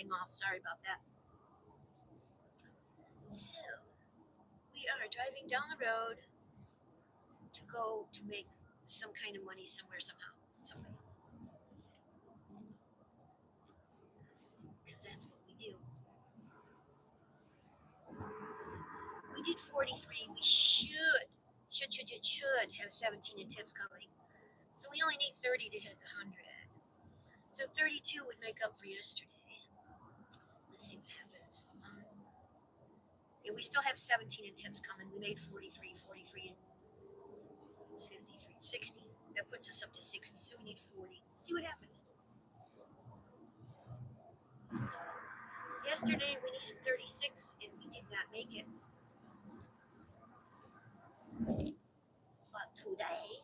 thing off. Sorry about that. So, we are driving down the road to go to make some kind of money somewhere, somehow, some way. Because that's what we do. We did 43. We should have 17 in tips coming. So we only need 30 to hit the 100. So 32 would make up for yesterday. Let's see what happens. Yeah, we still have 17 in tips coming. We made 43 and 53, 60. That puts us up to 60. So we need 40. See what happens. Yesterday we needed 36 and we did not make it. But today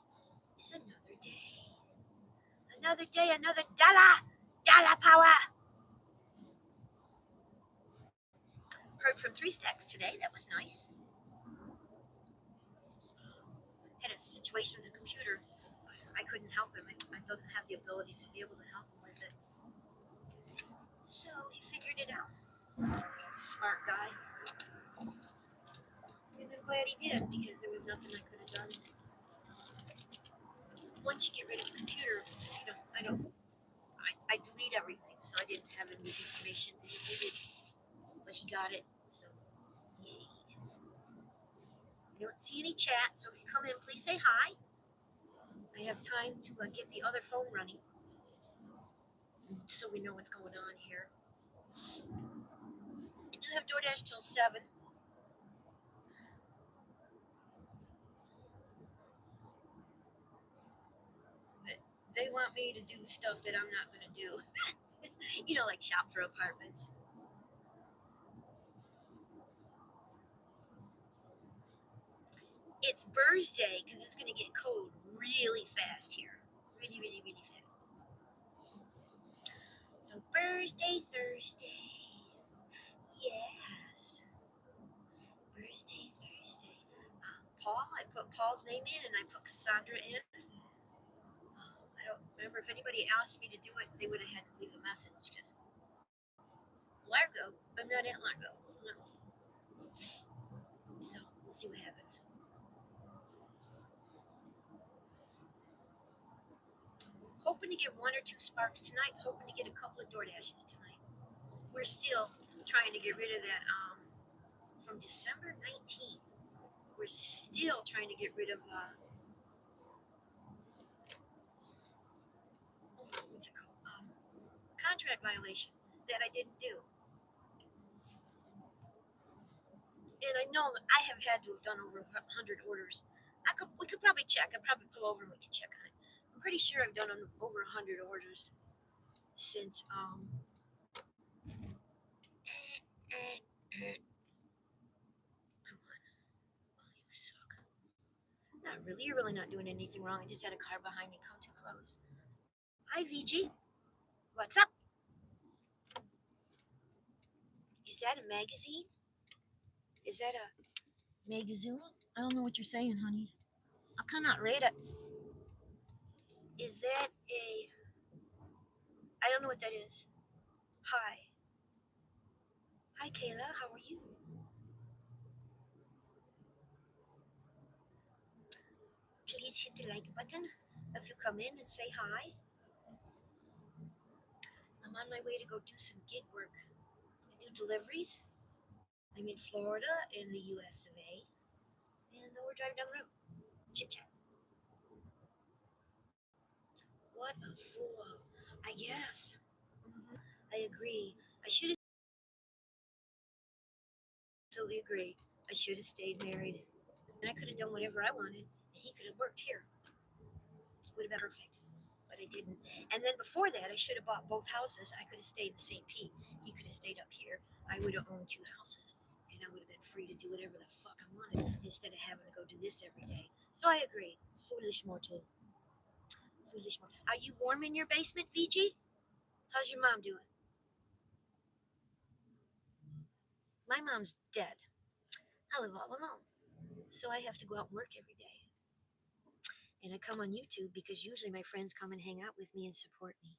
is another day. Another day, another dollar power. Heard from 3 Stacks today. That was nice. Had a situation with the computer, but I couldn't help him. I don't have the ability to be able to help him with it. So he figured it out. Smart guy. And I'm glad he did because there was nothing I could have done. Once you get rid of the computer, I delete everything, so I didn't have any information that he needed, but he got it. So yay. I don't see any chat, so if you come in, please say hi. I have time to get the other phone running so we know what's going on here. I do have DoorDash till 7. But they want me to do stuff that I'm not going to do. Like shop for apartments. It's Thursday because it's going to get cold really fast here. Really, really, really fast. So Thursday. Yes. Thursday. Paul, I put Paul's name in and I put Cassandra in. I don't remember if anybody asked me to do it, they would have had to leave a message because Largo, I'm not at Largo. No. So we'll see what happens. Hoping to get 1 or 2 sparks tonight, hoping to get a couple of DoorDashes tonight. We're still trying to get rid of that from December 19th. We're still trying to get rid of what's it called? Contract violation that I didn't do. And I know I have had to have done over 100 orders. We could probably check. I'd probably pull over and we could check on it. I'm pretty sure I've done over 100 orders since Come on. Oh, you suck. Not really. You're really not doing anything wrong. I just had a car behind me come too close. Hi, VG. What's up? Is that a magazine? Is that a magazine? I don't know what you're saying, honey. I cannot read it. Is that a... I don't know what that is. Hi. Hi, Kayla. How are you? Please hit the like button if you come in and say hi. I'm on my way to go do some gig work. I do deliveries. I'm in Florida in the US of A. And we're driving down the road. Chit chat. What a fool. I guess. I agree. I should have absolutely agreed. I should have stayed married. And I could have done whatever I wanted. And he could have worked here. Would have been perfect. But I didn't. And then before that, I should have bought both houses. I could have stayed in St. Pete. He could have stayed up here. I would have owned 2 houses. And I would have been free to do whatever the fuck I wanted instead of having to go do this every day. So I agree. Foolish mortal. Foolish mortal. Are you warm in your basement, VG? How's your mom doing? My mom's dead. I live all alone. So I have to go out and work every day. And I come on YouTube because usually my friends come and hang out with me and support me.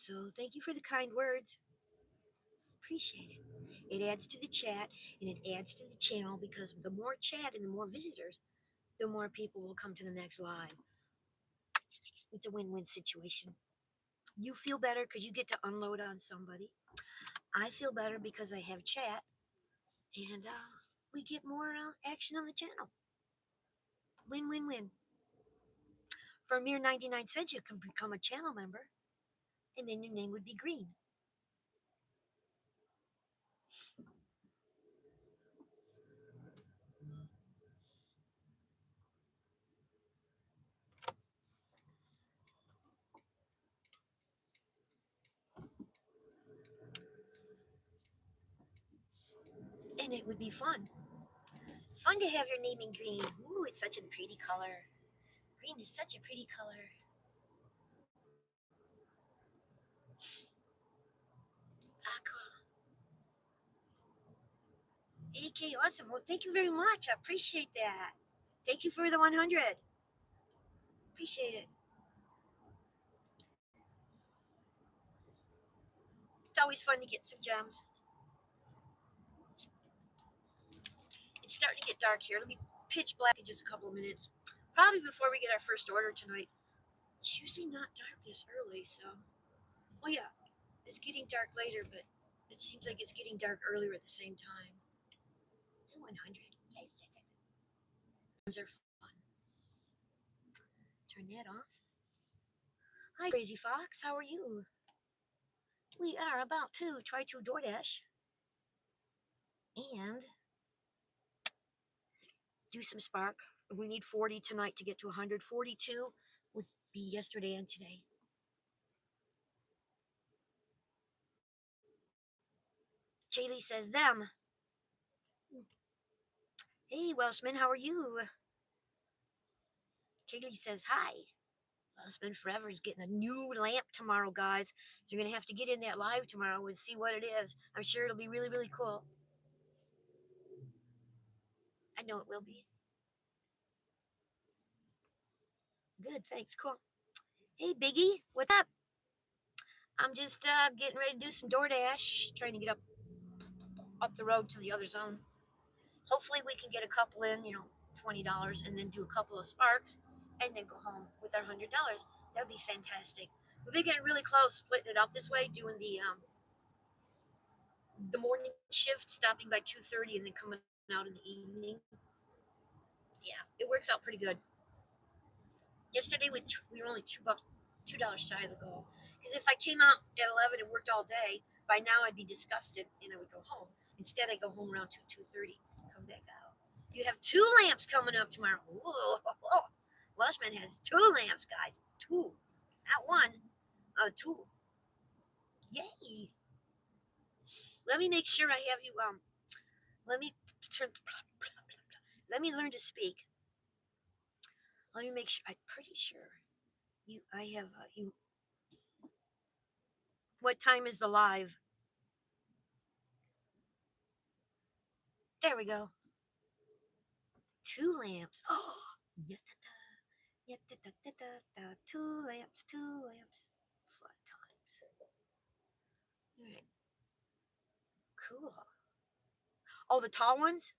So thank you for the kind words. Appreciate it. It adds to the chat and it adds to the channel because the more chat and the more visitors, the more people will come to the next live. It's a win-win situation. You feel better because you get to unload on somebody. I feel better because I have chat, and we get more action on the channel. Win, win, win. For a mere 99 cents, you can become a channel member, and then your name would be green. And it would be fun. Fun to have your name in green. Ooh, it's such a pretty color. Green is such a pretty color. Aqua. AK, awesome. Well, thank you very much. I appreciate that. Thank you for the 100. Appreciate it. It's always fun to get some gems. It's starting to get dark here. It'll be pitch black in just a couple of minutes. Probably before we get our first order tonight. It's usually not dark this early, so. Well, yeah, it's getting dark later, but it seems like it's getting dark earlier at the same time. The 100. Are fun. Turn that off. Hi, Crazy Fox. How are you? We are about to try to DoorDash and do some Spark. We need 40 tonight to get to 142. Would be yesterday and today. Kaylee says them. Hey, Welshman, how are you? Kaylee says hi. Welshman Forever is getting a new lamp tomorrow, guys. So you're going to have to get in that live tomorrow and see what it is. I'm sure it'll be really, really cool. I know it will be. Good, thanks. Cool. Hey, Biggie, what's up? I'm just getting ready to do some DoorDash, trying to get up the road to the other zone. Hopefully, we can get a couple in, $20, and then do a couple of Sparks, and then go home with our $100. That would be fantastic. We've been getting really close, splitting it up this way, doing the morning shift, stopping by 2:30, and then coming out in the evening. Yeah, it works out pretty good. Yesterday we were only $2 shy of the goal. Because if I came out at 11 and worked all day, by now I'd be disgusted and I would go home. Instead, I go home around 2:30, come back out. You have 2 lamps coming up tomorrow. Whoa, Welshman has 2 lamps, guys. 2, not 1. 2. Yay! Let me make sure I have you. Let me turn. Let me learn to speak. Let me make sure. I'm pretty sure you. I have you. What time is the live? There we go. 2 lamps. Oh, 2 lamps. 2 lamps. Fun times. All right. Cool. Oh, the tall ones.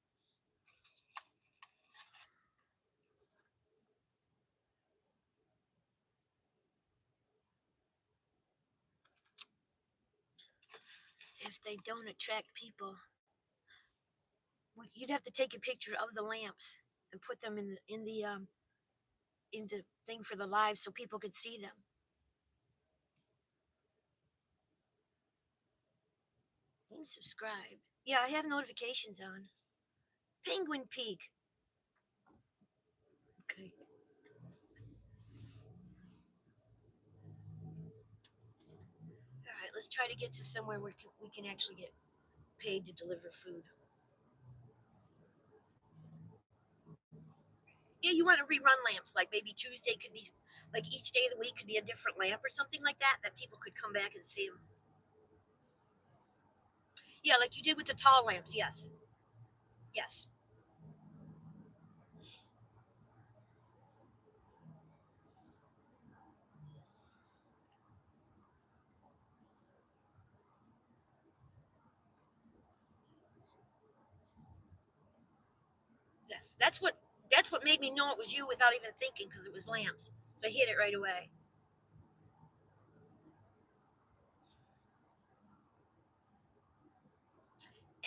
If they don't attract people, you'd have to take a picture of the lamps and put them in the thing for the live so people could see them. And subscribe. Yeah, I have notifications on. Penguin Peak. Okay. All right, let's try to get to somewhere where we can actually get paid to deliver food. Yeah, you want to rerun lamps. Like maybe Tuesday could be, like each day of the week could be a different lamp or something like that, that people could come back and see them. Yeah, like you did with the tall lamps. Yes. Yes. Yes, that's what made me know it was you without even thinking because it was lamps. So I hit it right away.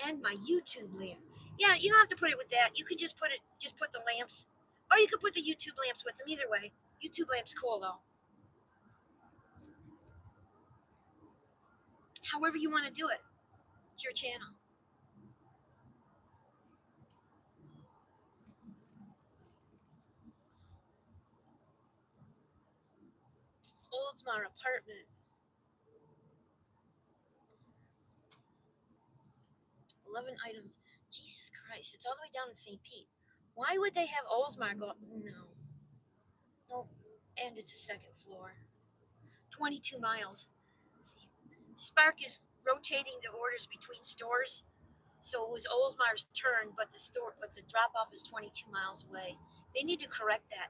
And my YouTube lamp. Yeah, you don't have to put it with that. You could just put the lamps, or you could put the YouTube lamps with them. Either way, YouTube lamps cool though. However you want to do it, it's your channel. Oldsmar apartment. 11 items. Jesus Christ, it's all the way down in St. Pete. Why would they have Oldsmar go? No, no, and it's a second floor. 22 miles. See, Spark is rotating the orders between stores. So it was Oldsmar's turn, but the drop off is 22 miles away. They need to correct that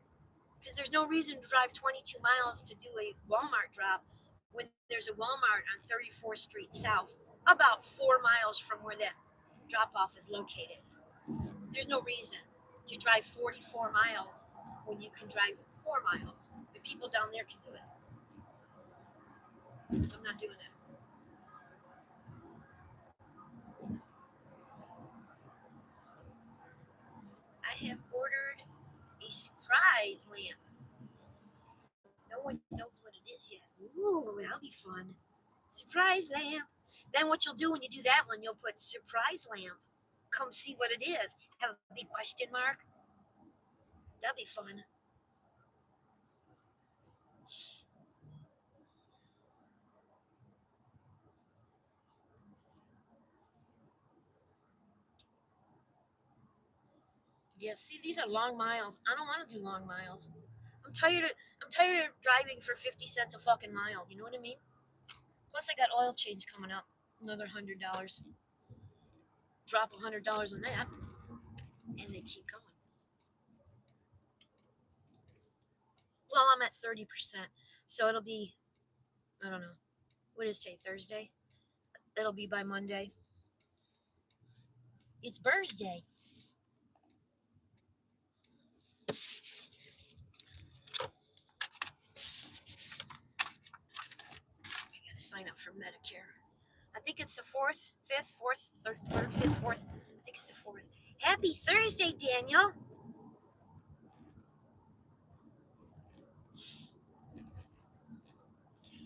because there's no reason to drive 22 miles to do a Walmart drop when there's a Walmart on 34th Street South, about 4 miles from where that drop off is located. There's no reason to drive 44 miles when you can drive 4 miles. The people down there can do it. I'm not doing it. I have ordered a surprise lamp. No one knows what it is yet. Ooh, that'll be fun. Surprise lamp. Then what you'll do when you do that one, you'll put surprise lamp. Come see what it is. Have a big question mark. That'll be fun. Yeah, see, these are long miles. I don't want to do long miles. I'm tired of I'm tired of driving for 50 cents a fucking mile. You know what I mean? Plus, I got oil change coming up. Another $100. Drop $100 on that, and they keep going. Well, I'm at 30%, so it'll be I don't know. What is today? Thursday. It'll be by Monday. It's Thursday. I gotta sign up for Medicare. I think it's the fourth, fifth, fourth, third, fifth, fourth. I think it's the fourth. Happy Thursday, Daniel.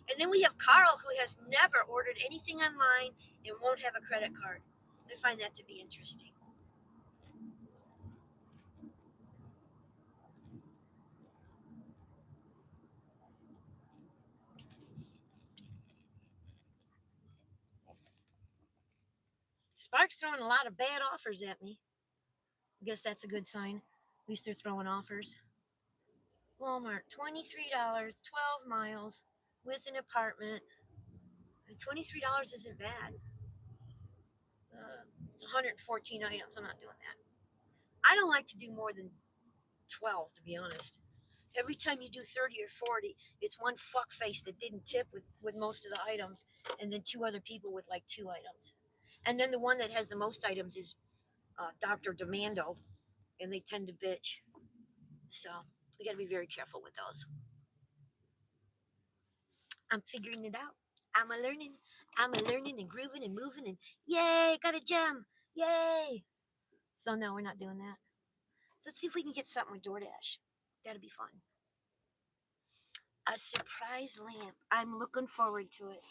And then we have Carl, who has never ordered anything online and won't have a credit card. I find that to be interesting. Spark's throwing a lot of bad offers at me. I guess that's a good sign. At least they're throwing offers. Walmart, $23, 12 miles with an apartment. $23 isn't bad. 114 items. I'm not doing that. I don't like to do more than 12, to be honest. Every time you do 30 or 40, it's one fuck face that didn't tip with most of the items, and then two other people with like two items. And then the one that has the most items is Dr. Demando, and they tend to bitch. So you got to be very careful with those. I'm figuring it out. I'm a learning. I'm a learning and grooving and moving and yay, got a gem. Yay. So no, we're not doing that. Let's see if we can get something with DoorDash. That'll be fun. A surprise lamp. I'm looking forward to it.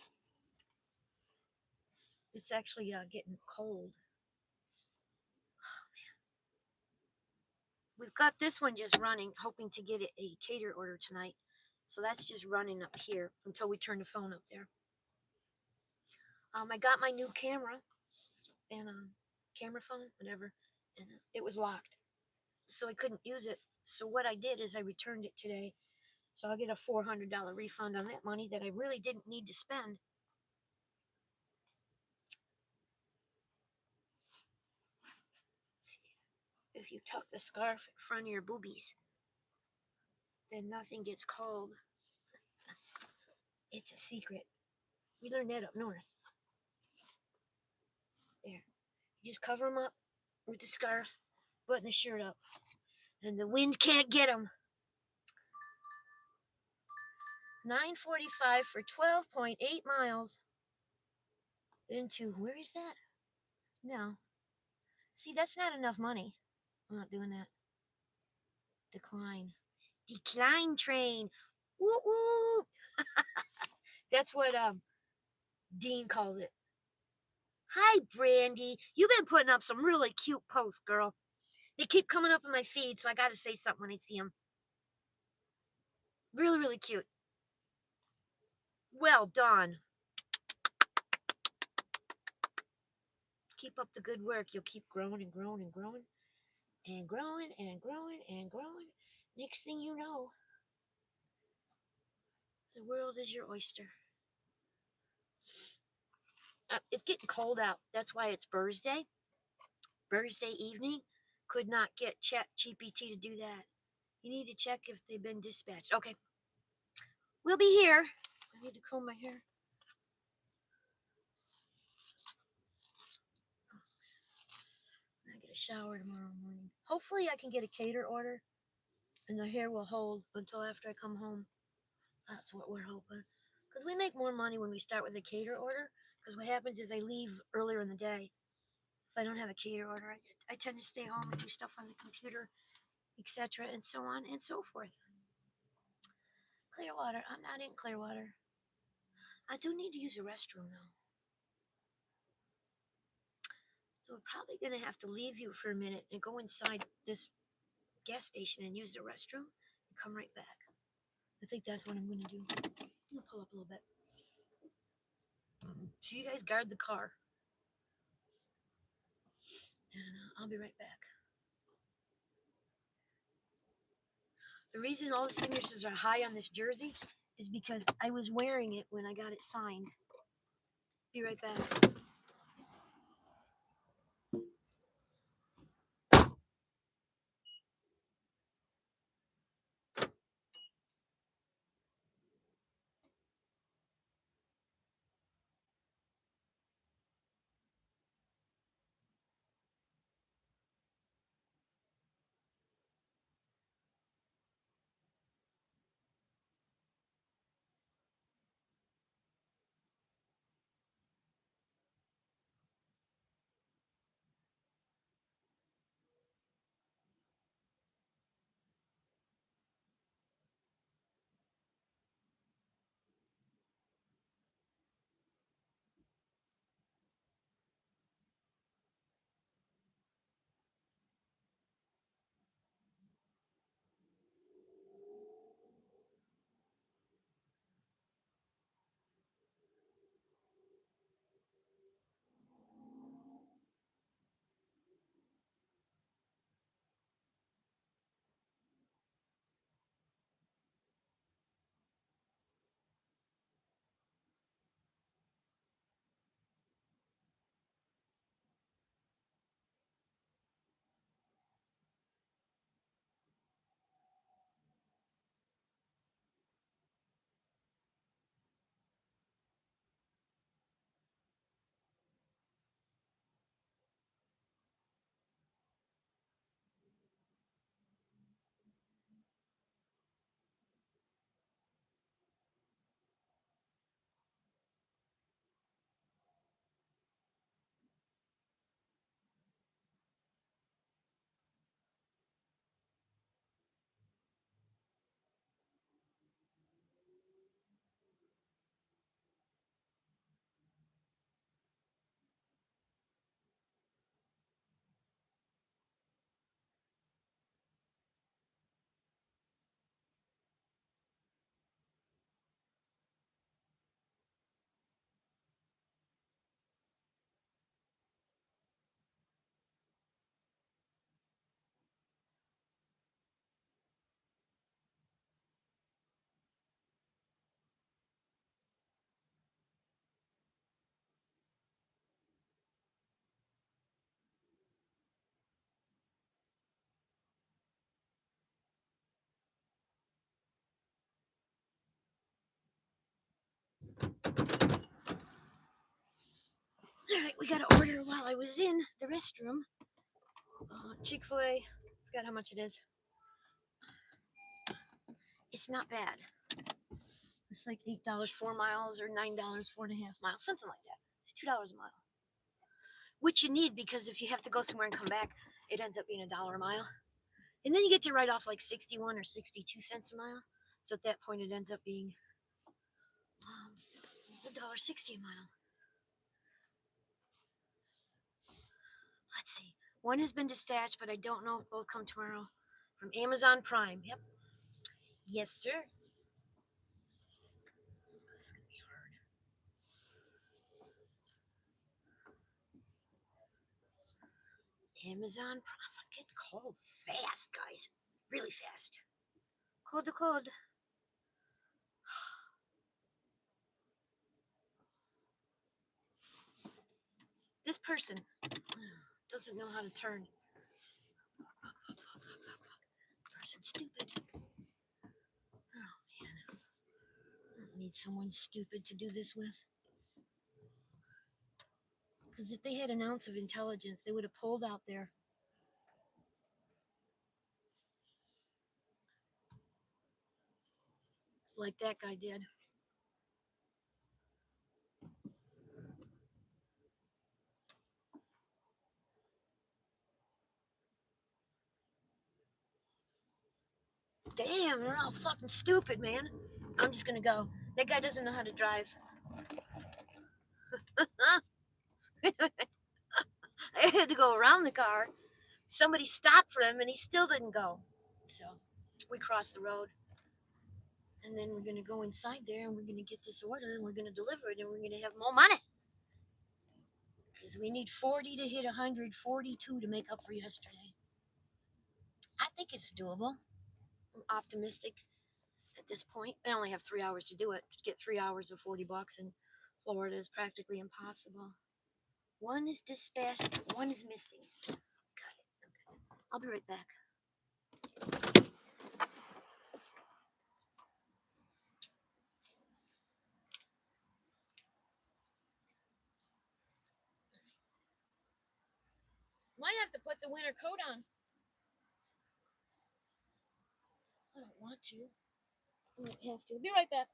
It's actually getting cold. We've got this one just running, hoping to get a cater order tonight. So that's just running up here until we turn the phone up there. I got my new camera and camera phone, whatever, and it was locked, so I couldn't use it. So what I did is I returned it today. So I'll get a $400 refund on that money that I really didn't need to spend. If you tuck the scarf in front of your boobies, then nothing gets cold. It's a secret. We learned that up north. There. You just cover them up with the scarf, button the shirt up. And the wind can't get him. 9:45 for 12.8 miles. Into, where is that? No. See, that's not enough money. I'm not doing that. Decline. Decline train. Woo woo. That's what Dean calls it. Hi, Brandy. You've been putting up some really cute posts, girl. They keep coming up in my feed, so I got to say something when I see them. Really, really cute. Well done. Keep up the good work. You'll keep growing and growing and growing and growing and growing and growing. Next thing you know, the world is your oyster. It's getting cold out. That's why it's Thursday. Thursday evening. Could not get Chat GPT to do that. You need to check if they've been dispatched. Okay. We'll be here. I need to comb my hair. I get a shower tomorrow morning. Hopefully I can get a cater order and the hair will hold until after I come home. That's what we're hoping. Because we make more money when we start with a cater order. Because what happens is I leave earlier in the day. If I don't have a cater order, I tend to stay home and do stuff on the computer, etc., and so on and so forth. Clearwater. I'm not in Clearwater. I do need to use a restroom, though. So we're probably going to have to leave you for a minute and go inside this gas station and use the restroom and come right back. I think that's what I'm going to do. I'm going to pull up a little bit. So you guys guard the car. And I'll be right back. The reason all the signatures are high on this jersey is because I was wearing it when I got it signed. Be right back. All right, we got to order while I was in the restroom. Chick-fil-A. Forgot how much it is. It's not bad. It's like $8 4 miles or $9 4.5 miles, something like that. It's $2 a mile, which you need because if you have to go somewhere and come back, it ends up being $1 a mile, and then you get to write off like 61 or 62 cents a mile. So at that point, it ends up being $1.60 a mile. Let's see. One has been dispatched, but I don't know if both come tomorrow. From Amazon Prime. Yep. Yes, sir. This is gonna be hard. Amazon Prime. I'm getting cold fast, guys. Really fast. Cold to cold. This person doesn't know how to turn. Person stupid. Oh man. I don't need someone stupid to do this with. Because if they had an ounce of intelligence, they would have pulled out there. Like that guy did. Damn, they're all fucking stupid, man. I'm just gonna go. That guy doesn't know how to drive. I had to go around the car. Somebody stopped for him and he still didn't go. So we crossed the road. And then we're gonna go inside there and we're gonna get this order and we're gonna deliver it and we're gonna have more money. Because we need 40 to hit 142 to make up for yesterday. I think it's doable. I'm optimistic at this point. I only have 3 hours to do it. To get 3 hours of $40 in Florida is practically impossible. One is dispatched, one is missing. Got it. Okay. I'll be right back. Might have to put the winter coat on. I don't want to. I might have to. Be right back.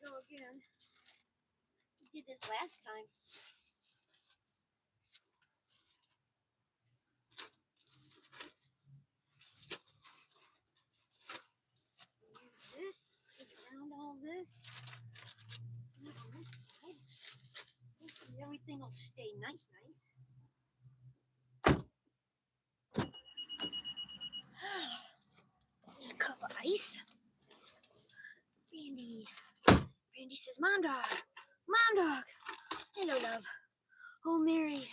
go again. We did this last time. Use this, put around all this. And on this side. Hopefully everything will stay nice. A cup of ice. Randy says, Mom dog. Mom dog. Hello, love. Oh, Mary.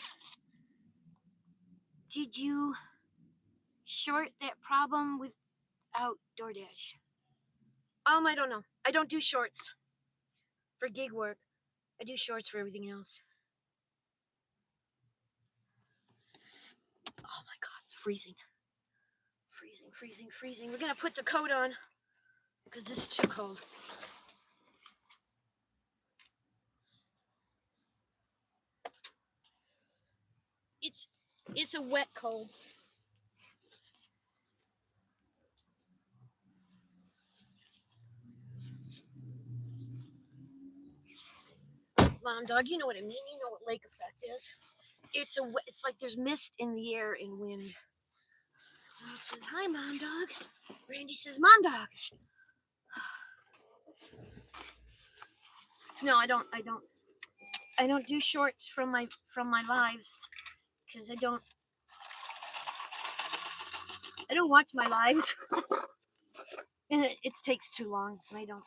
Did you short that problem without DoorDash? I don't know. I don't do shorts for gig work. I do shorts for everything else. Oh my God, it's freezing. Freezing. We're gonna put the coat on because this is too cold. It's a wet cold. Mom dog, you know what I mean. You know what lake effect is. It's like there's mist in the air and wind. Mom says, hi, Mom dog. Randy says, Mom dog. No, I don't do shorts from my lives because I don't watch my lives. And it takes too long. I don't.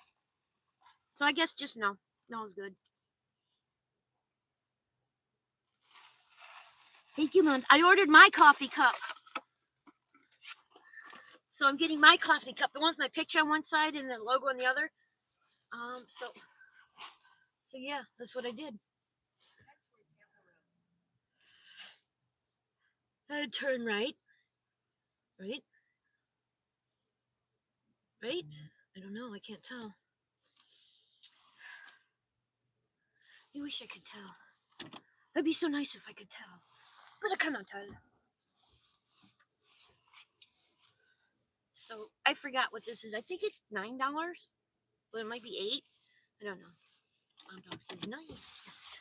So I guess just no. No is good. Thank you, Mom. I ordered my coffee cup. So I'm getting my coffee cup. The one with my picture on one side and the logo on the other. So yeah, that's what I did. I turn right. Right? Right? I don't know. I can't tell. I wish I could tell. That'd be so nice if I could tell. But I cannot tell. So I forgot what this is. I think it's $9. But it might be $8. I don't know. Mom dog says nice.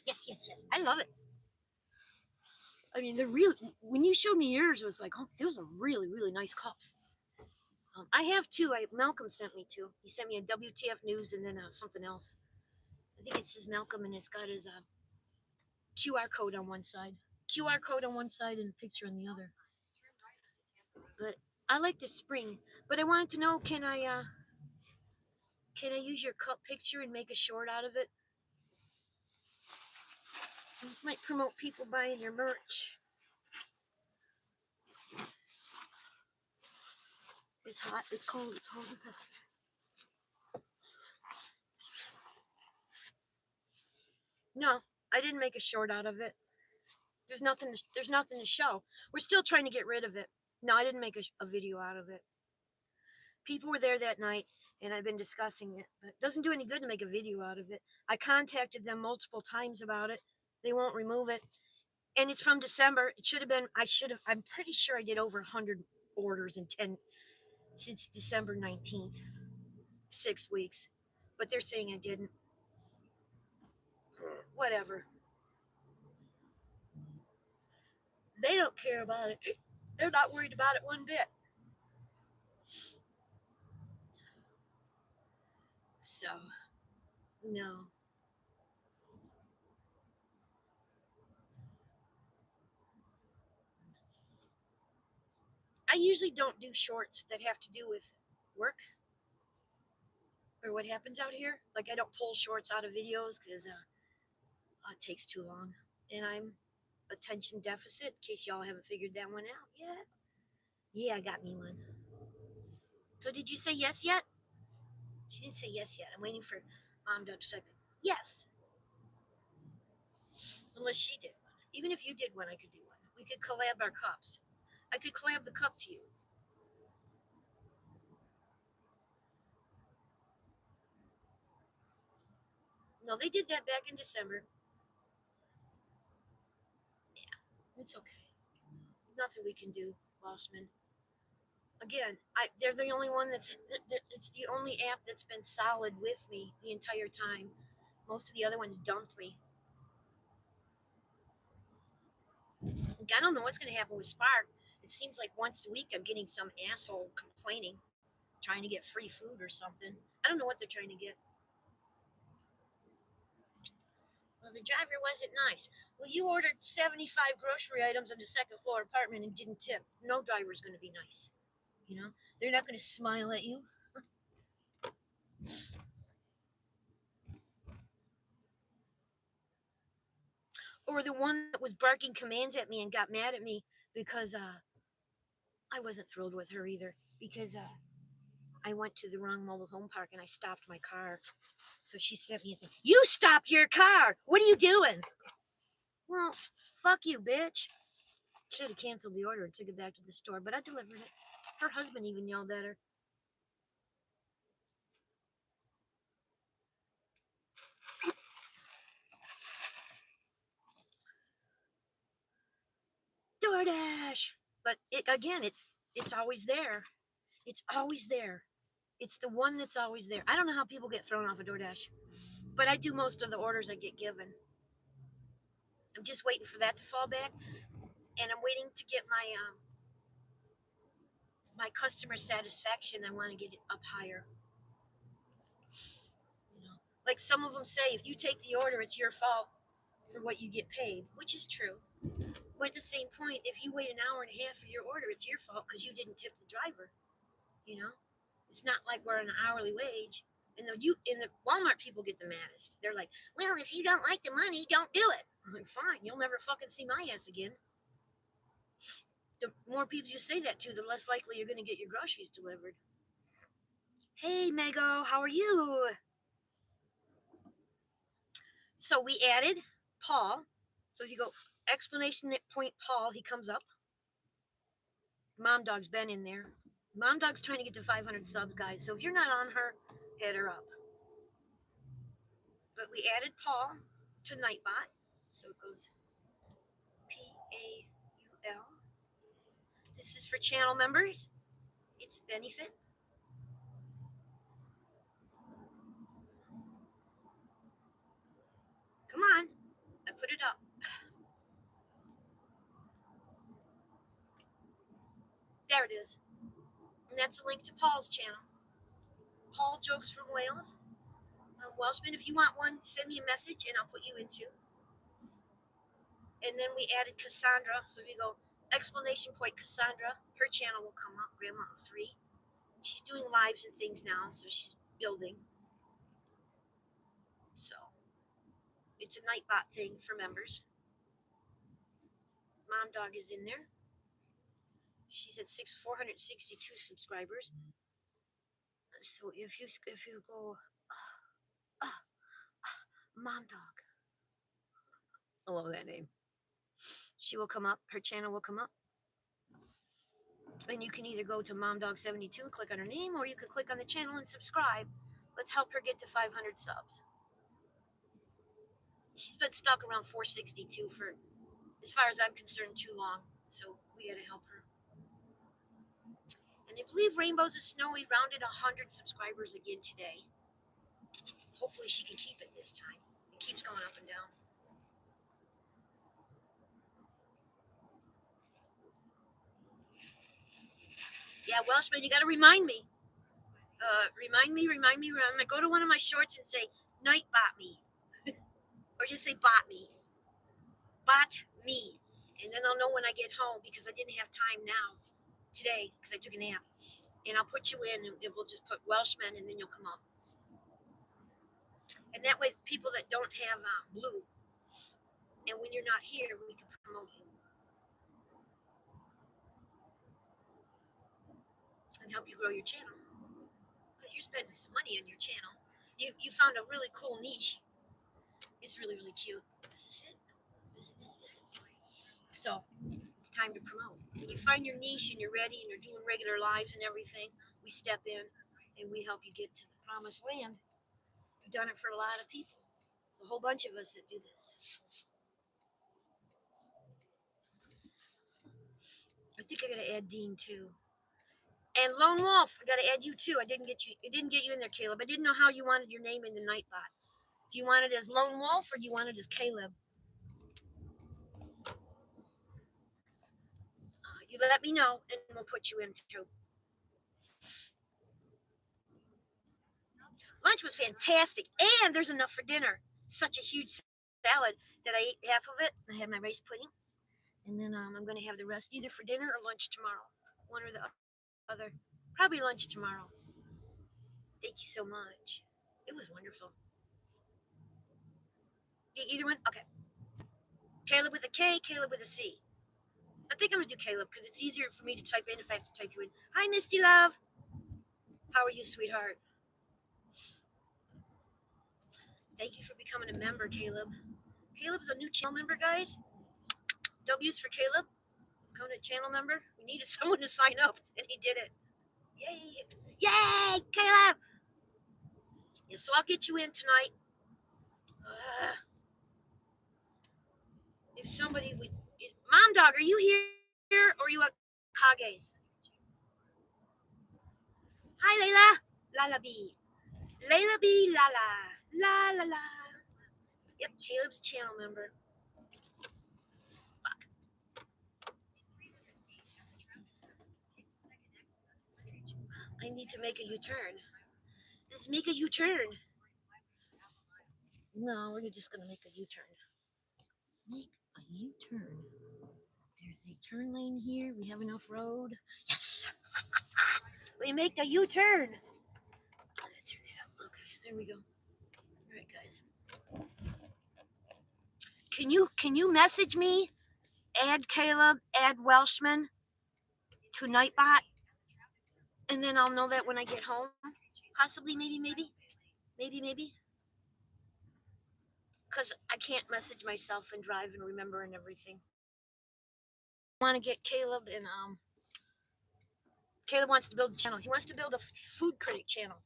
Yes. I love it. I mean, they're real. When you showed me yours, it was like, oh, those are really, really nice cups. I have two. Malcolm sent me two. He sent me a WTF News and then something else. I think it says Malcolm and it's got his QR code on one side. QR code on one side and a picture on the other. But I like the spring. But I wanted to know, can I use your cup picture and make a short out of it? It might promote people buying your merch. It's hot. It's cold. It's cold as hell. No, I didn't make a short out of it. There's nothing to show. We're still trying to get rid of it. No, I didn't make a video out of it. People were there that night, and I've been discussing it. But it doesn't do any good to make a video out of it. I contacted them multiple times about it. They won't remove it. And it's from December. It should have been, I'm pretty sure I did over 100 orders in 10, since December 19th. 6 weeks. But they're saying I didn't. Whatever. They don't care about it. They're not worried about it one bit. So, no. I usually don't do shorts that have to do with work or what happens out here. Like, I don't pull shorts out of videos because it takes too long. And I'm attention deficit, in case y'all haven't figured that one out yet. Yeah, I got me one. So, did you say yes yet? She didn't say yes yet. I'm waiting for Mom to type it. Yes. Unless she did one. Even if you did one, I could do one. We could collab our cups. I could collab the cup to you. No, they did that back in December. Yeah, it's okay. Nothing we can do, Bossman. Again, they're the only one it's the only app that's been solid with me the entire time. Most of the other ones dumped me. Like, I don't know what's going to happen with Spark. It seems like once a week I'm getting some asshole complaining, trying to get free food or something. I don't know what they're trying to get. Well, the driver wasn't nice. Well, you ordered 75 grocery items in the second floor apartment and didn't tip. No driver's going to be nice. You know, they're not going to smile at you. Or the one that was barking commands at me and got mad at me because I wasn't thrilled with her either because I went to the wrong mobile home park and I stopped my car. So she sent me a thing. You stop your car. What are you doing? Well, fuck you, bitch. Should have canceled the order and took it back to the store, but I delivered it. Her husband even yelled at her. DoorDash. But it's always there. It's always there. It's the one that's always there. I don't know how people get thrown off of DoorDash, but I do most of the orders I get given. I'm just waiting for that to fall back, and I'm waiting to get my customer satisfaction. I want to get it up higher. You know, like some of them say, if you take the order, it's your fault for what you get paid, which is true. But at the same point, if you wait an hour and a half for your order, it's your fault because you didn't tip the driver. You know, it's not like we're on an hourly wage. And the Walmart people get the maddest. They're like, "Well, if you don't like the money, don't do it." I'm like, "Fine, you'll never fucking see my ass again." The more people you say that to, the less likely you're going to get your groceries delivered. Hey, Mego, how are you? So we added Paul. So if you go explanation at point Paul, he comes up. Mom Dog's been in there. Mom Dog's trying to get to 500 subs, guys. So if you're not on her, hit her up. But we added Paul to Nightbot. So it goes Paul. This is for channel members. It's benefit. Come on. I put it up. There it is. And that's a link to Paul's channel. Paul Jokes from Wales. Welshman, if you want one, send me a message and I'll put you into. And then we added Cassandra. So if you go explanation point Cassandra, her channel will come up, Grandma of Three. She's doing lives and things now, so she's building. So it's a Nightbot thing for members. Mom Dog is in there. She's at 462 subscribers. So if you go, uh, uh, Mom Dog, I love that name. She will come up. Her channel will come up. And you can either go to MomDog72 and click on her name, or you can click on the channel and subscribe. Let's help her get to 500 subs. She's been stuck around 462 for, as far as I'm concerned, too long. So we got to help her. And I believe Rainbows of Snowy rounded 100 subscribers again today. Hopefully she can keep it this time. It keeps going up and down. Yeah, Welshman, you got to remind me. Remind me. Go to one of my shorts and say, Nightbot me. Or just say, bot me. Bot me. And then I'll know when I get home because I didn't have time now today because I took a nap. And I'll put you in and we'll just put Welshman and then you'll come up. And that way, people that don't have blue, and when you're not here, we can promote you and help you grow your channel. Because you're spending some money on your channel. You found a really cool niche. It's really, really cute. Is this it? So it's time to promote. When you find your niche and you're ready and you're doing regular lives and everything, we step in and we help you get to the promised land. We've done it for a lot of people. There's a whole bunch of us that do this. I think I gotta add Dean too. And Lone Wolf, I gotta add you too. I didn't get you. It didn't get you in there, Caleb. I didn't know how you wanted your name in the Nightbot. Do you want it as Lone Wolf or do you want it as Caleb? You let me know, and we'll put you in too. Lunch was fantastic, and there's enough for dinner. Such a huge salad that I ate half of it. I had my rice pudding, and then I'm going to have the rest either for dinner or lunch tomorrow. One or the other. Probably lunch tomorrow. Thank you so much. It was wonderful. Either one? Okay. Caleb with a K, Caleb with a C. I think I'm going to do Caleb because it's easier for me to type in if I have to type you in. Hi, Misty Love. How are you, sweetheart? Thank you for becoming a member, Caleb. Caleb's a new channel member, guys. W's for Caleb. Become a channel member. We needed someone to sign up, and he did it. Yay! Yay, Caleb! Yeah, so I'll get you in tonight. If somebody would, Mom Dog, are you here or are you at Kage's? Hi, Layla. Lala B. Layla B. Lala. La la la. Yep, Caleb's a channel member. Fuck. I need to make a U-turn. Let's make a U-turn. No, we're just gonna make a U-turn. Make a U-turn. There's a turn lane here. We have enough road. Yes. We make the U-turn. Turn it up. Okay, there we go. All right, guys. Can you message me? Add Caleb, add Welshman to Nightbot, and then I'll know that when I get home. Possibly, maybe. Because I can't message myself and drive and remember and everything. I want to get Caleb and Caleb wants to build a channel. He wants to build a food critic channel.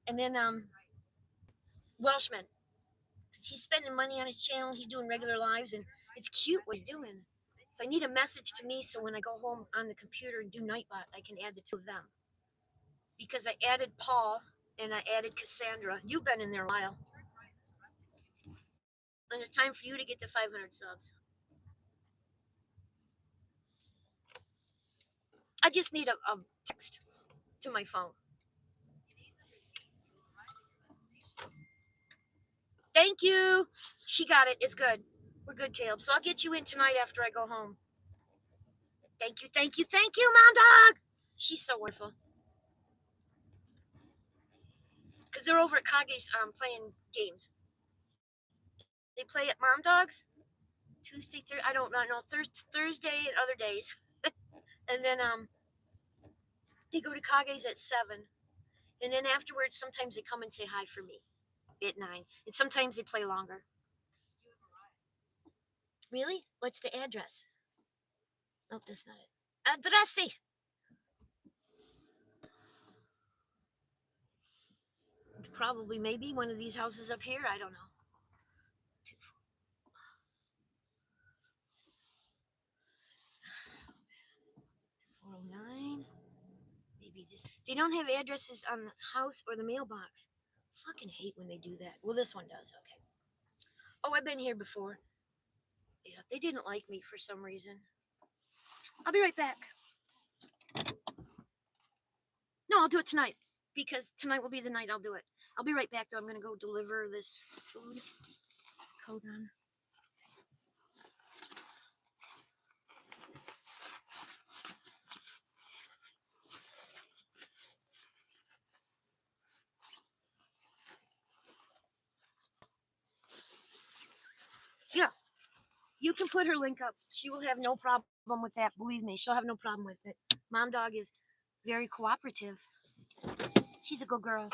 And then Welshman. He's spending money on his channel. He's doing regular lives, and it's cute what he's doing. So I need a message to me so when I go home on the computer and do Nightbot, I can add the two of them. Because I added Paul and I added Cassandra. You've been in there a while. And it's time for you to get to 500 subs. I just need a text to my phone. Thank you. She got it. It's good. We're good, Caleb. So I'll get you in tonight after I go home. Thank you, Mom Dog. She's so wonderful. Because they're over at Kage's playing games. They play at Mom Dog's Tuesday, Thursday. I don't know. Thursday and other days. And then they go to Kage's at 7. And then afterwards, sometimes they come and say hi for me at 9. And sometimes they play longer. Really? What's the address? Oh, that's not it. Addressy. Probably, maybe one of these houses up here. I don't know. 409. Maybe this. They don't have addresses on the house or the mailbox. Fucking hate when they do that. Well, this one does. Okay. Oh, I've been here before. Yeah, they didn't like me for some reason. I'll be right back. No, I'll do it tonight because tonight will be the night I'll do it. I'll be right back though. I'm gonna go deliver this food. Hold on. Yeah, you can put her link up. She will have no problem with that. Believe me, she'll have no problem with it. Mom Dog is very cooperative. She's a good girl.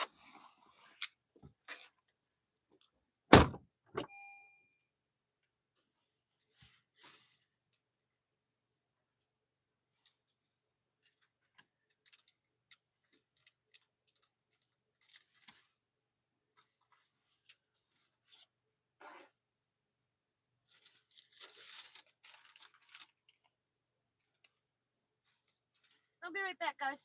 I'll be right back, guys.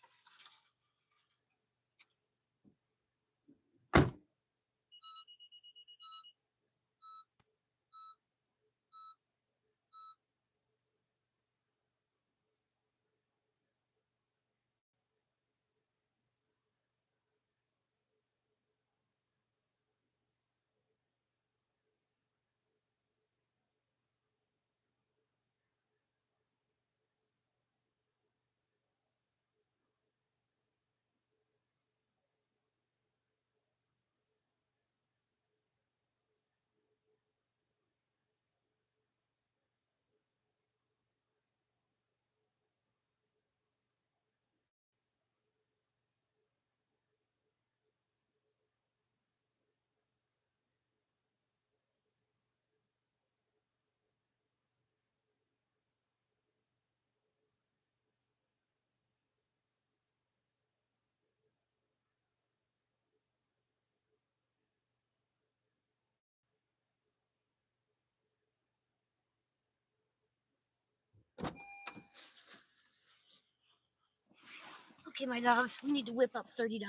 Okay, my loves, we need to whip up $30.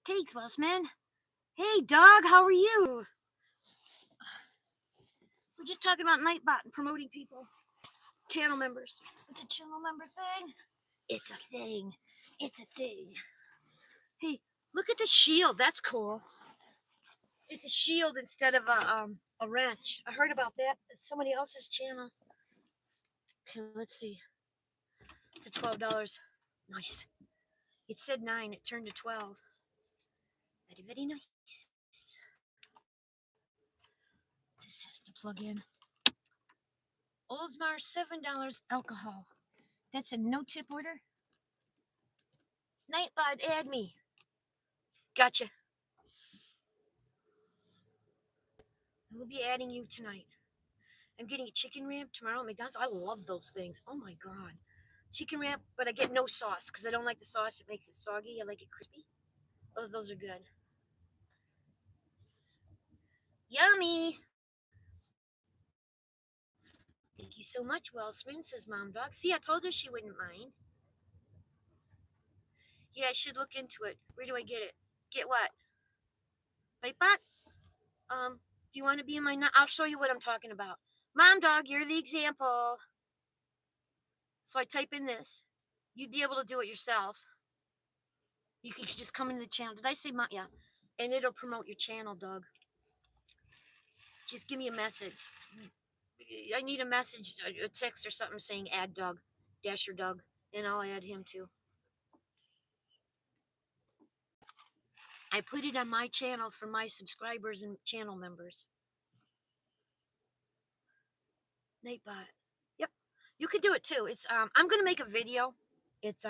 Thanks, Bossman. Hey, dog, how are you? We're just talking about Nightbot and promoting people, channel members. It's a channel member thing. It's a thing. It's a thing. Hey, look at the shield. That's cool. It's a shield instead of a wrench. I heard about that. It's somebody else's channel. Okay, let's see. It's $12. Nice. It said 9. It turned to 12. Very, very nice. This has to plug in. Oldsmar, $7 alcohol. That's a no-tip order. Nightbot, add me. Gotcha. I will be adding you tonight. I'm getting a chicken wrap tomorrow at McDonald's. I love those things. Oh my god. Chicken wrap, but I get no sauce because I don't like the sauce. It makes it soggy. I like it crispy. Oh, those are good. Yummy. Thank you so much, Wellsman, says Mom Dog. See, I told her she wouldn't mind. Yeah, I should look into it. Where do I get it? Get what? Nightbot? Do you want to be in my... I'll show you what I'm talking about. Mom Dog, you're the example. So I type in this. You'd be able to do it yourself. You could just come into the channel. Did I say Mom? Yeah. And it'll promote your channel, Doug. Just give me a message. I need a message, a text or something saying add Doug, Dasher Doug, and I'll add him too. I put it on my channel for my subscribers and channel members. Nightbot. Yep. You could do it too. It's I'm gonna make a video. It's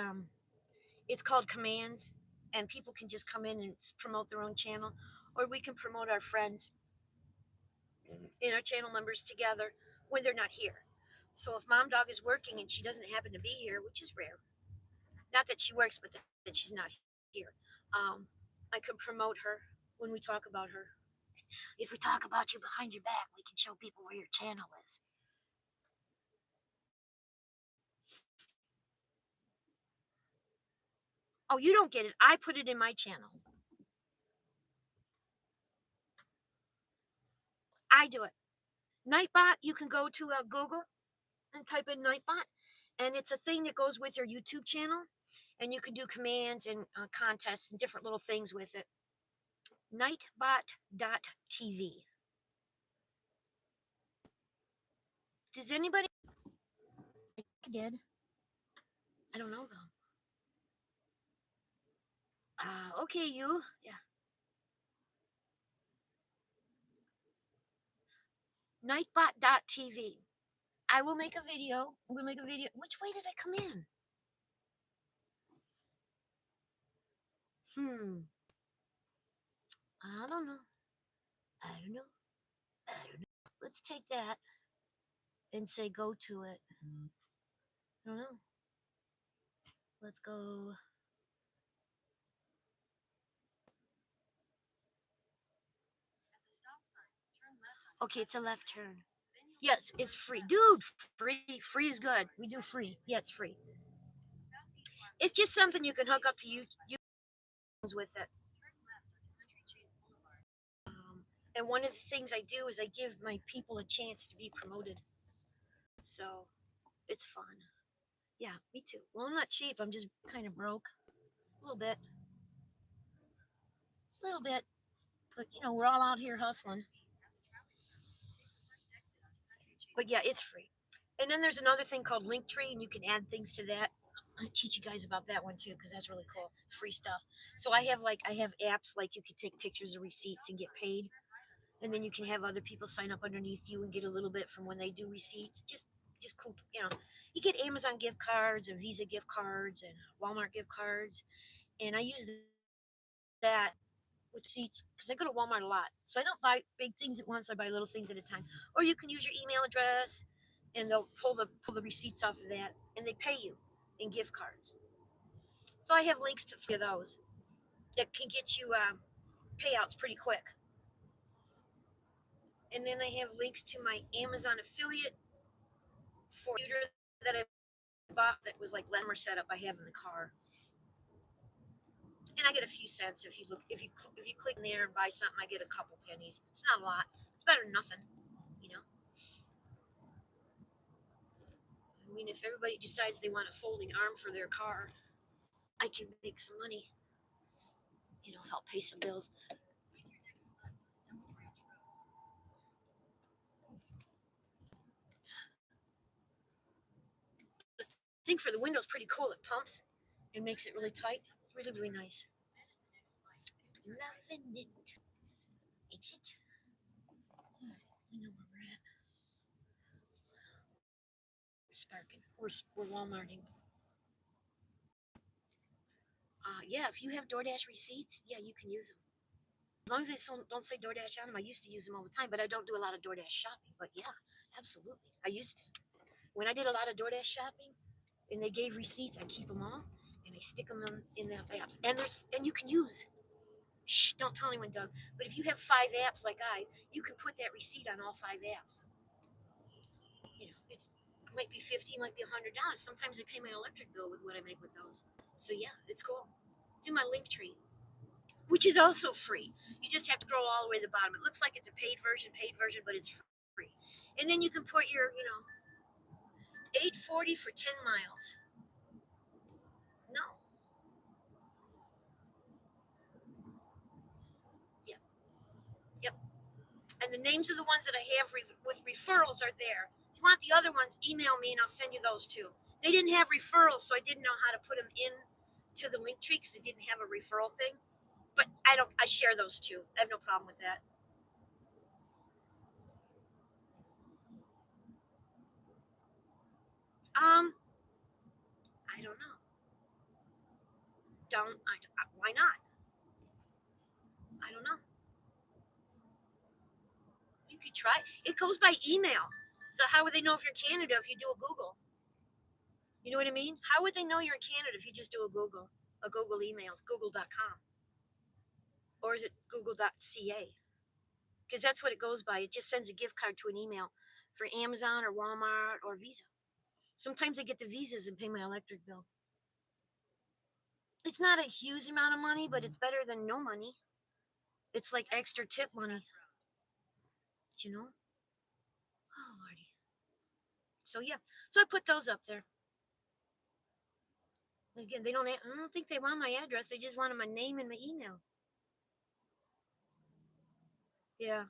called Commands, and people can just come in and promote their own channel, or we can promote our friends and our channel members together when they're not here. So if Mom Dog is working and she doesn't happen to be here, which is rare, not that she works, but that she's not here, I can promote her when we talk about her. If we talk about you behind your back, we can show people where your channel is. Oh, you don't get it. I put it in my channel. I do it. Nightbot, you can go to Google and type in Nightbot, and it's a thing that goes with your YouTube channel, and you can do commands and contests and different little things with it. Nightbot.tv. Does anybody? I did. I don't know though. Okay, you. Yeah. Nightbot.tv. I will make a video. I'm gonna make a video. Which way did I come in? I don't know. I don't know. I don't know. Let's take that and say go to it. I don't know. Let's go. Okay, it's a left turn. Yes, it's free. Dude, free. Free is good. We do free. Yeah, it's free. It's just something you can hook up to you with it. And one of the things I do is I give my people a chance to be promoted. So it's fun. Yeah, me too. Well, I'm not cheap. I'm just kind of broke. A little bit. A little bit. But, we're all out here hustling. But yeah, it's free. And then there's another thing called Linktree, and you can add things to that. I teach you guys about that one too because that's really cool. It's free stuff. So I have apps like you can take pictures of receipts and get paid, and then you can have other people sign up underneath you and get a little bit from when they do receipts. Just cool. You get Amazon gift cards and Visa gift cards and Walmart gift cards, and I use that with receipts because I go to Walmart a lot. So I don't buy big things at once. I buy little things at a time. Or you can use your email address, and they'll pull the receipts off of that, and they pay you in gift cards. So I have links to 3 of those that can get you payouts pretty quick. And then I have links to my Amazon affiliate for a computer that I bought that was like Lemmer setup I have in the car. And I get a few cents if you click in there and buy something. I get a couple pennies. It's not a lot. It's better than nothing, you know. I mean, if everybody decides they want a folding arm for their car, I can make some money. Help pay some bills. The thing for the window is pretty cool. It pumps and makes it really tight. It's really, really nice. Loving it. It's it. You know where we're at. We're sparking. We're Walmarting. Yeah, if you have DoorDash receipts, yeah, you can use them. As long as they don't say DoorDash on them, I used to use them all the time, but I don't do a lot of DoorDash shopping. But yeah, absolutely. I used to. When I did a lot of DoorDash shopping and they gave receipts, I keep them all and I stick them in the apps. And you can use. Shh, don't tell anyone, Doug. But if you have 5 apps like you can put that receipt on all 5 apps. It might be 50, might be $100. Sometimes I pay my electric bill with what I make with those. So yeah, it's cool. It's in my Linktree, which is also free. You just have to scroll all the way to the bottom. It looks like it's a paid version, but it's free. And then you can put your, 840 for 10 miles. No. Yeah. Yep. And the names of the ones that I have with referrals are there. If you want the other ones, email me and I'll send you those too. They didn't have referrals, so I didn't know how to put them in to the Linktree because it didn't have a referral thing. But I share those too. I have no problem with that. Um, I don't know. Why not? I don't know. You could try. It goes by email. So how would they know if you're in Canada if you do a Google? You know what I mean? How would they know you're in Canada if you just do a Google emails, google.com? Or is it google.ca? Because that's what it goes by. It just sends a gift card to an email for Amazon or Walmart or Visa. Sometimes I get the visas and pay my electric bill. It's not a huge amount of money, but it's better than no money. It's like extra tip money, you know? Oh, Lordy. So, yeah. So I put those up there. Again, I don't think they want my address. They just wanted my name and my email. Yeah,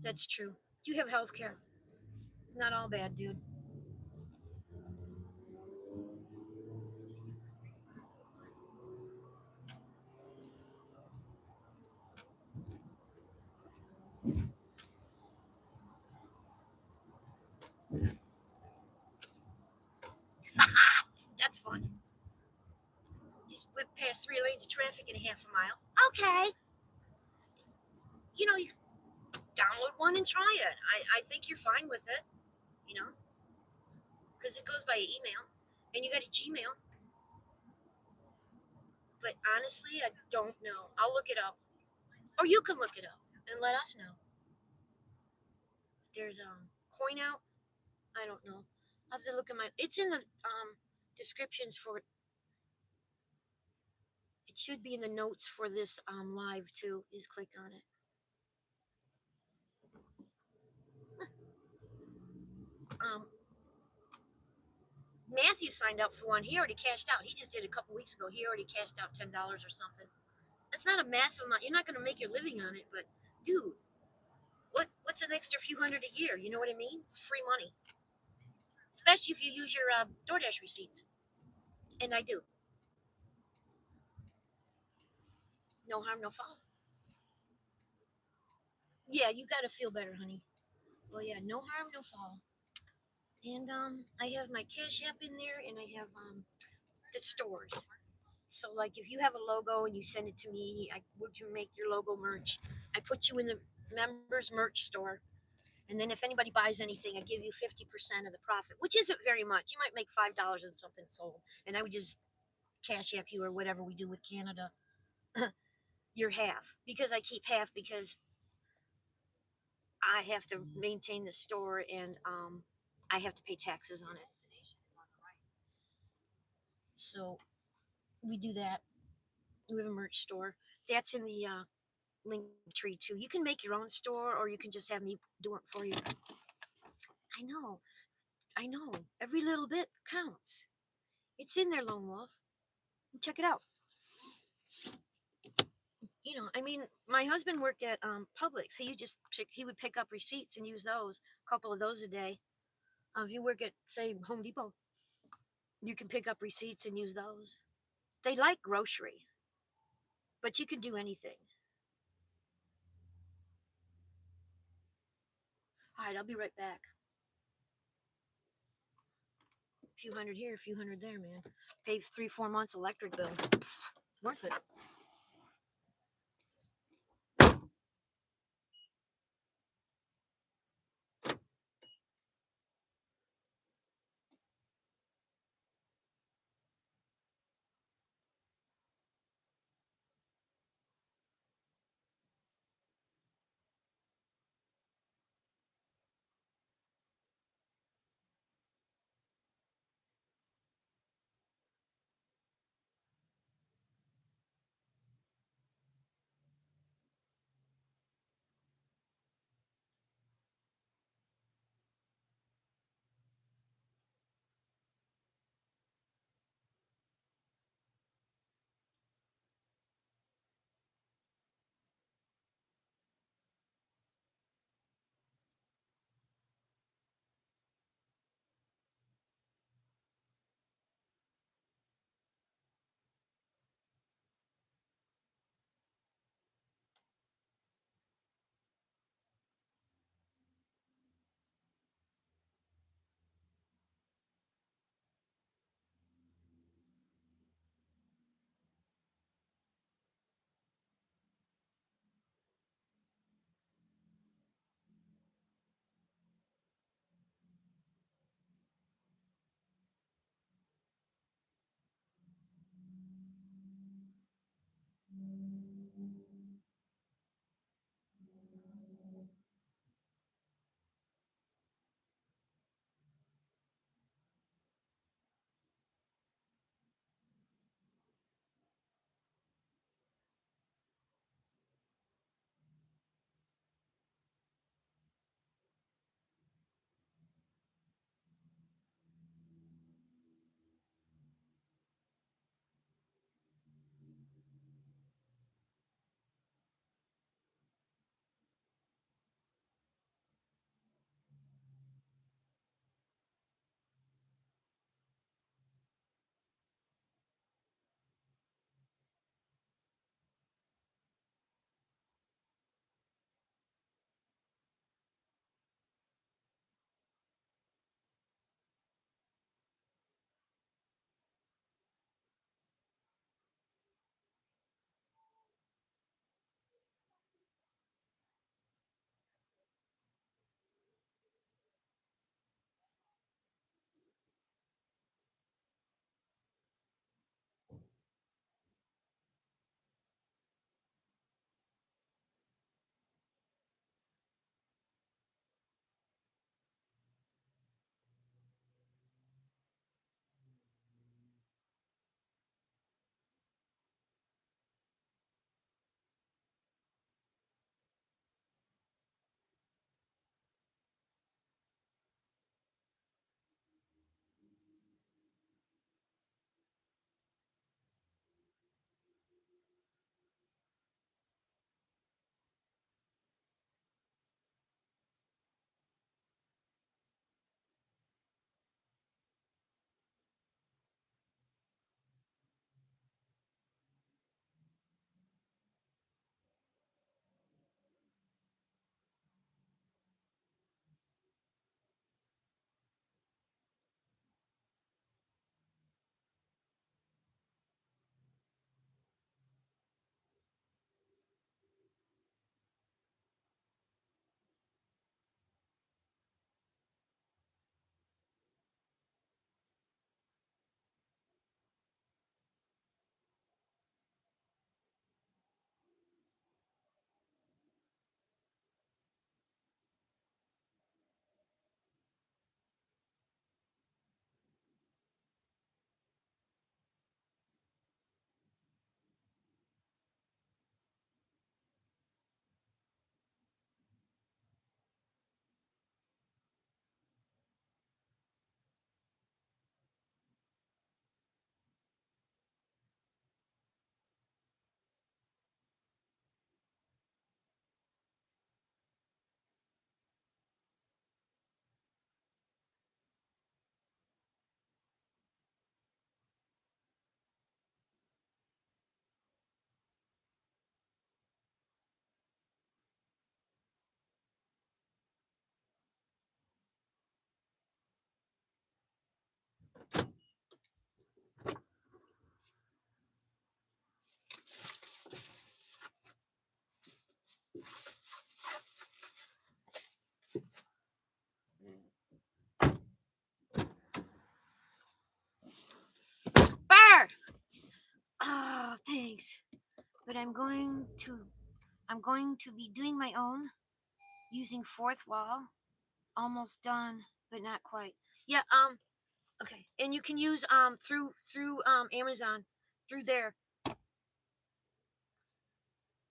that's true. You have health care. Not all bad, dude. That's fun. Just whip past 3 lanes of traffic in a half a mile. Okay. You download one and try it. I think you're fine with it, you know, because it goes by email and you got a Gmail. But honestly, I don't know. I'll look it up. Or you can look it up and let us know. There's coin out. I don't know. I have to look at my. It's in the descriptions for. It should be in the notes for this live too. Just click on it. Um, Matthew signed up for one. He already cashed out. He just did a couple weeks ago. He already cashed out $10 or something. It's not a massive amount. You're not going to make your living on it, but dude, what's an extra few hundred a year? You know what I mean? It's free money, especially if you use your DoorDash receipts. And I do. No harm, no foul. Yeah, you got to feel better, honey. Well, yeah, no harm, no foul. And I have my Cash App in there, and I have the stores. So, like, if you have a logo and you send it to me, we can make your logo merch. I put you in the members merch store, and then if anybody buys anything, I give you 50% of the profit, which isn't very much. You might make $5 on something sold, and I would just Cash App you or whatever we do with Canada. Your half, because I keep half because I have to maintain the store and I have to pay taxes on it. So we do that. We have a merch store. That's in the link tree too. You can make your own store or you can just have me do it for you. I know. I know. Every little bit counts. It's in there, Lone Wolf. Check it out. I mean, my husband worked at Publix. He would pick up receipts and use those, a couple of those a day. If you work at, say, Home Depot, you can pick up receipts and use those. They like grocery, but you can do anything. All right, I'll be right back. A few hundred here, a few hundred there, man. Pay 3, 4 months electric bill. It's worth it. thanks. But I'm going to be doing my own using fourth wall. Almost done, but not quite. Yeah, okay. And you can use through Amazon, through there,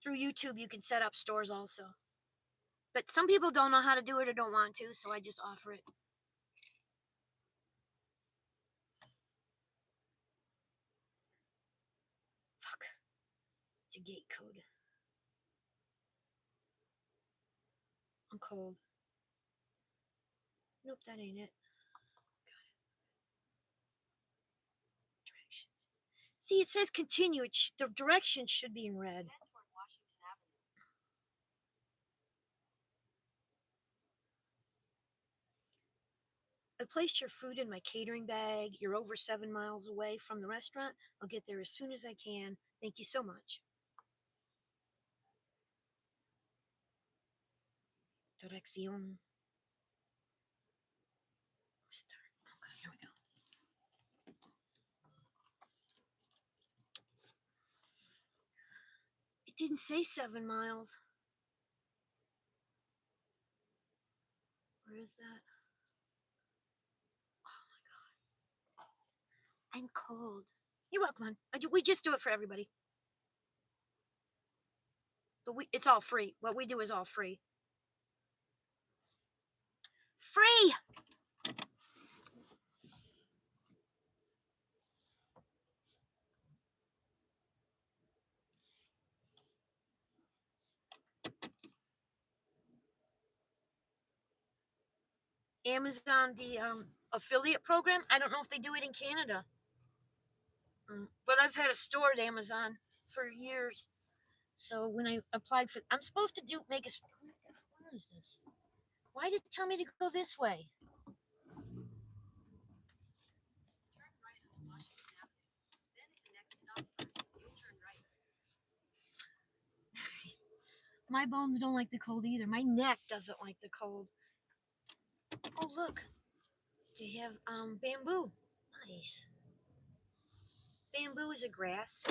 through YouTube you can set up stores also. But some people don't know how to do it or don't want to, so I just offer it. Fuck. It's a gate code. I'm cold. Nope, that ain't it. Directions. See, it says continue. The directions should be in red. I placed your food in my catering bag. You're over 7 miles away from the restaurant. I'll get there as soon as I can. Thank you so much. Dirección. Start. Okay, here we go. It didn't say 7 miles. Where is that? Oh my god. I'm cold. You're welcome, hon. We just do it for everybody. But it's all free. What we do is all free. Free! Amazon, the affiliate program. I don't know if they do it in Canada. But I've had a store at Amazon for years. So when I applied for, I'm supposed to make a. Where is this? Why did it tell me to go this way? Turn right on Washington Avenue. Then at the next stop sign, you'll turn right. My bones don't like the cold either. My neck doesn't like the cold. Oh look, they have bamboo. Nice. Bamboo is a grass.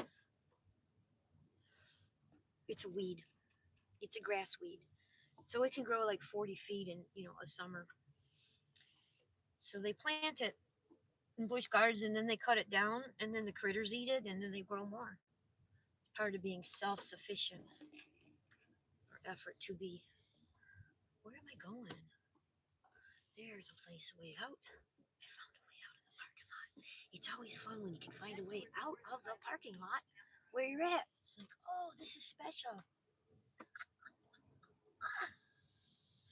It's a weed. It's a grass weed. So it can grow like 40 feet in, a summer. So they plant it in bush gardens and then they cut it down and then the critters eat it and then they grow more. It's part of being self-sufficient or effort to be. Where am I going? There's a place a way out. I found a way out of the parking lot. It's always fun when you can find a way out of the parking lot where you're at. It's like, oh, this is special.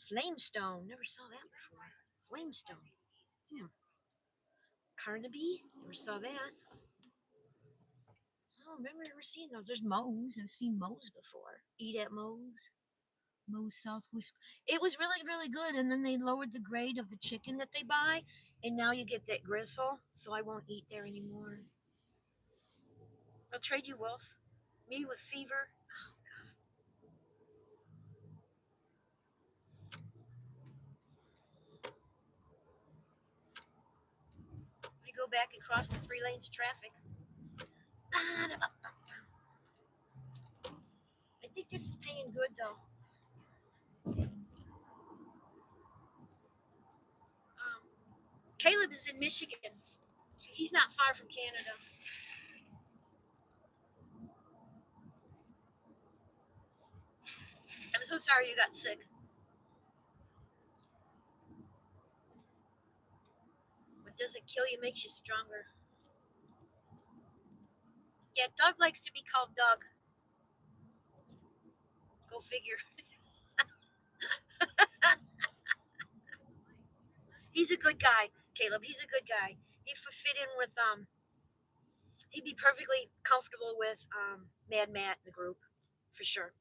Flamestone. Never saw that before. Flamestone. Carnaby. Never saw that. I don't remember ever seeing those. There's Moe's. I've seen Moe's before. Eat at Moe's. Moe's Southwest. It was really, really good. And then they lowered the grade of the chicken that they buy. And now you get that gristle. So I won't eat there anymore. I'll trade you, Wolf. Me with fever. Oh, God. I go back and cross the 3 lanes of traffic. I think this is paying good, though. Caleb is in Michigan. He's not far from Canada. I'm so sorry you got sick. What doesn't kill you makes you stronger. Yeah, Doug likes to be called Doug. Go figure. He's a good guy, Caleb. He's a good guy. He'd fit in with he'd be perfectly comfortable with Mad Matt in the group, for sure.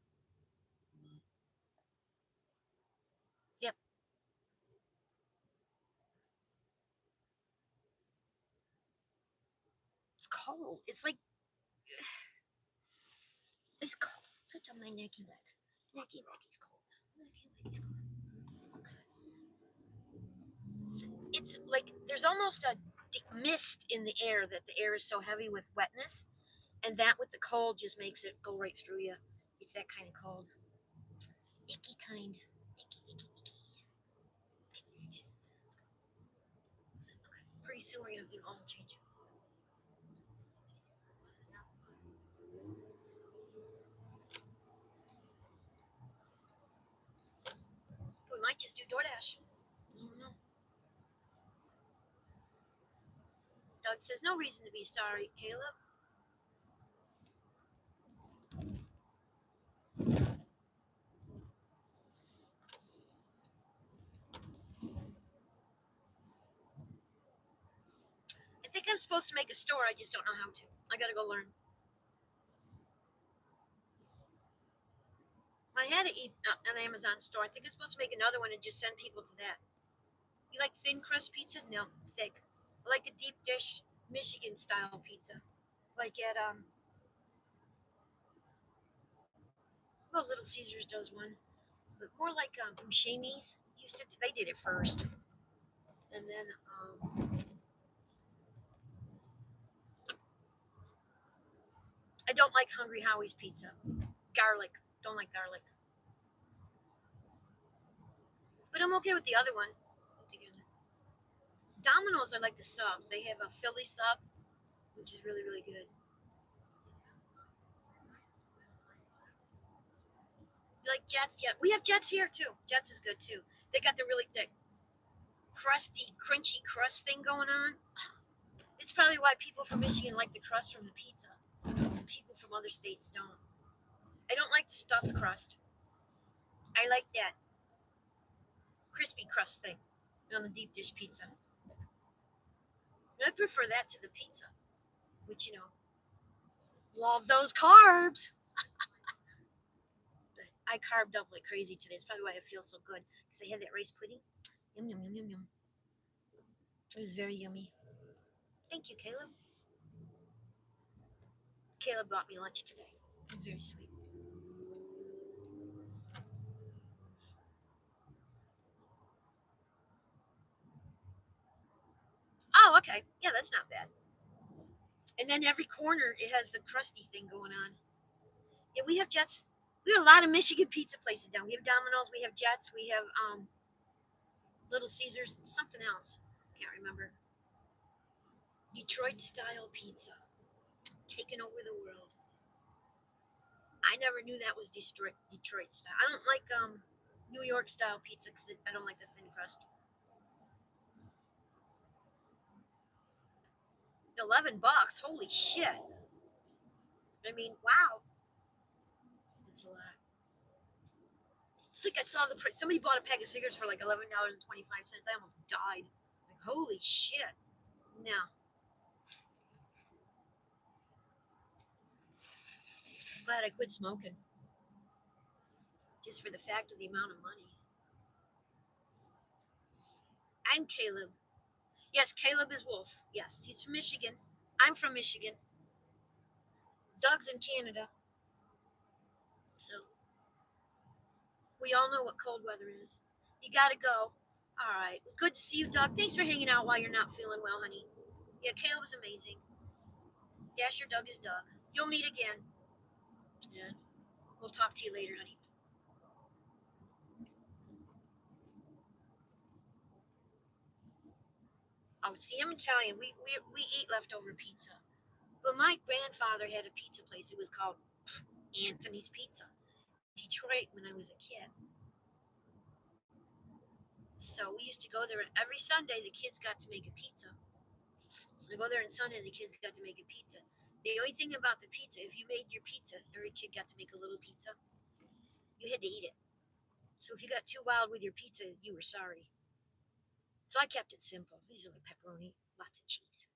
Yep. It's cold. It's like it's cold. Touch on my necky back. Necky back is cold. Necky back is cold. It's like there's almost a mist in the air that the air is so heavy with wetness. And that with the cold just makes it go right through you. It's that kind of cold. Icky kind. Icky, icky, icky. Pretty soon we're going to do an oil change. We might just do DoorDash. I don't know. Doug says, no reason to be sorry, Caleb. I think I'm supposed to make a store. I just don't know how to. I got to go learn. I had to eat an Amazon store. I think I'm supposed to make another one and just send people to that. You like thin crust pizza? No, thick. I like the deep dish Michigan style pizza. Like at well, Little Caesars does one, but more like Buscemi's used to. They did it first, and then I don't like Hungry Howie's pizza. Garlic. Don't like garlic. But I'm okay with the other one. Domino's, I like the subs. They have a Philly sub, which is really, really good. You like Jets? Yeah, we have Jets here too. Jets is good too. They got the really thick, crusty, crunchy crust thing going on. It's probably why people from Michigan like the crust from the pizza. People from other states don't. I don't like the stuffed crust. I like that crispy crust thing on the deep dish pizza. I prefer that to the pizza, which, love those carbs. But I carved up like crazy today. It's probably why I feel so good because I had that rice pudding. Yum, yum, yum, yum, yum. It was very yummy. Thank you, Caleb. Caleb bought me lunch today. It was very sweet. Oh, okay. Yeah, that's not bad. And then every corner, it has the crusty thing going on. Yeah, we have Jets. We have a lot of Michigan pizza places down. We have Domino's. We have Jets. We have Little Caesars. Something else. Can't remember. Detroit style pizza. Taking over the world. I never knew that was Detroit style. I don't like New York style pizza because I don't like the thin crust. $11. Holy shit. I mean, wow. It's a lot. It's like I saw the price. Somebody bought a pack of cigarettes for like $11.25. I almost died. Like, holy shit. No. Glad I quit smoking. Just for the fact of the amount of money. I'm Caleb. Yes, Caleb is Wolf. Yes, he's from Michigan. I'm from Michigan. Doug's in Canada. So we all know what cold weather is. You gotta go. All right. It was good to see you, Doug. Thanks for hanging out while you're not feeling well, honey. Yeah, Caleb is amazing. Dasher Doug is Doug. You'll meet again. Yeah. We'll talk to you later, honey. Oh, see, I'm Italian. We eat leftover pizza. But my grandfather had a pizza place. It was called Anthony's Pizza, Detroit, when I was a kid. So we used to go there every Sunday. The kids got to make a pizza. So we go there on Sunday. The kids got to make a pizza. The only thing about the pizza, if you made your pizza, every kid got to make a little pizza. You had to eat it. So if you got too wild with your pizza, you were sorry. So I kept it simple. These are like pepperoni, lots of cheese.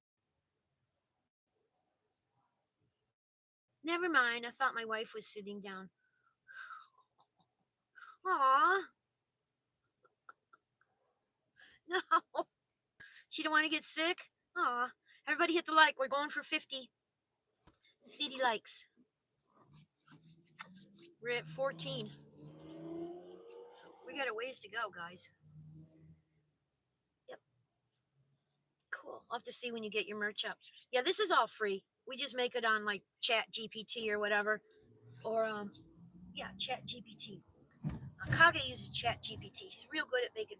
Never mind. I thought my wife was sitting down. Aw, no. She don't want to get sick? Aw. Everybody hit the like. We're going for 50. 50 likes. We're at 14. We got a ways to go, guys. Yep. Cool. I'll have to see when you get your merch up. Yeah, this is all free. We just make it on like Chat GPT or whatever, or yeah, Chat GPT. Kage uses Chat GPT. He's real good at making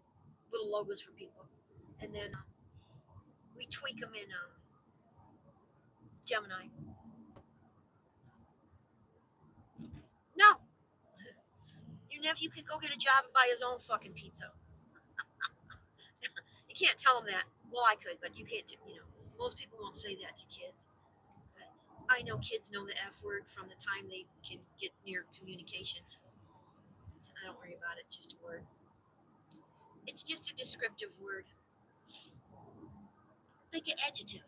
little logos for people, and then we tweak them in Gemini. No, your nephew can go get a job and buy his own fucking pizza. You can't tell him that. Well, I could, but you can't. Most people won't say that to kids. But I know kids know the F word from the time they can get near communications. I don't worry about it. It's just a word. It's just a descriptive word, like an adjective.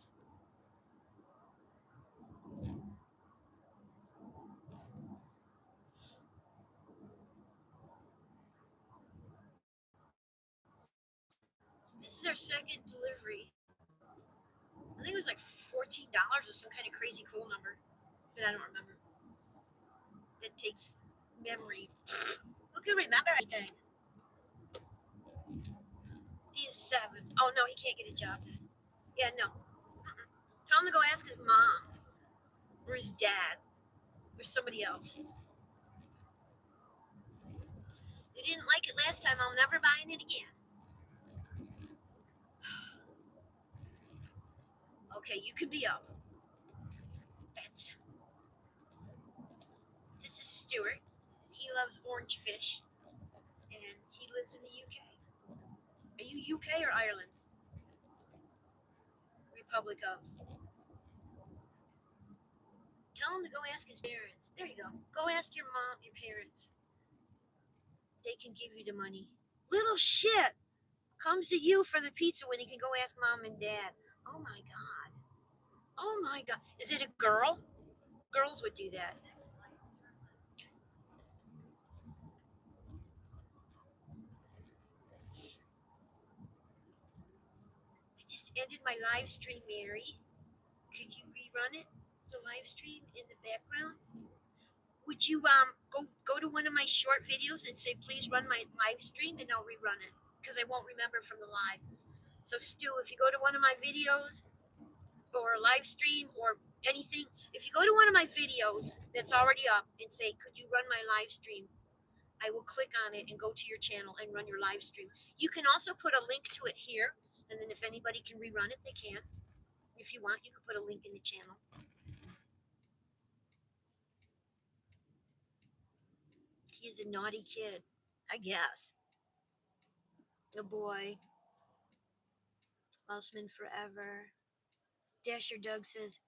So this is our second delivery. I think it was like $14 or some kind of crazy cool number, but I don't remember. It takes memory. Who can remember anything? He is 7. Oh no, he can't get a job then. Yeah, no. Tell him to go ask his mom or his dad or somebody else. You didn't like it last time. I'm never buying it again. Okay, you can be up. That's. This is Stuart. He loves orange fish, and he lives in the UK. Are you UK or Ireland? Republic of. Tell him to go ask his parents. There you go. Go ask your mom, your parents. They can give you the money. Little shit comes to you for the pizza when he can go ask mom and dad. Oh my god. Oh my god. Is it a girl? Girls would do that. I just ended my live stream, Mary. Could you rerun it? The live stream in the background? Would you go to one of my short videos and say please run my live stream and I'll rerun it because I won't remember from the live. So Stu, if you go to one of my videos or a live stream or anything, if you go to one of my videos that's already up and say could you run my live stream, I will click on it and go to your channel and run your live stream. You can also put a link to it here, and then if anybody can rerun it, they can. If you want, you can put a link in the channel. He is a naughty kid, I guess. A boy. Mousman forever. Dasher Doug says,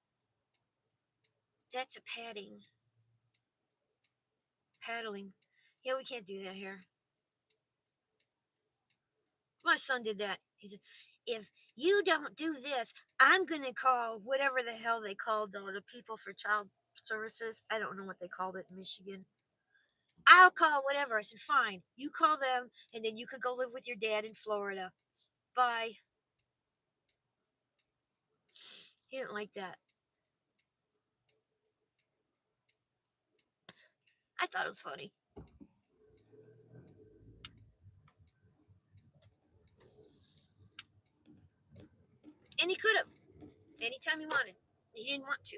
that's a padding. Paddling. Yeah, we can't do that here. My son did that. He said, if you don't do this, I'm going to call whatever the hell they called the people for child services. I don't know what they called it in Michigan. I'll call whatever. I said, fine. You call them, and then you could go live with your dad in Florida. Bye. He didn't like that. I thought it was funny. And he could have. Anytime he wanted. He didn't want to.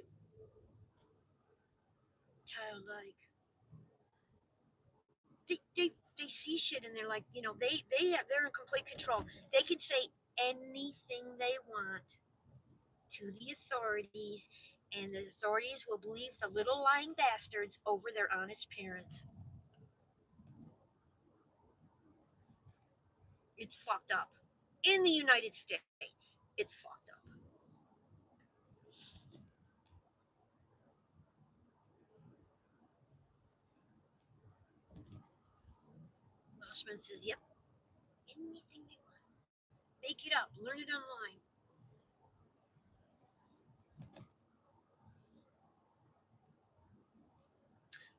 Childlike. They see shit and they're like, they're in complete control. They can say anything they want to the authorities, and the authorities will believe the little lying bastards over their honest parents. It's fucked up. In the United States, it's fucked up. Mossman says, yep, anything they want. Make it up, learn it online.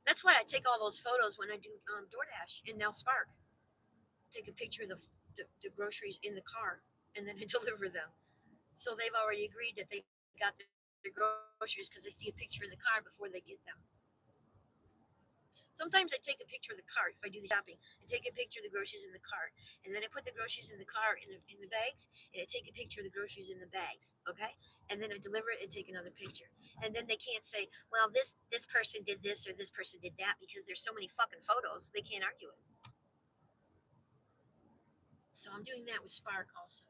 That's why I take all those photos when I do DoorDash and now Spark. Take a picture of the groceries in the car and then I deliver them. So they've already agreed that they got their groceries because they see a picture in the car before they get them. Sometimes I take a picture of the cart if I do the shopping. I take a picture of the groceries in the cart, and then I put the groceries in the car in the bags, and I take a picture of the groceries in the bags. Okay, and then I deliver it and take another picture. And then they can't say, well, this person did this or this person did that because there's so many fucking photos. They can't argue it. So I'm doing that with Spark also.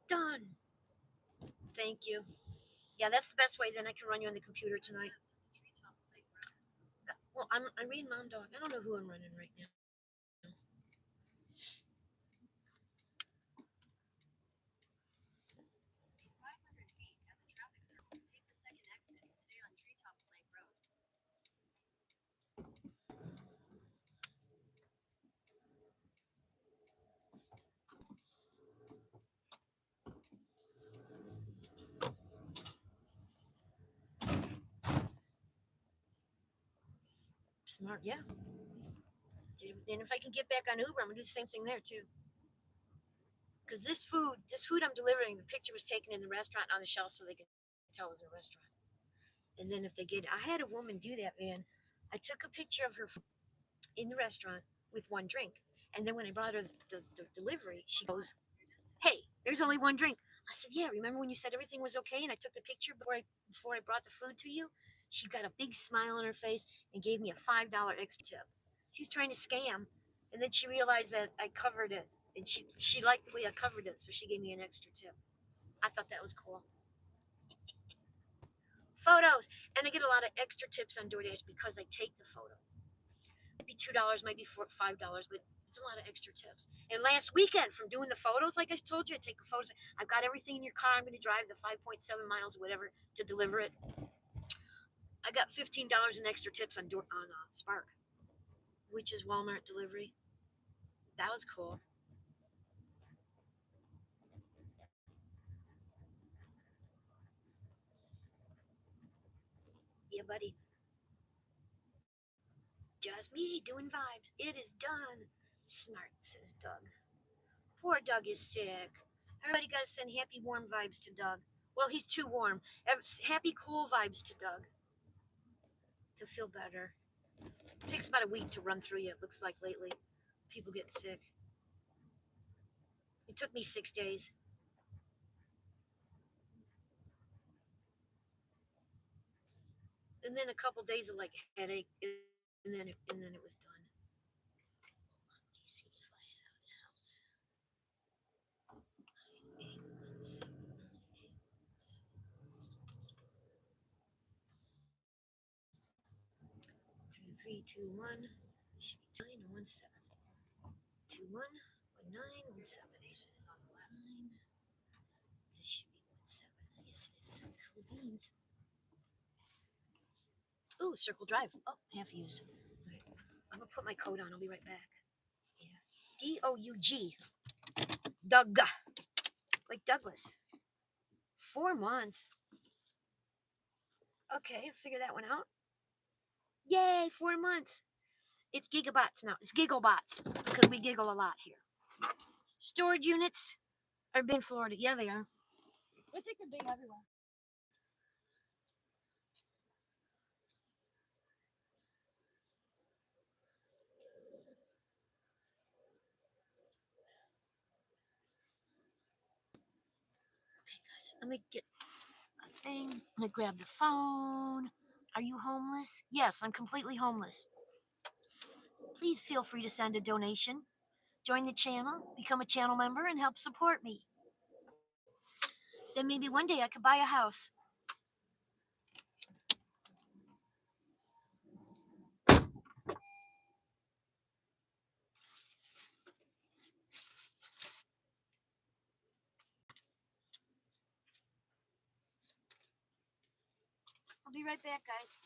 Done. Thank you. Yeah, that's the best way. Then I can run you on the computer tonight. Well, I'm reading Mom Dog. I don't know who I'm running right now. Smart, yeah. And if I can get back on Uber, I'm gonna do the same thing there too. Because this food I'm delivering, the picture was taken in the restaurant on the shelf so they could tell it was a restaurant. And then if they get, I had a woman do that, man. I took a picture of her in the restaurant with one drink, and then when I brought her the delivery, she goes, "Hey, there's only one drink." I said, "Yeah, remember when you said everything was okay and I took the picture before I brought the food to you?" She got a big smile on her face and gave me a $5 extra tip. She was trying to scam, and then she realized that I covered it, and she liked the way I covered it, so she gave me an extra tip. I thought that was cool. Photos, and I get a lot of extra tips on DoorDash because I take the photo. Maybe $2, maybe $5, but it's a lot of extra tips. And last weekend, from doing the photos, like I told you, I take the photos. I've got everything in your car. I'm going to drive the 5.7 miles, or whatever, to deliver it. I got $15 in extra tips on Spark, which is Walmart delivery. That was cool. Yeah, buddy. Just me doing vibes. It is done. Smart, says Doug. Poor Doug is sick. Everybody got to send happy, warm vibes to Doug. Well, he's too warm. Happy, cool vibes to Doug to feel better. It takes about a week to run through you, it looks like lately. People getting sick. It took me 6 days. And then a couple days of like headache, and then it was done. Let me see if I have the house. 2, 3, 2, 1. Should be 9 1 7. 2 1 1 9 1 7. This should be 1 7. Yes, it is. Cool beans. Ooh, Circle Drive. Oh, half used. Right. I'm gonna put my coat on. I'll be right back. Yeah. Doug. Doug. Like Douglas. 4 months. Okay, figure that one out. Yay, 4 months. It's gigabots now. It's gigglebots because we giggle a lot here. Storage units are in Florida. Yeah, they are. I think they're big everywhere. Okay, guys, let me get a thing. I'm gonna grab the phone. Are you homeless? Yes, I'm completely homeless. Please feel free to send a donation. Join the channel, become a channel member, and help support me. Then maybe one day I could buy a house. I'll be right back, guys.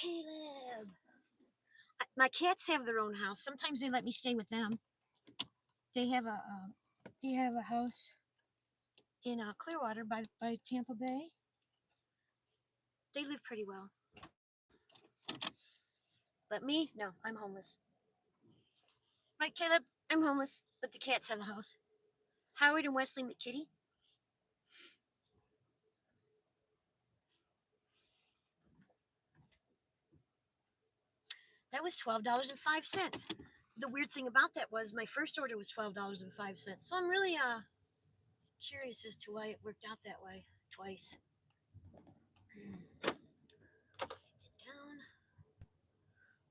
Caleb. My cats have their own house. Sometimes they let me stay with them. They have a house in Clearwater by Tampa Bay. They live pretty well. But me, no, I'm homeless. Right, Caleb? I'm homeless, but the cats have a house. Howard and Wesley McKitty. That was $12.05. The weird thing about that was my first order was $12.05. So I'm really curious as to why it worked out that way twice. Get down.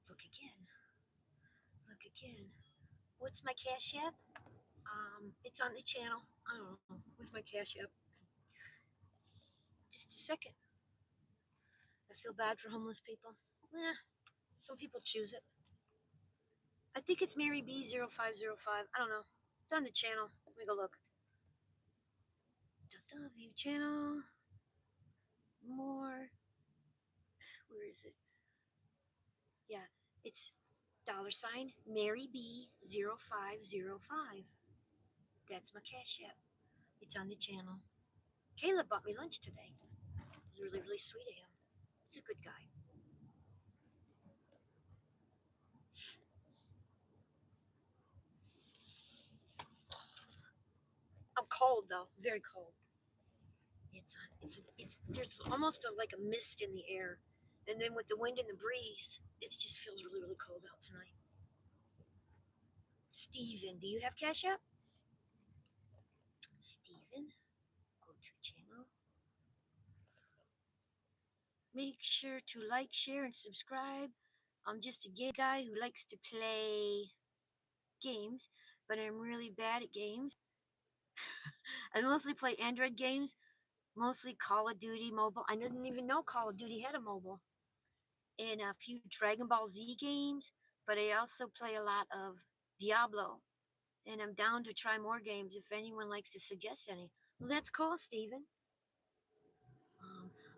Look again. Look again. What's my Cash App? It's on the channel. I don't know. What's my Cash App? Just a second. I feel bad for homeless people. Some people choose it. I think it's Mary B0505. I don't know. It's on the channel. Let me go look. View channel. More. Where is it? Yeah, it's $ Mary B0505. That's my Cash App. It's on the channel. Caleb bought me lunch today. It was really, really sweet of him. He's a good guy. I'm cold though, very cold. There's almost like a mist in the air, and then with the wind and the breeze, it just feels really, really cold out tonight. Steven, do you have Cash App? Steven, go to channel. Make sure to like, share, and subscribe. I'm just a gay guy who likes to play games, but I'm really bad at games. I mostly play Android games, mostly Call of Duty mobile. I didn't even know Call of Duty had a mobile. And a few Dragon Ball Z games, but I also play a lot of Diablo. And I'm down to try more games if anyone likes to suggest any. Well, that's cool, Steven.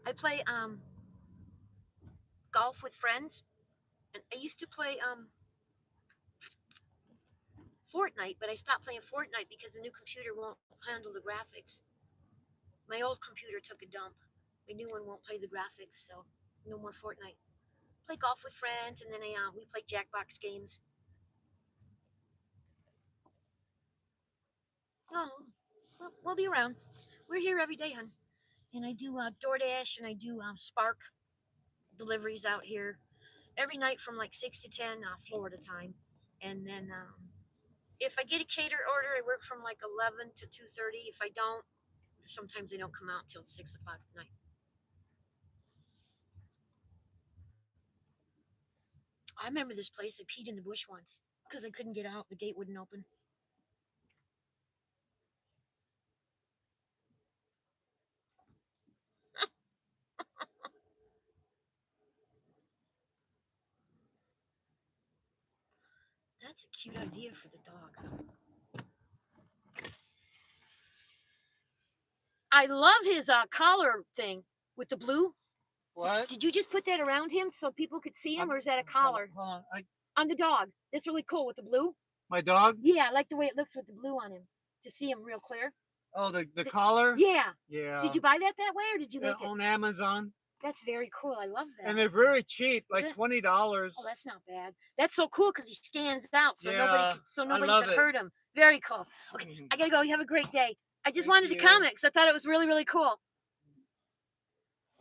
I play golf with friends. And I used to play Fortnite, but I stopped playing Fortnite because the new computer won't handle the graphics. My old computer took a dump. My new one won't play the graphics, so no more Fortnite. Play golf with friends, and then we play Jackbox games. Oh, we'll be around. We're here every day, hon. And I do DoorDash, and I do Spark deliveries out here every night from like 6 to 10 Florida time. And then if I get a cater order, I work from like 11 to 2:30. If I don't, sometimes they don't come out till 6 o'clock at night. I remember this place. I peed in the bush once because I couldn't get out. The gate wouldn't open. That's a cute idea for the dog. I love his collar thing with the blue. What? Did you just put that around him so people could see him, or is that a collar? Hold on. On the dog. That's really cool with the blue. My dog? Yeah, I like the way it looks with the blue on him to see him real clear. Oh, the collar? Yeah. Yeah. Did you buy that way, or did you make it? On Amazon. That's very cool. I love that. And they're very cheap, like $20. Oh, that's not bad. That's so cool because he stands out, so Yeah, nobody love can it. hurt him. Very cool. Okay, I gotta go. You have a great day. I just wanted to comment because I thought it was really, really cool.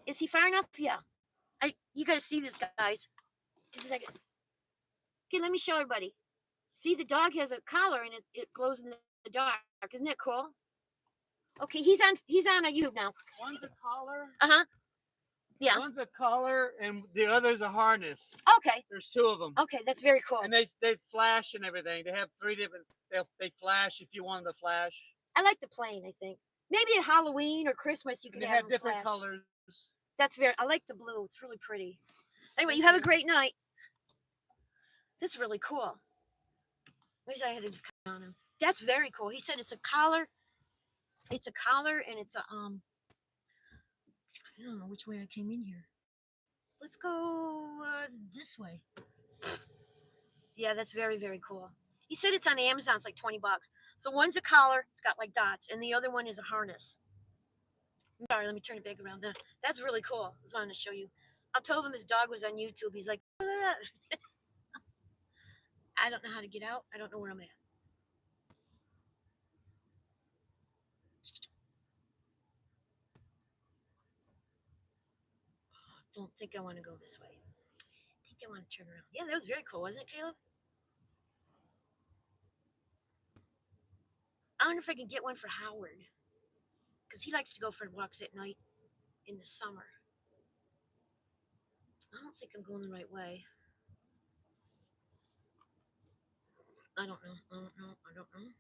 Is he far enough? Yeah. You gotta see this, guys. Just a second. Okay, let me show everybody. See, the dog has a collar and it glows in the dark. Isn't that cool? Okay, he's on YouTube now. One's a collar. Uh-huh. Yeah. One's a collar and the other's a harness. Okay. There's two of them. Okay, that's very cool. And they flash and everything. They have 3 different. They flash if you want them to flash. I like the plain. I think maybe at Halloween or Christmas you can have different flash. colors. That's I like the blue. It's really pretty. Anyway, you have a great night. That's really cool. At least I had to just cut on him. That's very cool. He said it's a collar. It's a collar and it's a I don't know which way I came in here. Let's go this way. Yeah, that's very, very cool. He said it's on Amazon. It's like $20. So one's a collar. It's got like dots, and the other one is a harness. Sorry, let me turn it back around. That's really cool. I just wanted to show you. I told him his dog was on YouTube. He's like, "Ah." I don't know how to get out. I don't know where I'm at. Don't think I want to go this way. I think I want to turn around. Yeah, that was very cool, wasn't it, Caleb? I wonder if I can get one for Howard because he likes to go for walks at night in the summer. I don't think I'm going the right way. I don't know. I don't know. I don't know.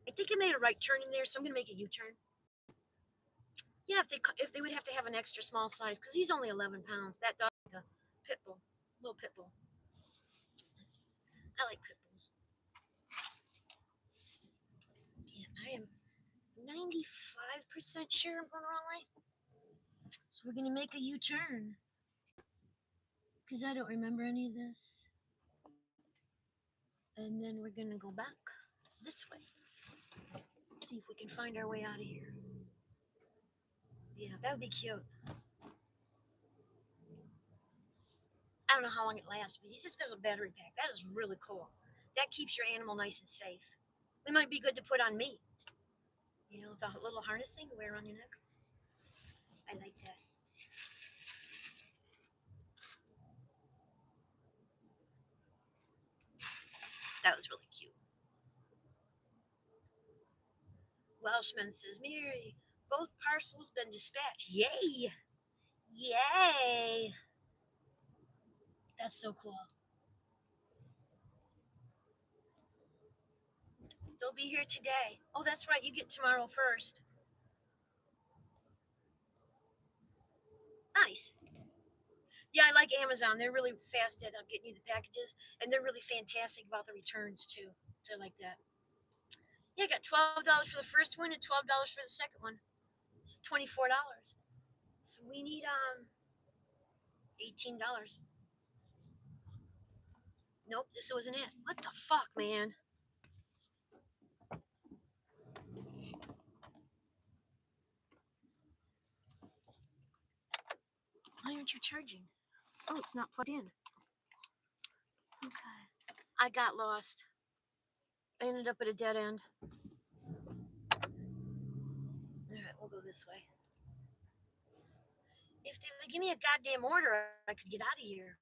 I think I made a right turn in there, so I'm gonna make a U-turn. Yeah, if they would have to have an extra small size because he's only 11 pounds. That dog is like a pit bull, little pit bull. I like pit bulls. Yeah, I am 95% sure I'm going the wrong way. So we're gonna make a U-turn because I don't remember any of this. And then we're gonna go back this way. See if we can find our way out of here. Yeah, that would be cute. I don't know how long it lasts, but he's just got a battery pack. That is really cool. That keeps your animal nice and safe. It might be good to put on me. You know, the little harness thing you wear around your neck. I like that. That was really cute. Welshman says, Mary, both parcels been dispatched. Yay! Yay! That's so cool. They'll be here today. Oh, that's right. You get tomorrow first. Nice. Yeah, I like Amazon. They're really fast at getting you the packages, and they're really fantastic about the returns too. So I like that. Yeah, I got $12 for the first one and $12 for the second one. It's $24. So we need $18. Nope, this wasn't it. What the fuck, man? Why aren't you charging? Oh, it's not plugged in. Okay. I got lost. I ended up at a dead end. Alright, we'll go this way. If they would give me a goddamn order, I could get out of here.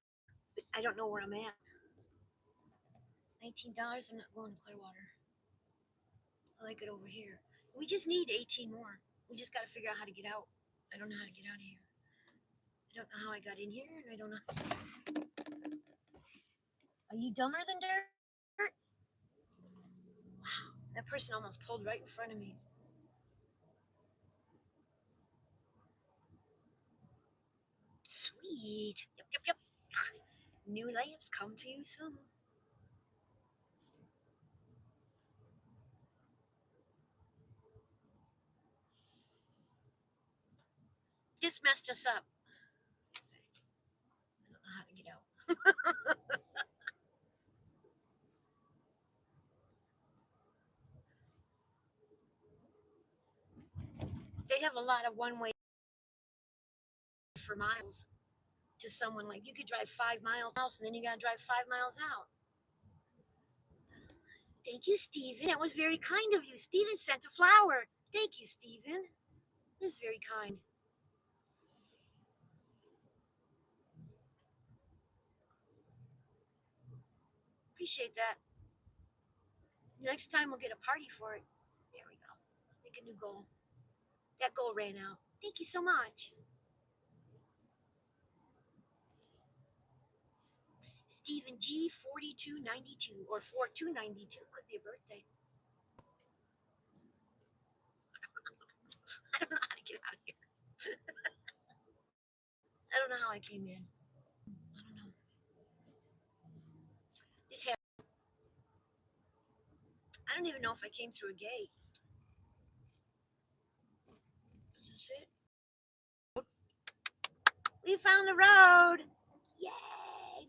But I don't know where I'm at. $19, I'm not going to Clearwater. I like it over here. We just need 18 more. We just got to figure out how to get out. I don't know how to get out of here. I don't know how I got in here, and I don't know. Are you dumber than dirt? Wow, that person almost pulled right in front of me. Sweet. Yep, yep, yep. New lamps come to you soon. This messed us up. I don't know how to get out. They have a lot of one way for miles to someone. Like you could drive 5 miles and then you got to drive 5 miles out. Thank you, Stephen. That was very kind of you. Stephen sent a flower. Thank you, Stephen. This is very kind. Appreciate that. Next time we'll get a party for it. There we go. Make a new goal. That goal ran out. Thank you so much. Stephen G 4292 or 4292 could be a birthday. I don't know how to get out of here. I don't know how I came in. I don't know. Just have, I don't even know if I came through a gate. That's it. We found the road. Yay!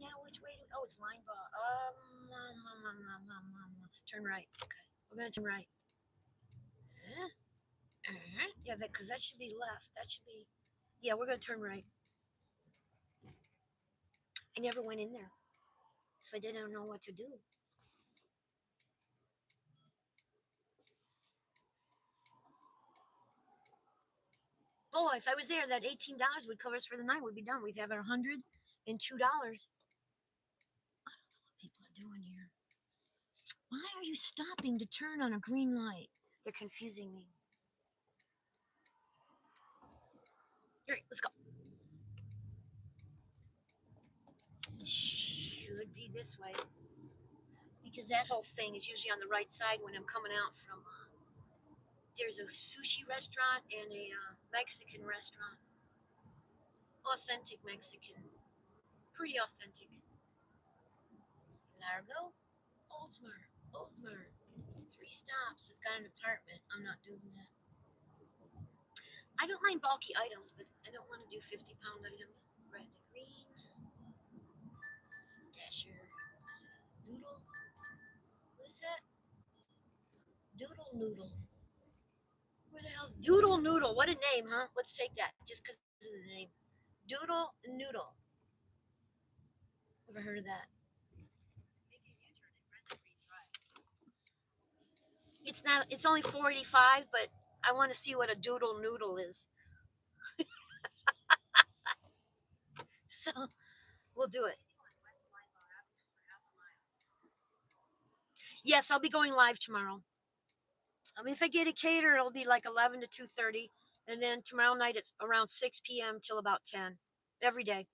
Now which way? Oh, it's line ball. Turn right. Okay, we're gonna turn right. Huh? Yeah, because that should be left. That should be. Yeah, we're gonna turn right. I never went in there, so I didn't know what to do. Oh, if I was there, that $18 would cover us for the night. We'd be done. We'd have our $102. I don't know what people are doing here. Why are you stopping to turn on a green light? They're confusing me. All right, let's go. Should be this way. Because that whole thing is usually on the right side when I'm coming out from. There's a sushi restaurant and a Mexican restaurant. Authentic Mexican. Pretty authentic. Largo, Oldsmar. 3 stops. It's got an apartment. I'm not doing that. I don't mind bulky items, but I don't want to do 50-pound items. Red and green. Dasher. Doodle. What is that? Doodle Noodle. Where the hell's Doodle Noodle? What a name, huh? Let's take that just because of the name. Doodle Noodle. Ever heard of that? It's not. It's only $4.85, but I want to see what a Doodle Noodle is. So we'll do it. Yes, I'll be going live tomorrow. If I get a cater, it'll be like 11 to 2:30, and then tomorrow night it's around 6 p.m. till about 10, every day,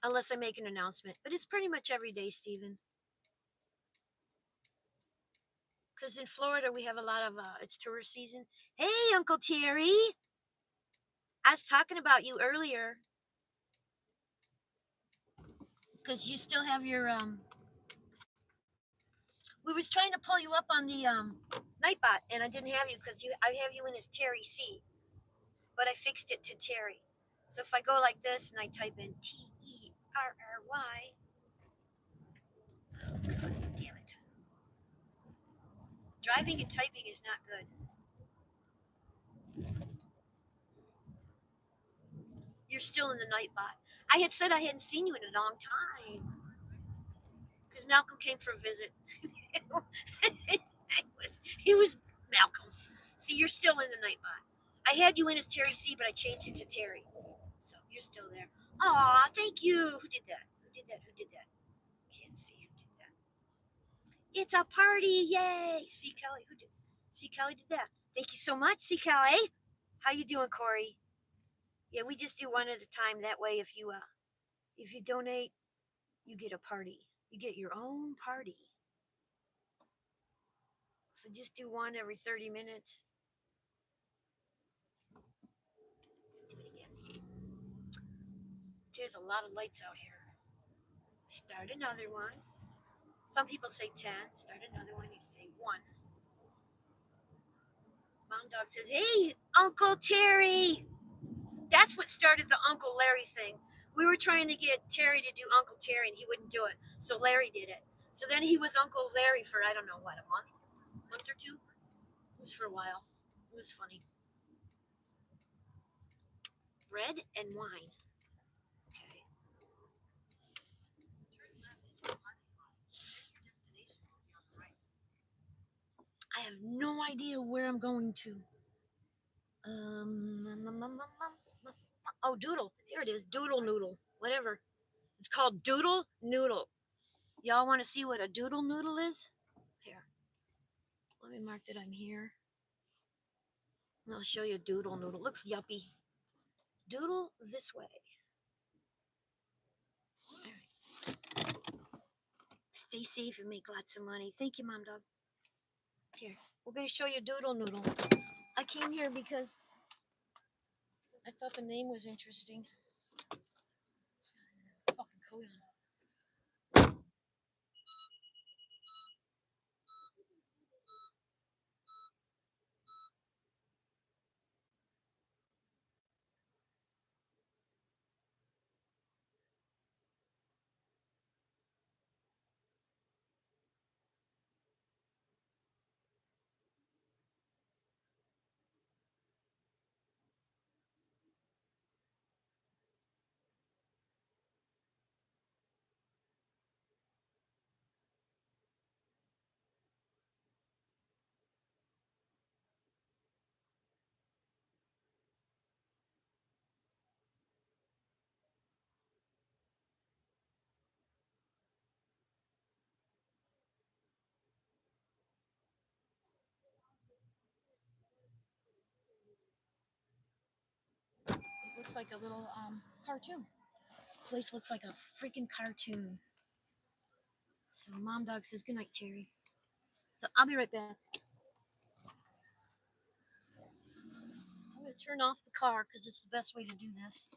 unless I make an announcement. But it's pretty much every day, Stephen. Because in Florida we have a lot of it's tourist season. Hey, Uncle Terry, I was talking about you earlier because you still have your We was trying to pull you up on the Nightbot, and I didn't have you because I have you in as Terry C, but I fixed it to Terry. So if I go like this and I type in TERRY, damn it, driving and typing is not good. You're still in the Nightbot. I had said I hadn't seen you in a long time because Malcolm came for a visit. He was Malcolm. See, you're still in the Nightbot. I had you in as Terry C, but I changed it to Terry. So you're still there. Aw, thank you. Who did that? Can't see who did that. It's a party, yay! See Kelly, who did? See Kelly did that. Thank you so much, see Kelly. How you doing, Corey? Yeah, we just do one at a time. That way, if you donate, you get a party. You get your own party. So just do one every 30 minutes. Do it again. There's a lot of lights out here. Start another one. Some people say 10. Start another one. You say 1. Mom Dog says, hey, Uncle Terry. That's what started the Uncle Larry thing. We were trying to get Terry to do Uncle Terry, and he wouldn't do it. So Larry did it. So then he was Uncle Larry for, I don't know, what, a month or two? It was for a while. It was funny. Bread and wine. Okay. I have no idea where I'm going to. Oh, Doodle. Here it is. Doodle Noodle. Whatever. It's called Doodle Noodle. Y'all want to see what a Doodle Noodle is? Here. Let me mark that I'm here. And I'll show you a Doodle Noodle. Looks yuppie. Doodle this way. Right. Stay safe and make lots of money. Thank you, Mom Dog. Here. We're going to show you Doodle Noodle. I came here because I thought the name was interesting. Fucking coat on. looks like a little cartoon. Place looks like a freaking cartoon. So Mom Dog says good night, Terry. So I'll be right back. I'm gonna turn off the car because it's the best way to do this.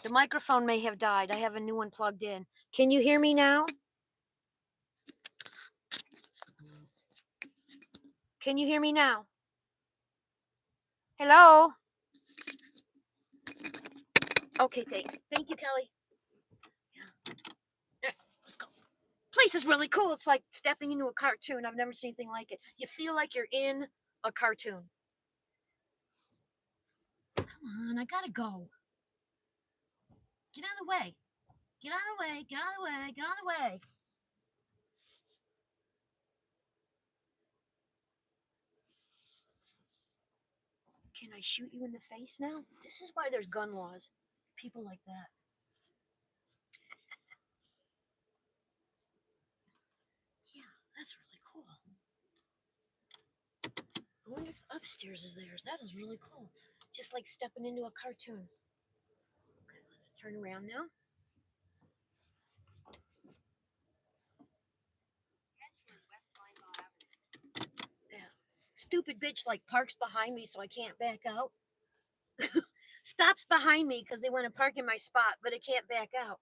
The microphone may have died. I have a new one plugged in. Can you hear me now? Can you hear me now? Hello? Okay, thanks. Thank you, Kelly. Yeah. Let's go. Place is really cool. It's like stepping into a cartoon. I've never seen anything like it. You feel like you're in a cartoon. Come on, I gotta go. Get out of the way. Get out of the way. Get out of the way. Get out of the way. Can I shoot you in the face now? This is why there's gun laws. People like that. Yeah, that's really cool. I wonder if upstairs is theirs. That is really cool. Just like stepping into a cartoon. Okay, turn around now. Yeah. Stupid bitch like parks behind me so I can't back out. Stops behind me because they want to park in my spot, but it can't back out.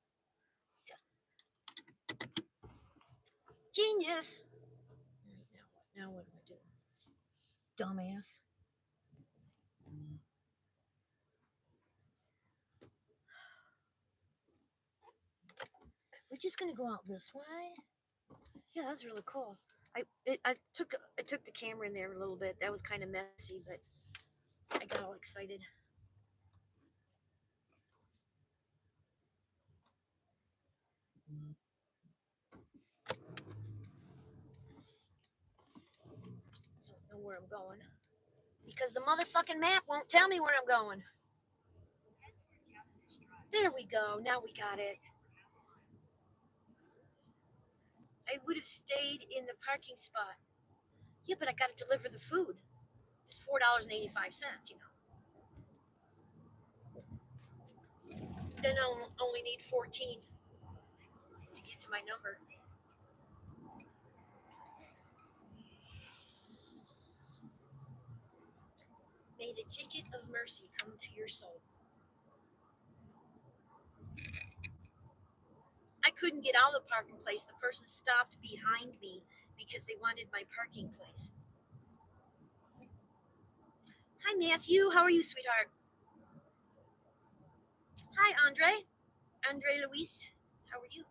Genius. Now what do I do? Dumbass. We're just gonna go out this way. Yeah, that's really cool. I took the camera in there a little bit. That was kind of messy, but I got all excited. I don't know where I'm going because the motherfucking map won't tell me where I'm going. There we go. Now we got it. I would have stayed in the parking spot. Yeah, but I got to deliver the food. It's $4.85. Then I'll only need 14 to get to my number. May the ticket of mercy come to your soul. I couldn't get out of the parking place. The person stopped behind me because they wanted my parking place. Hi, Matthew. How are you, sweetheart? Hi, Andre. Andre Luis. How are you?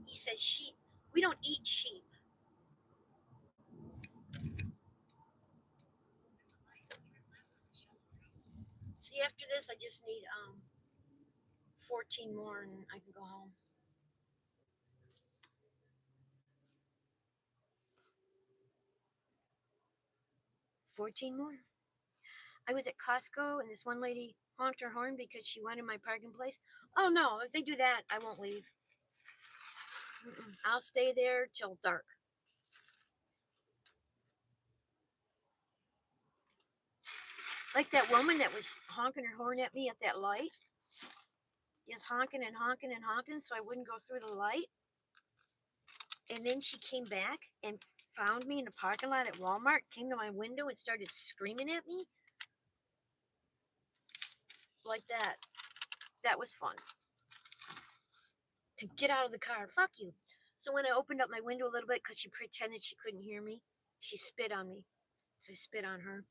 He says sheep. We don't eat sheep. See, after this, I just need 14 more and I can go home. 14 more. I was at Costco and this one lady honked her horn because she wanted my parking place. Oh no, if they do that, I won't leave. I'll stay there till dark. Like that woman that was honking her horn at me at that light. Just honking and honking and honking so I wouldn't go through the light. And then she came back and found me in the parking lot at Walmart, came to my window and started screaming at me. Like that. That was fun. To get out of the car. Fuck you. So when I opened up my window a little bit because she pretended she couldn't hear me, she spit on me. So I spit on her.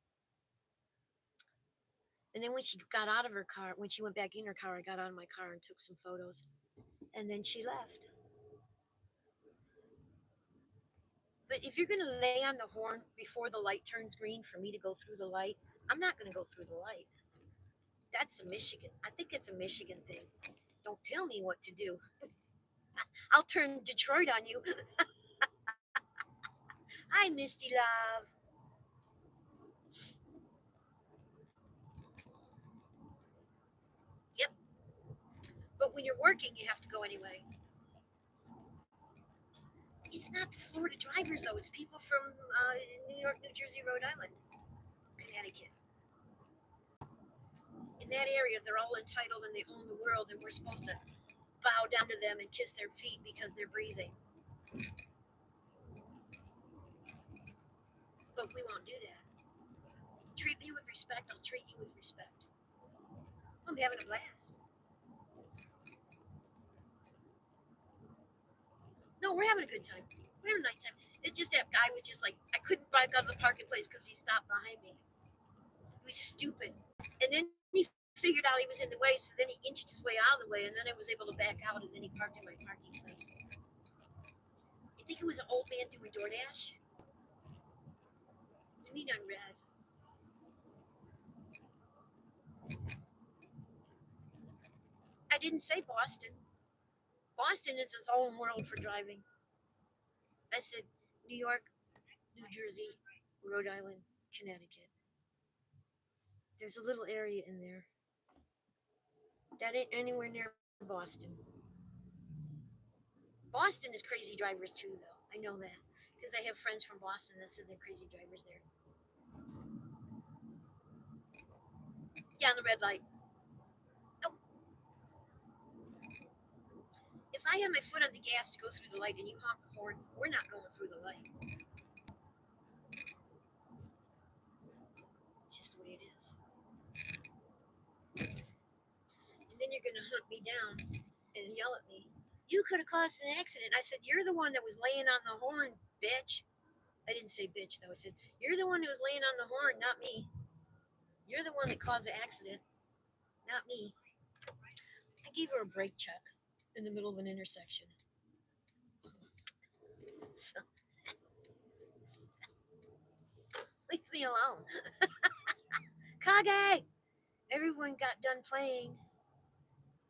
And then when she got out of her car, when she went back in her car, I got out of my car and took some photos. And then she left. But if you're going to lay on the horn before the light turns green for me to go through the light, I'm not going to go through the light. That's a Michigan. I think it's a Michigan thing. Don't tell me what to do. I'll turn Detroit on you. Hi, Misty Love. Yep. But when you're working, you have to go anyway. It's not the Florida drivers, though. It's people from New York, New Jersey, Rhode Island, Connecticut. In that area, they're all entitled and they own the world, and we're supposed to bow down to them and kiss their feet because they're breathing. But we won't do that. Treat me with respect, I'll treat you with respect. I'm having a blast. No, we're having a good time. We're having a nice time. It's just that guy was just like, I couldn't back out of the parking place because he stopped behind me. He was stupid. And then he figured out he was in the way, so then he inched his way out of the way, and then I was able to back out, and then he parked in my parking place. You think it was an old man doing DoorDash? I need unread. I didn't say Boston. Boston is its own world for driving. I said New York, New Jersey, Rhode Island, Connecticut. There's a little area in there. That ain't anywhere near Boston. Boston is crazy drivers too, though. I know that because I have friends from Boston that said they're crazy drivers there. Yeah, on the red light. Oh, if I have my foot on the gas to go through the light and you honk the horn, we're not going through the light. It's just the way it is. And then you're gonna hunt me down and yell at me. You could have caused an accident. I said, you're the one that was laying on the horn, bitch. I didn't say bitch though. I said, you're the one who was laying on the horn, not me. You're the one that caused the accident, not me. I gave her a brake check in the middle of an intersection. So leave me alone. Kage! Everyone got done playing.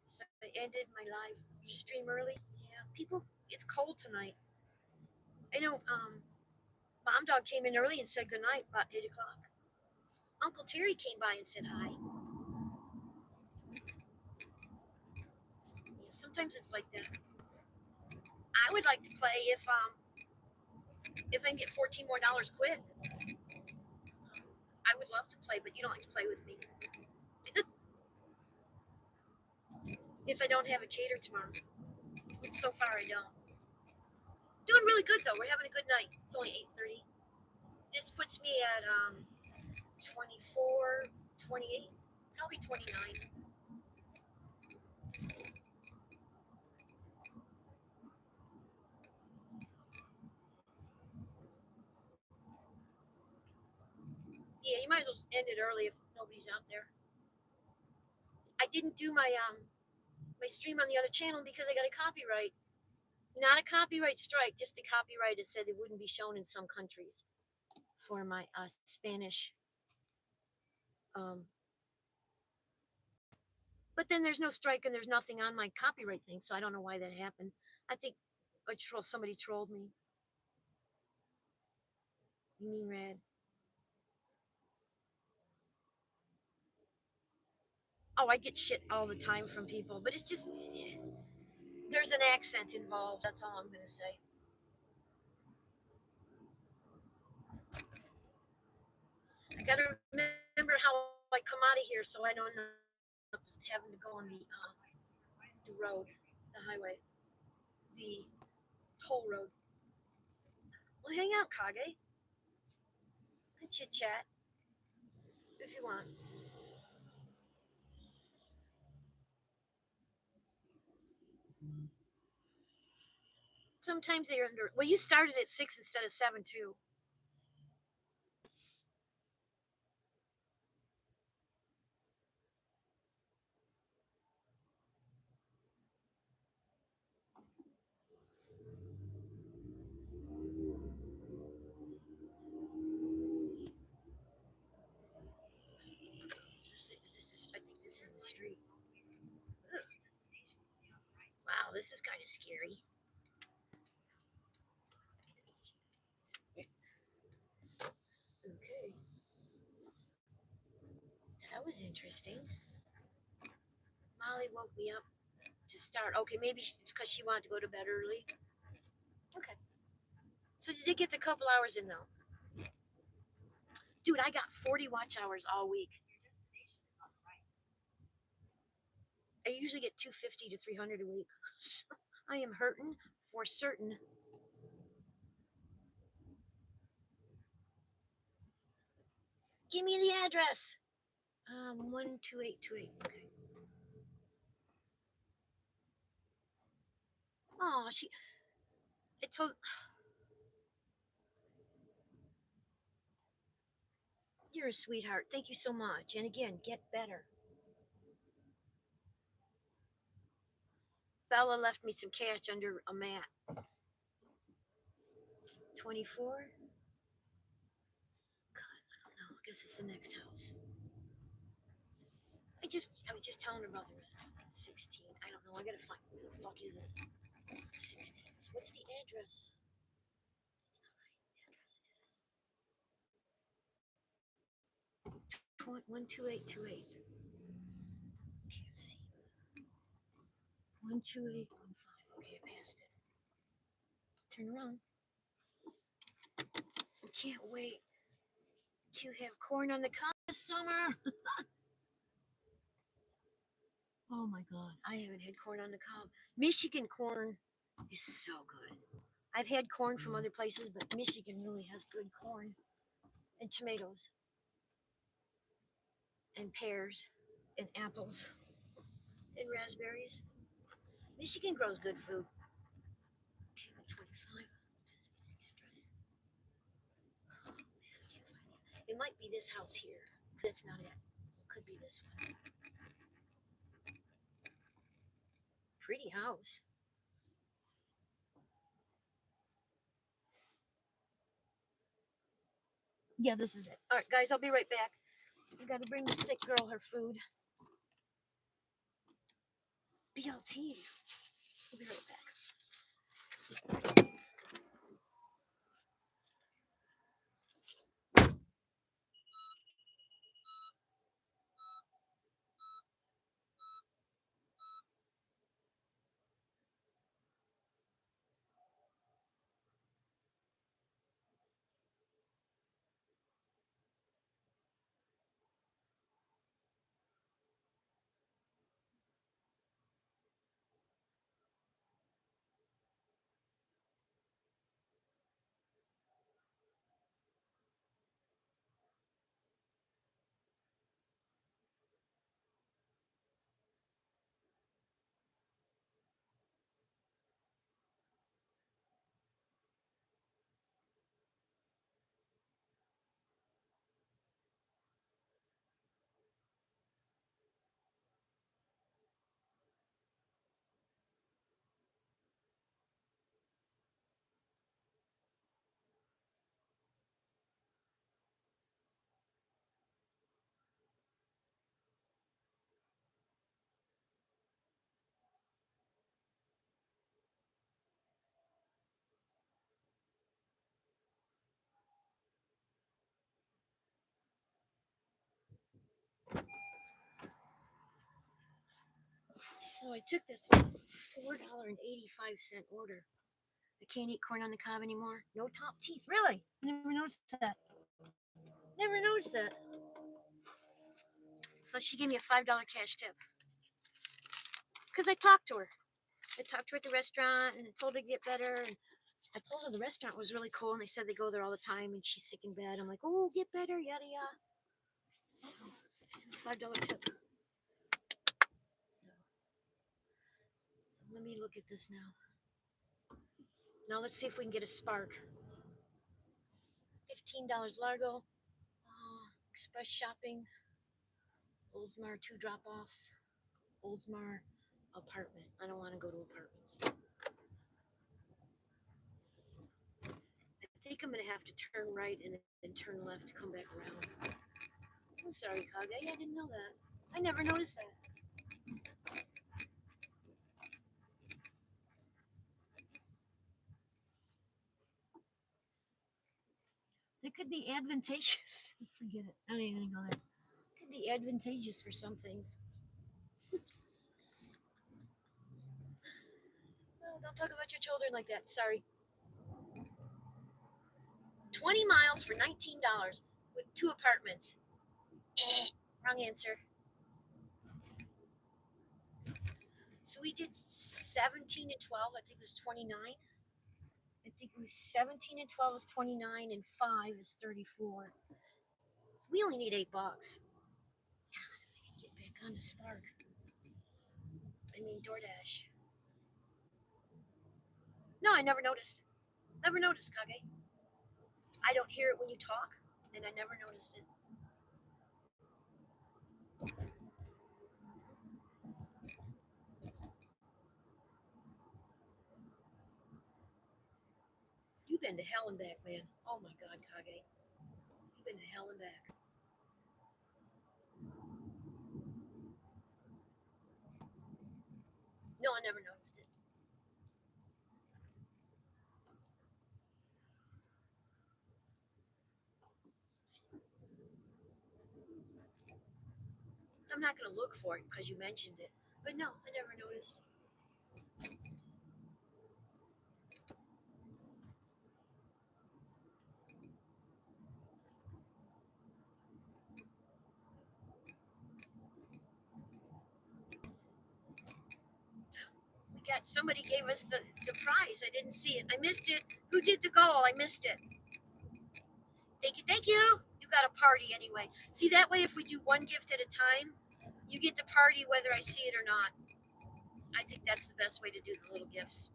So I ended my live. You stream early? Yeah. People, it's cold tonight. I know, Mom Dog came in early and said goodnight about 8 o'clock. Uncle Terry came by and said hi. Yeah, sometimes it's like that. I would like to play if I can get $14 more quick. I would love to play, but you don't like to play with me. If I don't have a cater tomorrow. Which so far I don't. Doing really good though. We're having a good night. It's only 8:30. This puts me at 24, 28, probably 29. Yeah, you might as well end it early if nobody's out there. I didn't do my stream on the other channel because I got a copyright. Not a copyright strike, just a copyright. It said it wouldn't be shown in some countries for my Spanish. Um, but then there's no strike and there's nothing on my copyright thing, so I don't know why that happened. I think somebody trolled me. You mean red? Oh, I get shit all the time from people, but it's just there's an accent involved. That's all I'm gonna say. I gotta remember how I come out of here so I don't end up having to go on the road, the highway, the toll road. Well, hang out, Kage. Good chit chat if you want. Sometimes they're under. Well, you started at 6 instead of 7 too. I think this is the street. Ugh. Wow, this is kind of scary. Okay, that was interesting. Molly woke me up to start. Okay, maybe because she wanted to go to bed early. Okay, so you did get the couple hours in though. Dude, I got 40 watch hours all week. I usually get 250 to 300 a week. I am hurting for certain. Give me the address. 12828. Okay. Oh, I told, you're a sweetheart. Thank you so much. And again, get better. Bella left me some cash under a mat. 24? God, I don't know. I guess it's the next house. I was just telling her about the rest. 16. I don't know. I gotta find, where the fuck is it? 16. What's the address? It's not right. The address is 12828. Can't see. 12815. Okay, I passed it. Turn around. I can't wait to have corn on the cob this summer. Oh my god, I haven't had corn on the cob. Michigan corn is so good. I've had corn from other places, but Michigan really has good corn. And tomatoes. And pears. And apples. And raspberries. Michigan grows good food. 25. Address. Oh man, I can't find it. It might be this house here. That's not it. So it could be this one. Pretty house. Yeah, this is it. All right, guys, I'll be right back. I gotta bring the sick girl her food. BLT. I'll be right back. So I took this $4.85 order. I can't eat corn on the cob anymore. No top teeth. Really? Never noticed that. Never noticed that. So she gave me a $5 cash tip. Because I talked to her. I talked to her at the restaurant and I told her to get better. And I told her the restaurant was really cool and they said they go there all the time and she's sick in bed. I'm like, oh, get better, yada yada. $5 tip. So let me look at this now. Now let's see if we can get a spark. $15 Largo. Express shopping. Oldsmar 2 drop-offs. Oldsmar apartment. I don't want to go to apartments. I think I'm going to have to turn right and then turn left to come back around. I'm sorry, Kage. I didn't know that. I never noticed that. It could be advantageous. Forget it. I ain't going to go there. It could be advantageous for some things. Oh, don't talk about your children like that. Sorry. 20 miles for $19 with 2 apartments. Wrong answer. So we did 17 and 12. I think it was 29. I think it was 17 and 12 is 29 and 5 is 34. We only need $8. God, I can get back on the Spark. I mean DoorDash. I never noticed. Never noticed, Kage. I don't hear it when you talk, and I never noticed it. You've been to hell and back, man. Oh my God, Kage. You've been to hell and back. No, I never noticed it. I'm not going to look for it because you mentioned it. But no, I never noticed. We got somebody gave us the prize. I didn't see it. I missed it. Who did the goal? I missed it. Thank you. Thank you. You got a party anyway. See, that way, if we do one gift at a time, you get the party whether I see it or not. I think that's the best way to do the little gifts.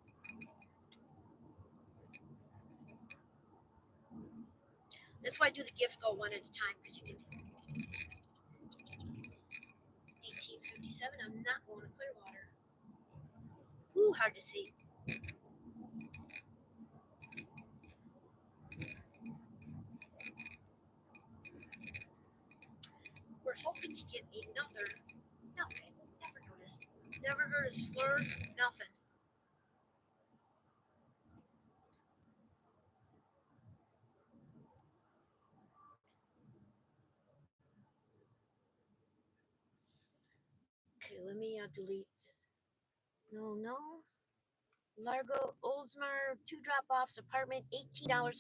That's why I do the gift goal one at a time because you get 1857. I'm not going to Clearwater. Ooh, hard to see. We're hoping to get another. No, never noticed. Never heard a slur. Nothing. Okay, let me delete. No, no. Largo, Oldsmar, 2 drop-offs, apartment, $18, 5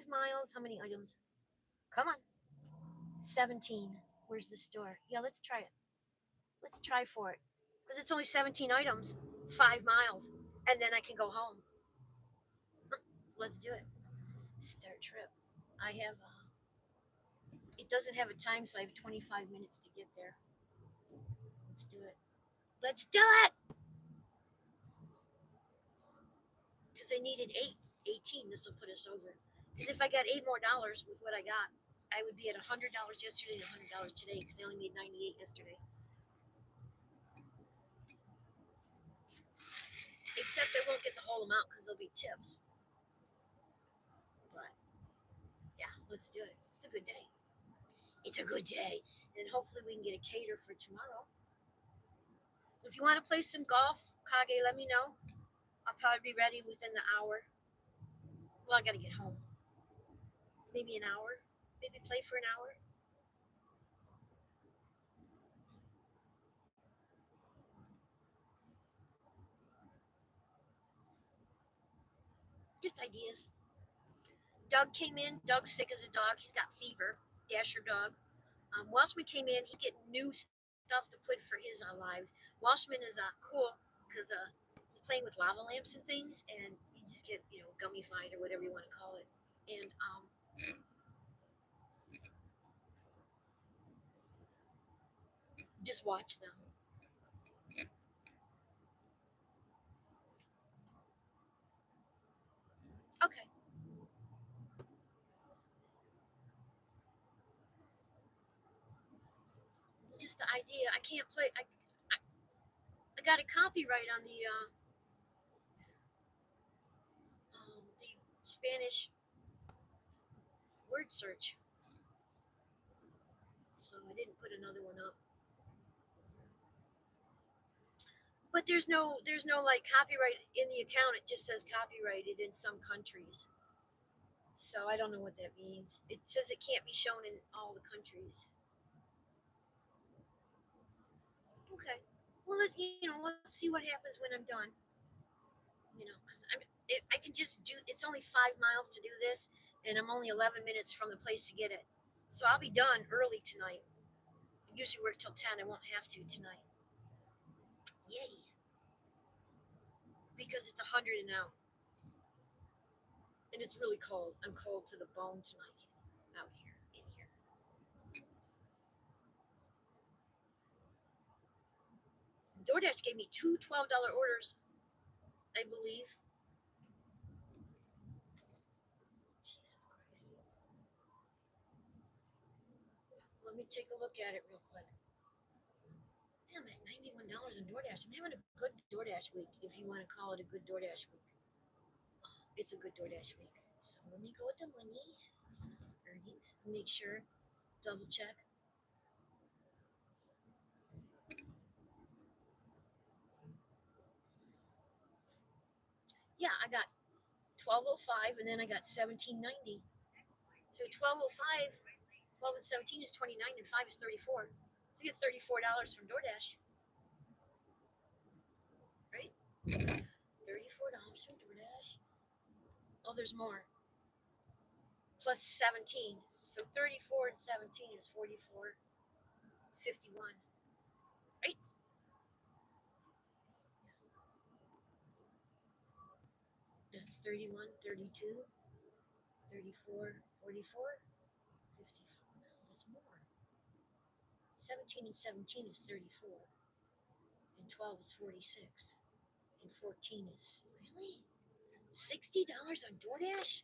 miles. How many items? Come on. 17. Where's the store? Yeah, let's try it. Let's try for it. Because it's only 17 items, 5 miles, and then I can go home. So let's do it. Start trip. I have, it doesn't have a time, so I have 25 minutes to get there. Let's do it. Let's do it! Because I needed 18. This will put us over. Because if I got $8 more with what I got, I would be at $100 yesterday and $100 today because I only made 98 yesterday. Except I won't get the whole amount because there'll be tips. But yeah, let's do it. It's a good day. It's a good day. And hopefully we can get a cater for tomorrow. If you want to play some golf, Kage, let me know. I'll probably be ready within the hour. Well, I got to get home. Maybe an hour. Maybe play for an hour. Just ideas. Doug came in. Doug's sick as a dog. He's got fever. Dasher dog. Walshman came in. He's getting new stuff to put for his lives. Walshman is cool because he's playing with lava lamps and things, and he just get gummified or whatever you want to call it, and just watch them. Okay. It's just the idea. I can't play. I got a copyright on the Spanish word search, so I didn't put another one up. But there's no like copyright in the account. It just says copyrighted in some countries. So I don't know what that means. It says it can't be shown in all the countries. Okay. Well, let's see what happens when I'm done. Because I can just do. It's only 5 miles to do this, and I'm only 11 minutes from the place to get it. So I'll be done early tonight. I usually work till 10. I won't have to tonight. Yay! Because it's 100 and out, and it's really cold. I'm cold to the bone tonight. Out here, in here. DoorDash gave me two $12 orders, I believe. me take a look at it real quick. Damn, I'm at $91 on DoorDash. I'm having a good DoorDash week, if you want to call it a good DoorDash week. It's a good DoorDash week. So let me go with the monies, earnings, make sure, double check. Yeah, I got 1205 and then I got 1790. So 1205, 12 and 17 is 29 and 5 is 34. So you get $34 from DoorDash, right? $34 from DoorDash. Oh, there's more. Plus 17. So 34 and 17 is 44.51. Right? That's 31, 32, 34, 44, 54. That's more. 17 and 17 is 34. And 12 is 46. And 14 is really $60 on DoorDash?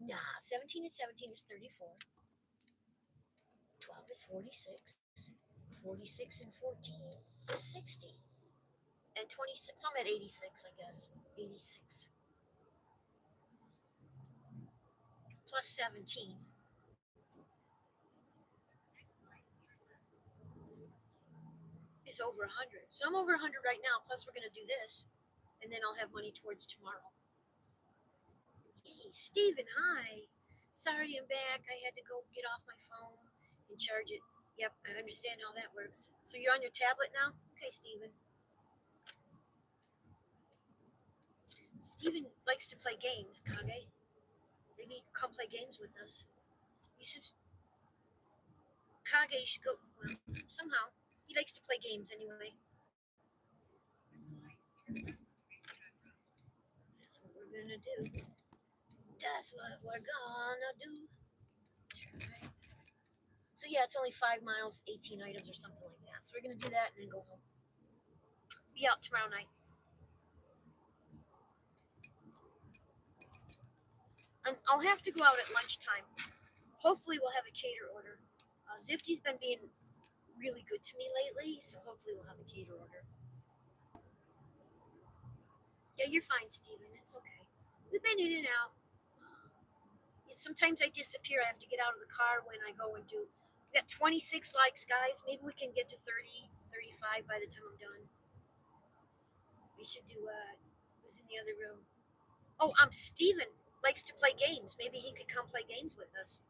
Nah, 17 and 17 is 34. 12 is 46. 46 and 14 is 60. And 26, so I'm at 86, I guess. 86. Plus 17. Is over 100. So I'm over 100 right now. Plus, we're going to do this. And then I'll have money towards tomorrow. Hey, Steven, hi. Sorry I'm back. I had to go get off my phone and charge it. Yep, I understand how that works. So you're on your tablet now? Okay, Steven. Steven likes to play games, Kage. Maybe you can come play games with us. You should. Kage should go. Well, somehow. He likes to play games anyway. That's what we're gonna do. That's what we're gonna do. So yeah, it's only 5 miles, 18 items or something like that. So we're gonna do that and then go home. Be out tomorrow night. And I'll have to go out at lunchtime. Hopefully we'll have a cater order. Zifty's been being really good to me lately, so hopefully we'll have a cater order. Yeah, you're fine, Steven. It's okay. We've been in and out. Sometimes I disappear. I have to get out of the car when I go and do. We got 26 likes, guys. Maybe we can get to 30, 35 by the time I'm done. We should do, who's in the other room? Oh, Steven likes to play games. Maybe he could come play games with us.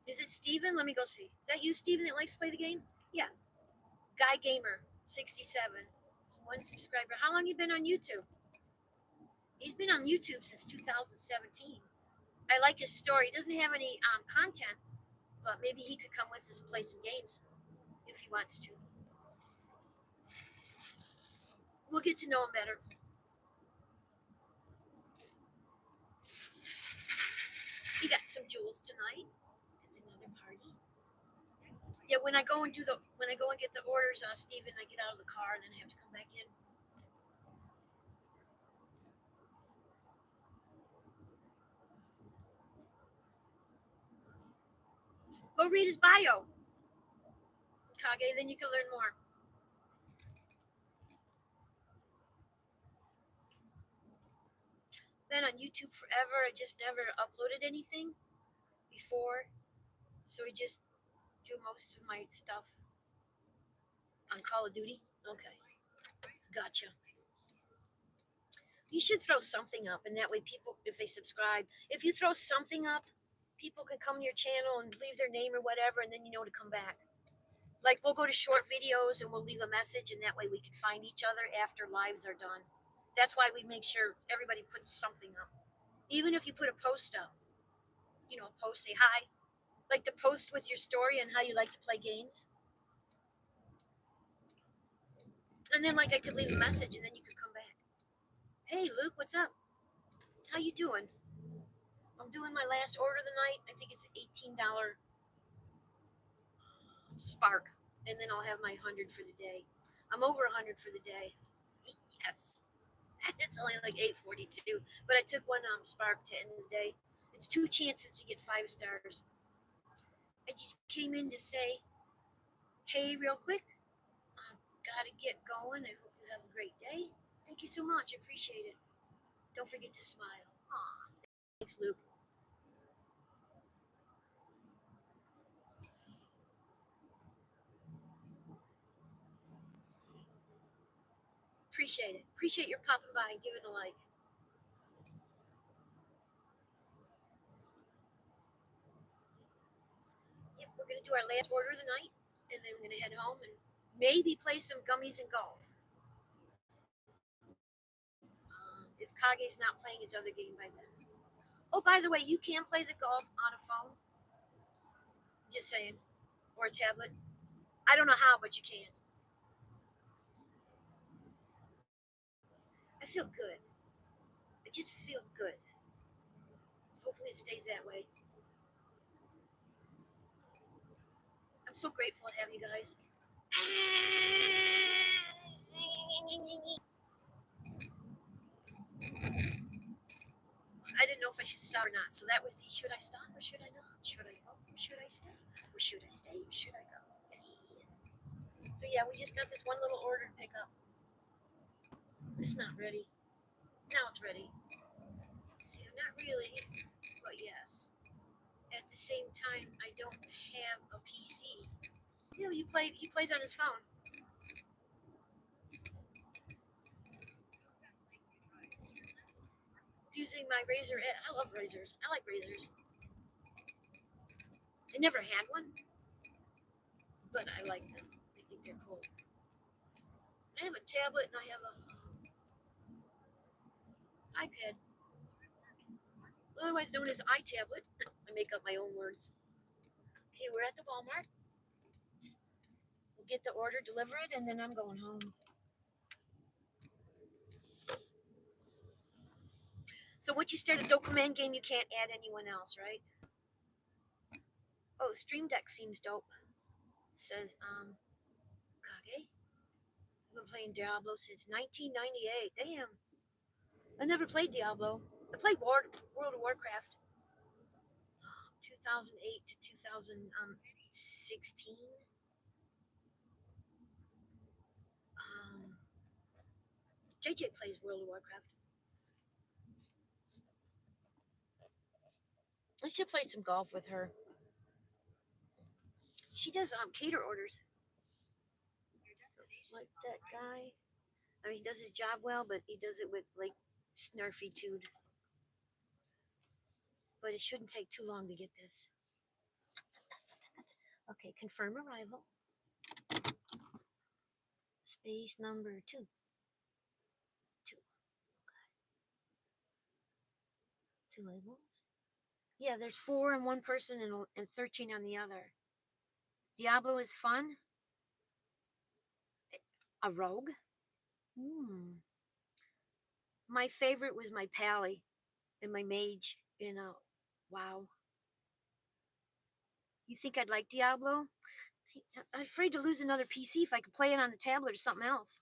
Is it Steven? Let me go see. Is that you, Steven, that likes to play the game? Yeah. Guy Gamer, 67. 1 subscriber. How long you been on YouTube? He's been on YouTube since 2017. I like his story. He doesn't have any content, but maybe he could come with us and play some games if he wants to. We'll get to know him better. He got some jewels tonight at another party. Yeah, when I go and get the orders, Steven, I get out of the car and then I have to come back in. Go read his bio, Kage, then you can learn more. Been on YouTube forever. I just never uploaded anything before, so I just do most of my stuff on Call of Duty. Okay, gotcha. You should throw something up, and that way people, if they subscribe, if you throw something up, people can come to your channel and leave their name or whatever, and then you know to come back. Like we'll go to short videos and we'll leave a message, and that way we can find each other after lives are done. That's why we make sure everybody puts something up. Even if you put a post up, post, say hi. Like the post with your story and how you like to play games. And then I could leave a message and then you could come back. Hey Luke, what's up? How you doing? I'm doing my last order of the night. I think it's $18 Spark. And then I'll have my 100 for the day. I'm over 100 for the day. Yes. It's only like 8:42, but I took one Spark to end the day. It's 2 chances to get 5 stars. I just came in to say, hey, real quick, I gotta get going. I hope you have a great day. Thank you so much. I appreciate it. Don't forget to smile. Aw, thanks, Luke. Appreciate it. Appreciate your popping by and giving a like. Yep, we're gonna do our last order of the night, and then we're gonna head home and maybe play some gummies and golf. If Kage's not playing his other game by then. Oh, by the way, you can play the golf on a phone. Just saying, or a tablet. I don't know how, but you can. I feel good. I just feel good. Hopefully, it stays that way. I'm so grateful to have you guys. I didn't know if I should stop or not. So that was the should I stop or should I not? Should I go or should I stay? Or should I stay or should I go? So yeah, we just got this one little order to pick up. It's not ready. Now it's ready. See, not really, but yes. At the same time, I don't have a PC. Yeah, he plays on his phone. Using my Razer. I love Razers. I like Razers. I never had one, but I like them. I think they're cool. I have a tablet and I have a iPad, otherwise known as iTablet. I make up my own words. Okay, we're at the Walmart. We'll get the order, deliver it, and then I'm going home. So once you start a Dokumen game, you can't add anyone else, right? Oh, Stream Deck seems dope. Says, Kage? I've been playing Diablo since 1998. Damn. I never played Diablo. I played World of Warcraft 2008 to 2016. JJ plays World of Warcraft. I should play some golf with her. She does cater orders. Like that guy. I mean, he does his job well, but he does it with like snarfitude. But it shouldn't take too long to get this. Okay, confirm arrival. Space number 2. 2 labels. Yeah, there's 4 on one person and 13 on the other. Diablo is fun. A rogue. My favorite was my Pally and my mage in WoW. You think I'd like Diablo? See, I'm afraid to lose another PC if I could play it on the tablet or something else.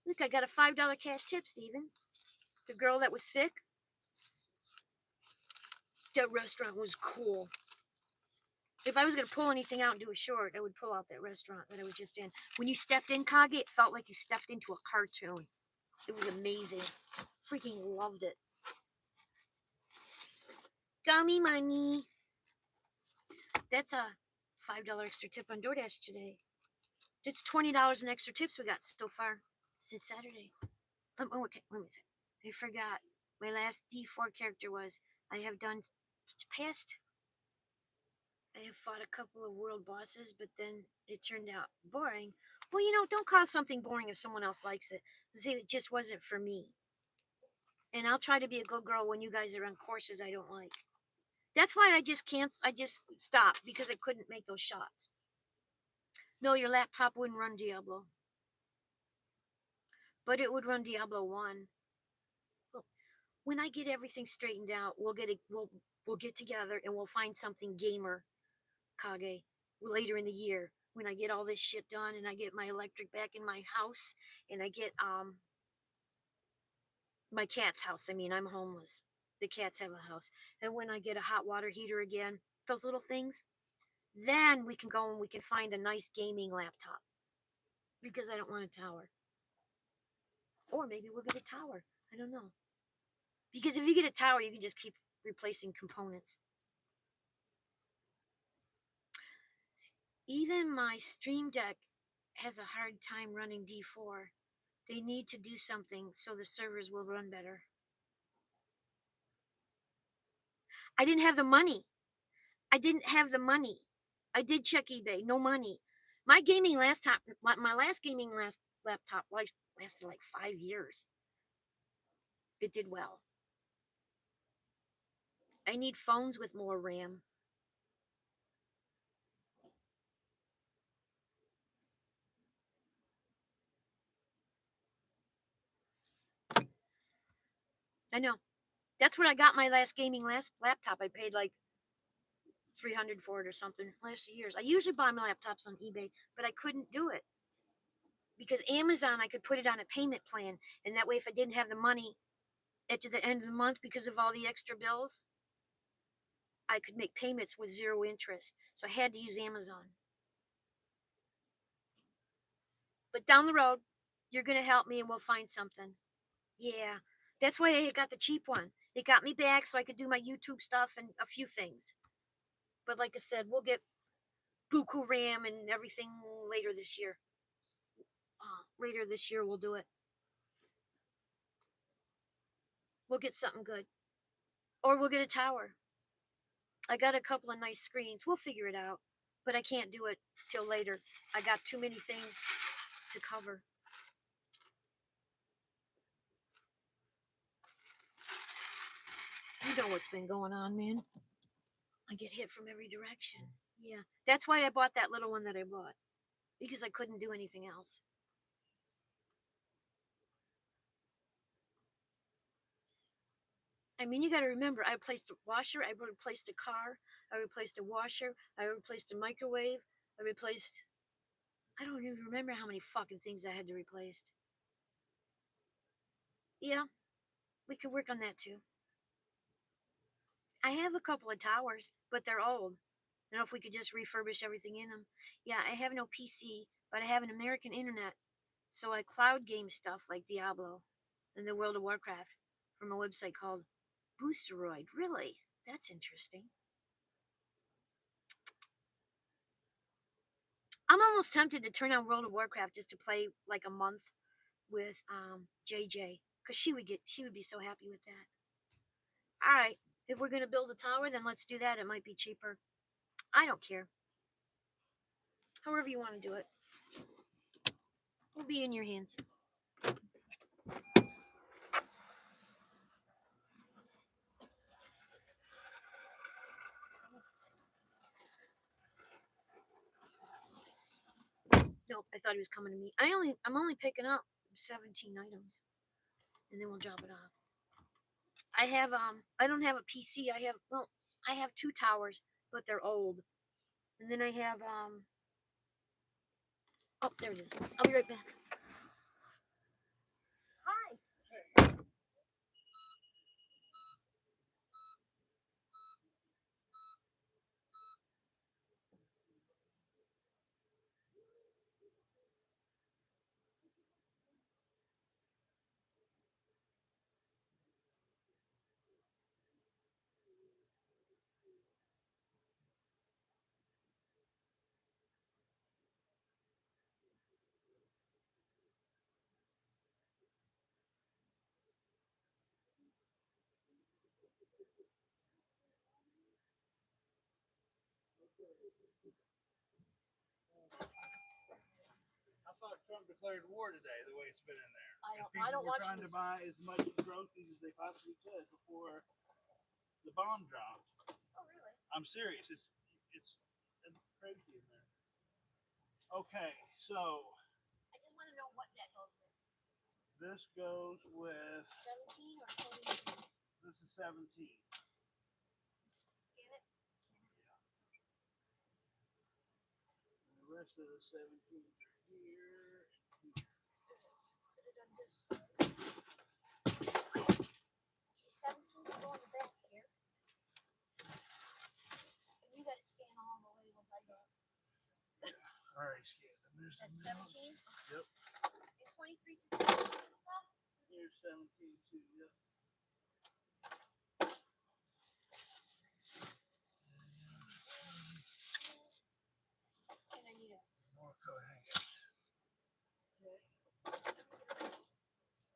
Look, I got a $5 cash tip, Steven. The girl that was sick. That restaurant was cool. If I was going to pull anything out and do a short, I would pull out that restaurant that I was just in. When you stepped in, Kage, it felt like you stepped into a cartoon. It was amazing. Freaking loved it. Gummy money. That's a $5 extra tip on DoorDash today. It's $20 in extra tips we got so far since Saturday. Oh, okay, wait a minute. I forgot. My last D4 character was I have done past. I have fought a couple of world bosses, but then it turned out boring. Well, don't call something boring if someone else likes it. See, it just wasn't for me. And I'll try to be a good girl when you guys are on courses I don't like. That's why I just stopped because I couldn't make those shots. No, your laptop wouldn't run Diablo. But it would run Diablo 1. Look, when I get everything straightened out, we'll get together and we'll find something gamer, Kage, later in the year when I get all this shit done and I get my electric back in my house and I get my cat's house. I mean, I'm homeless. the cats have a house. And when I get a hot water heater again, those little things, then we can go and we can find a nice gaming laptop because I don't want a tower. Or maybe we'll get a tower. I don't know. Because if you get a tower, you can just keep replacing components. Even my Stream Deck has a hard time running D4. They need to do something so the servers will run better. I didn't have the money. I did check eBay. No money. My last gaming laptop lasted like 5 years. It did well. I need phones with more RAM. I know. That's what I got my last gaming laptop. I paid like $300 for it or something last years. I usually buy my laptops on eBay, but I couldn't do it because Amazon, I could put it on a payment plan, and that way, if I didn't have the money at the end of the month because of all the extra bills, I could make payments with 0 interest. So I had to use Amazon. But down the road, you're gonna help me, and we'll find something. Yeah, that's why I got the cheap one. It got me back so I could do my YouTube stuff and a few things. But like I said, we'll get buku RAM and everything later this year. Later this year, we'll do it. We'll get something good. Or we'll get a tower. I got a couple of nice screens. We'll figure it out. But I can't do it till later. I got too many things to cover. You know what's been going on, man. I get hit from every direction. Yeah. That's why I bought that little one that I bought. Because I couldn't do anything else. I mean, you got to remember, I replaced a washer, I replaced a car, I replaced a washer, I replaced a microwave, I don't even remember how many fucking things I had to replace. Yeah, we could work on that too. I have a couple of towers, but they're old. I don't know if we could just refurbish everything in them. Yeah, I have no PC, but I have an American internet, so I cloud game stuff like Diablo and the World of Warcraft from a website called Boosteroid. Really? That's interesting. I'm almost tempted to turn on World of Warcraft just to play like a month with JJ, because she would be so happy with that. All right, if we're gonna build a tower, then let's do that. It might be cheaper. I don't care. However you want to do it, will be in your hands. Nope, I thought he was coming to me. I'm only picking up 17 items, and then we'll drop it off. I don't have a PC. I have 2 towers, but they're old. And then I have oh, there it is. I'll be right back. Hi. I thought Trump declared war today, the way it's been in there. I don't watch trying to buy as much groceries as they possibly could before the bomb dropped. Oh, really? I'm serious. It's crazy in there. Okay, so I just want to know what that goes with. this goes with 17 or 20? this is 17. Scan it. And the rest of the 17 are here and here. Could have done this. 17 to go in the back. already scanned them. There's the That's minimum. 17. Yep. And 23 to Here's 17 too. Yep. and I need a More coat hangers. okay.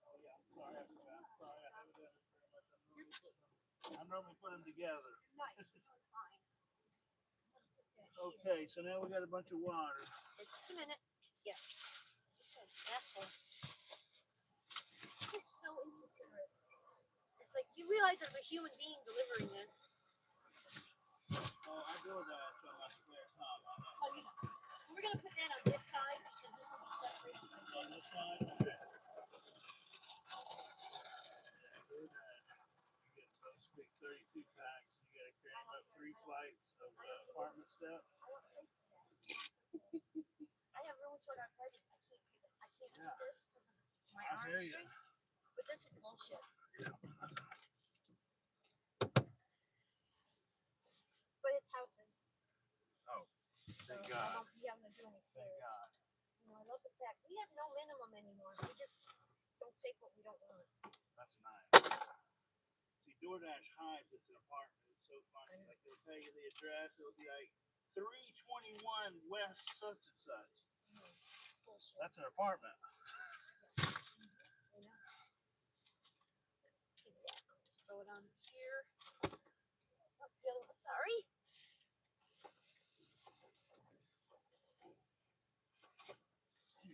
Oh yeah, I'm sorry, I forgot. Sorry, I haven't done this very much. I normally put them together. Nice. You're doing fine. So let me put that here. Okay, so now we got a bunch of water. Yeah, just a minute. Yeah. This is an asshole. He's so inconsiderate. It's like you realize there's a human being delivering this. Oh, I do that on my spare time. Oh, you know. So we're gonna put that on this side because this will be separate. On this side, okay. Yeah, do that. You get those big 32 packs, and you gotta carry them up 3 flights of apartment steps. I won't take that. I have rheumatoid arthritis. I can't Yeah. do this because of my I arm hear you. strength. But this is bullshit. Yeah. But it's houses. Oh, So thank I God. won't be having to do any Thank stairs. God. You know, I love the fact we have no minimum anymore. We just don't take what we don't want. That's nice. See, DoorDash hides it's an apartment. It's so funny. Like they'll tell you the address. It'll be like 321 West such and such. Bullshit. That's an apartment. You know? Let's keep that. I'll just throw it on here. Uphill. Sorry.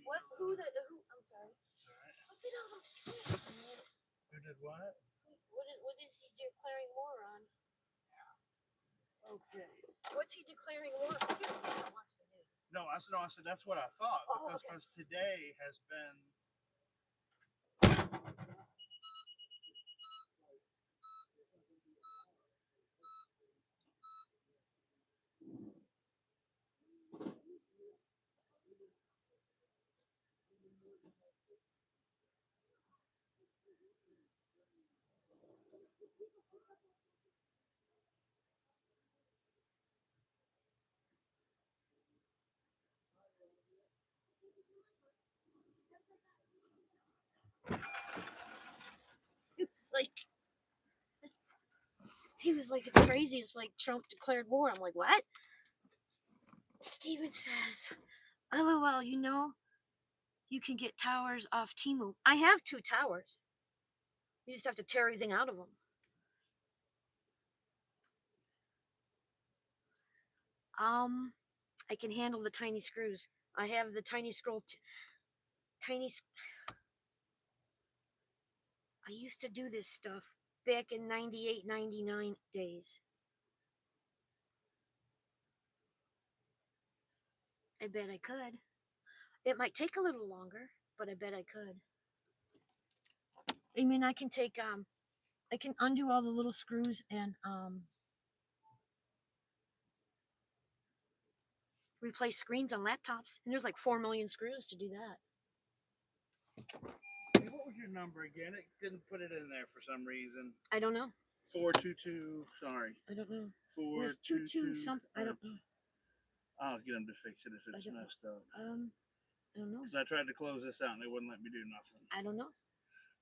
What? Who? I'm sorry. Alright. Look at all those trees, man. Who did what? What is he declaring war on? Okay. What's he declaring war on? Seriously, I don't watch the news. No, I said that's what I thought Oh, because okay. today has been. He was like, it's crazy. It's like Trump declared war. I'm like, what? Steven says, LOL, you know, you can get towers off Temu. I have 2 towers. You just have to tear everything out of them. I can handle the tiny screws. I have the tiny scroll. I used to do this stuff back in 98, 99 days. I bet I could. It might take a little longer, but I bet I could. I mean, I can undo all the little screws and replace screens on laptops. And there's like 4 million screws to do that. Hey, what was your number again? It didn't put it in there for some reason. I don't know. 422. Sorry. I don't know. 422 something. I don't know. I'll get them to fix it if it's I don't messed up. I don't know. Because I tried to close this out and they wouldn't let me do nothing. I don't know.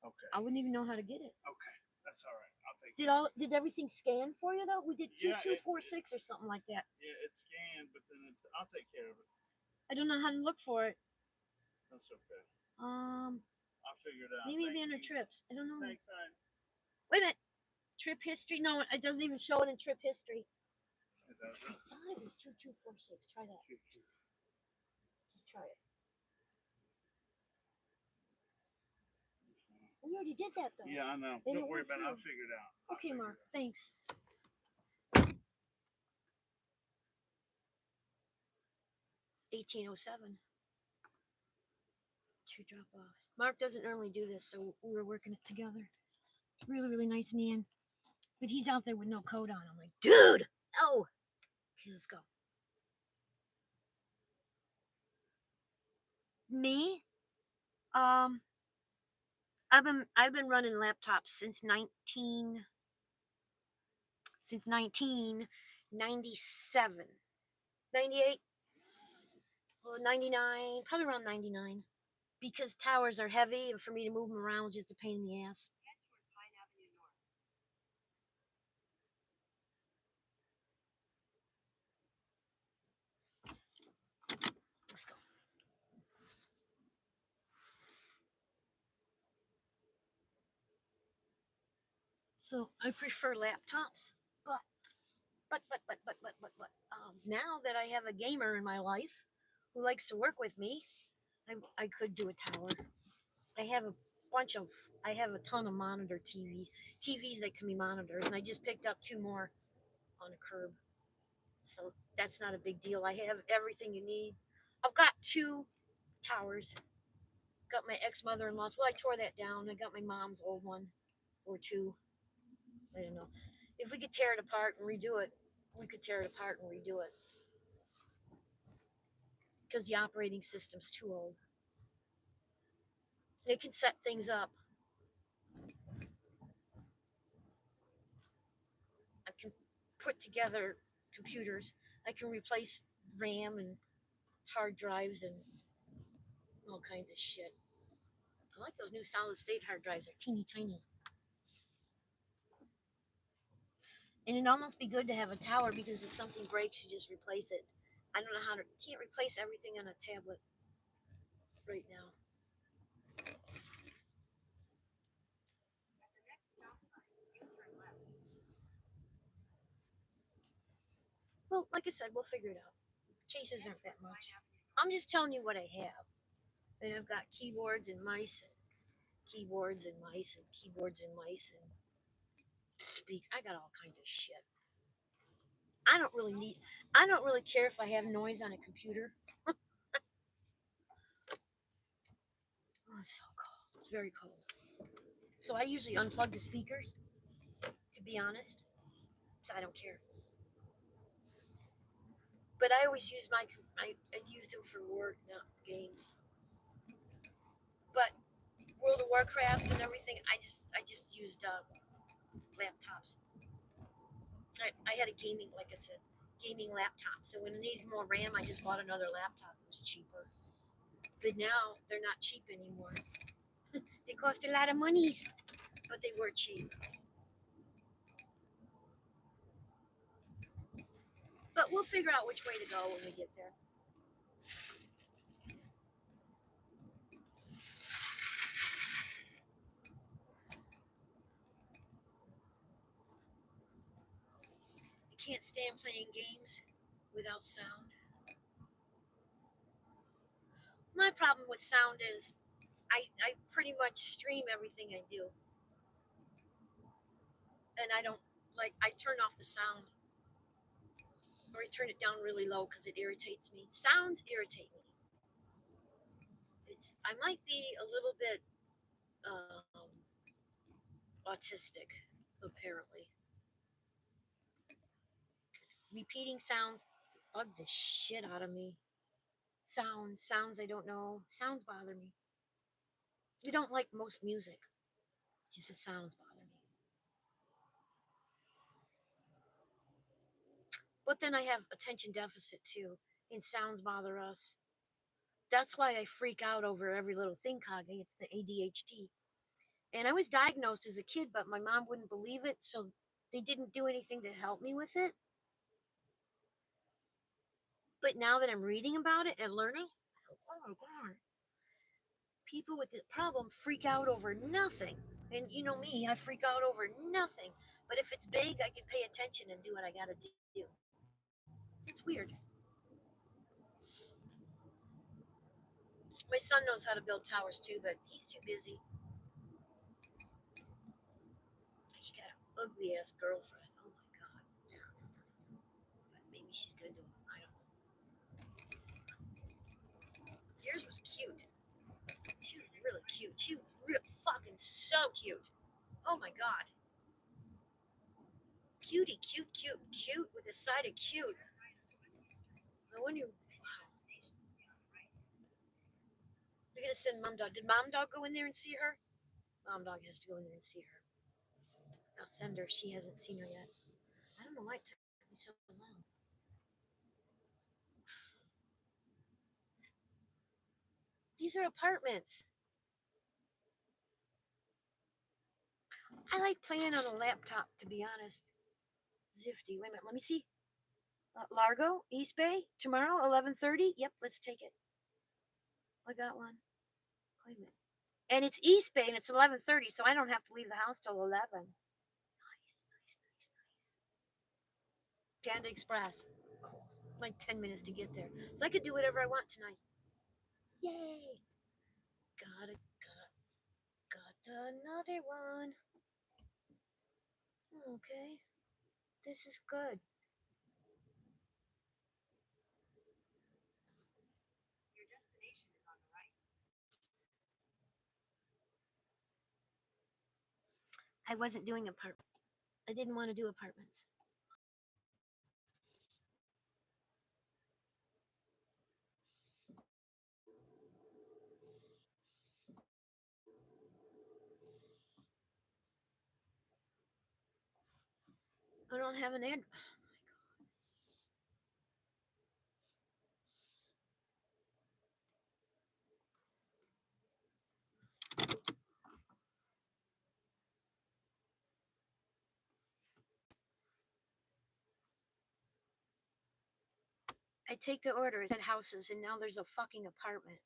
Okay. I wouldn't even know how to get it. Okay. That's all right. I'll take it. Did everything scan for you though? We did Yeah, 2246 or something like that. Yeah, it's scanned, but then I'll take care of it. I don't know how to look for it. That's okay. I'll figure it out. maybe banner trips. I don't know. Thanks, son. Wait a minute. Trip history? No, it doesn't even show it in trip history. It doesn't. I thought it was 2246. Try that. Try it. We already did that though. Yeah, I know. They Don't didn't worry work about it. I'll through. figure it out. Okay, Mark. Thanks. 1807. 2 drop-offs. Mark doesn't normally do this, so we were working it together. Really, really nice man. But he's out there with no coat on. I'm like, dude! Oh! Okay, let's go. Me? I've been running laptops since 1997. 98? Well, 99, probably around 99. Because towers are heavy, and for me to move them around was just a pain in the ass. Let's go. So I prefer laptops, but now that I have a gamer in my life who likes to work with me, I could do a tower. I have a bunch of I have a ton of monitor TVs that can be monitors, and I just picked up two more on a curb. So that's not a big deal. I have everything you need. I've got two towers. Got my ex mother in law's. Well, I tore that down. I got my mom's old one or two. I don't know. If we could tear it apart and redo it, we could tear it apart and redo it because the operating system's too old. They can set things up. I can put together computers. I can replace RAM and hard drives and all kinds of shit. I like those new solid state hard drives. They're teeny tiny. And it'd almost be good to have a tower because if something breaks, you just replace it. I don't know how to. Can't replace everything on a tablet right now. Well, like I said, we'll figure it out. Cases aren't that much. I'm just telling you what I have. And I've got keyboards and mice and keyboards and mice and keyboards and mice and speak. I got all kinds of shit. I don't really need. I don't really care if I have noise on a computer. Oh, it's so cold. It's very cold. So I usually unplug the speakers. To be honest, so I don't care. But I always use I used them for work, not games. But World of Warcraft and everything, I just used laptops. I had a gaming, like I said, gaming laptop. So when I needed more RAM, I just bought another laptop. It was cheaper. But now they're not cheap anymore. They cost a lot of monies, but they were cheap. But we'll figure out which way to go when we get there. I can't stand playing games without sound. My problem with sound is I pretty much stream everything I do. And I don't I turn off the sound or I turn it down really low because it irritates me. Sounds irritate me. I might be a little bit autistic, apparently. Repeating sounds bug the shit out of me. Sounds I don't know. Sounds bother me. You don't like most music. Just the sounds bother me. But then I have attention deficit too, and sounds bother us. That's why I freak out over every little thing, Kage. It's the ADHD. And I was diagnosed as a kid, but my mom wouldn't believe it, so they didn't do anything to help me with it. But now that I'm reading about it and learning, I go, oh my God, people with this problem freak out over nothing. And you know me, I freak out over nothing. But if it's big, I can pay attention and do what I gotta do. It's weird. My son knows how to build towers too, but he's too busy. He got an ugly ass girlfriend. Oh my God. But maybe she's good to him. I don't know. Yours was cute. She was really cute. She was real fucking so cute. Oh my God. Cutie, cute with a side of cute. I wonder. Wow. We're gonna send Mom Dog. Did Mom Dog go in there and see her? Mom Dog has to go in there and see her. I'll send her. She hasn't seen her yet. I don't know why it took me so long. These are apartments. I like playing on a laptop, to be honest. Zifty. Wait a minute. Let me see. Largo, East Bay, tomorrow, 11:30. Yep, let's take it. I got one. Wait a minute. And it's East Bay, and it's 11:30, so I don't have to leave the house till 11. Nice, nice, nice, nice. Panda Express. Cool. Like 10 minutes to get there, so I could do whatever I want tonight. Yay! Got another one. Okay, this is good. Your destination is on the right. I wasn't doing apartments. I didn't want to do apartments. I don't have an ad. I take the orders at houses, and now there's a fucking apartment.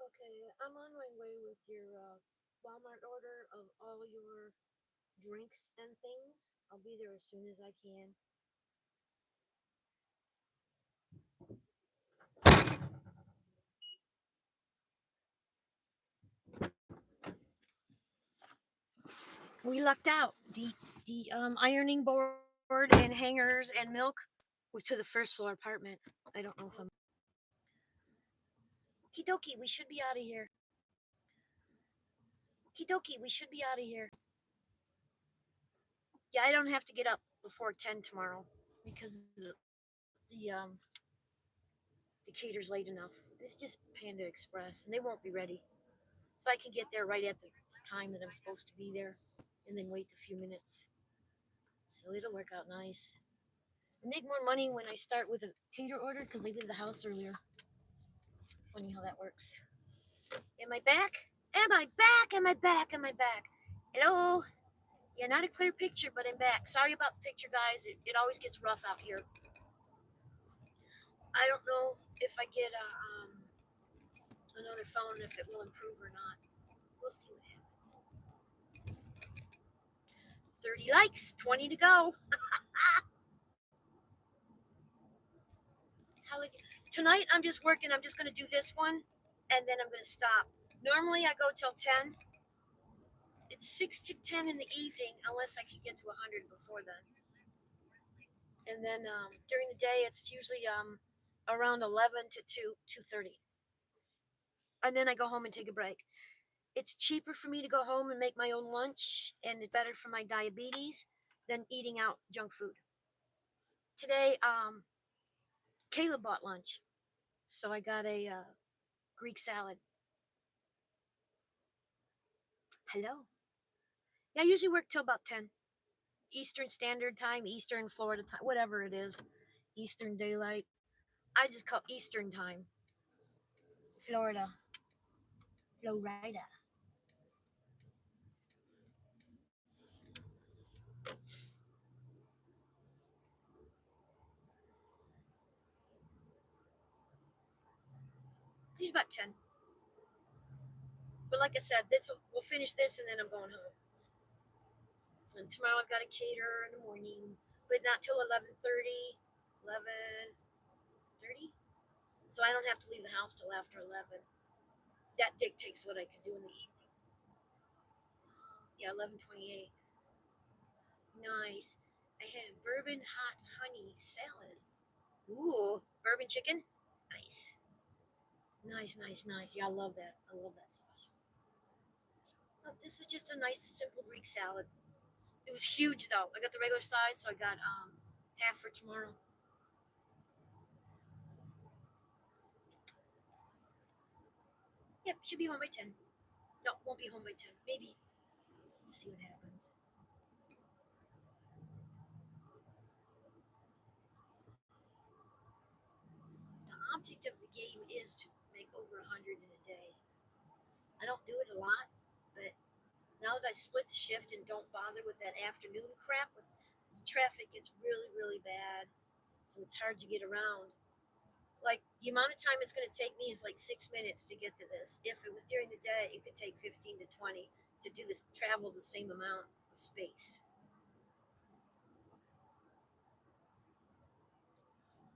Okay, I'm on my way with your Walmart order of all your drinks and things. I'll be there as soon as I can. We lucked out. The ironing board and hangers and milk to the first floor apartment. I don't know if I'm. Okie dokie, we should be out of here. Okie dokie, we should be out of here. Yeah, I don't have to get up before 10 tomorrow because the um the cater's late enough. It's just Panda Express, and they won't be ready, so I can get there right at the time that I'm supposed to be there, and then wait a few minutes. So it'll work out nice. I make more money when I start with a cater order because they leave the house earlier. Funny how that works. Am I back? Am I back? Am I back? Am I back? Hello? Yeah, not a clear picture, but I'm back. Sorry about the picture, guys. It always gets rough out here. I don't know if I get another phone, if it will improve or not. We'll see what happens. 30 likes, 20 to go. Tonight I'm just working. I'm just going to do this one, and then I'm going to stop. Normally I go till 10. It's 6 to 10 in the evening, unless I can get to 100 before then. And then during the day, it's usually around 11 to 2:30. And then I go home and take a break. It's cheaper for me to go home and make my own lunch, and it's better for my diabetes than eating out junk food. Today, Caleb bought lunch, so I got a Greek salad. Hello. Yeah, I usually work till about 10. Eastern Standard Time, Eastern Florida time, whatever it is. Eastern Daylight. I just call Eastern Time. Florida. Florida. She's about 10. But like I said, we'll finish this and then I'm going home. And tomorrow I've got a caterer in the morning, but not till 11:30. 11:30. So I don't have to leave the house till after 11. That dictates what I can do in the evening. Yeah, 11:28. Nice. I had a bourbon hot honey salad. Ooh, bourbon chicken. Nice. Nice, nice, nice. Yeah, I love that. I love that sauce. Oh, this is just a nice, simple Greek salad. It was huge though. I got the regular size, so I got half for tomorrow. Yep, should be home by 10. No, won't be home by 10. Maybe. Let's see what happens. The object of the game is to make over 100 in a day. I don't do it a lot, but now that I split the shift and don't bother with that afternoon crap, the traffic gets really, really bad. So it's hard to get around. Like the amount of time it's going to take me is like 6 minutes to get to this. If it was during the day, it could take 15 to 20 to do this, travel the same amount of space.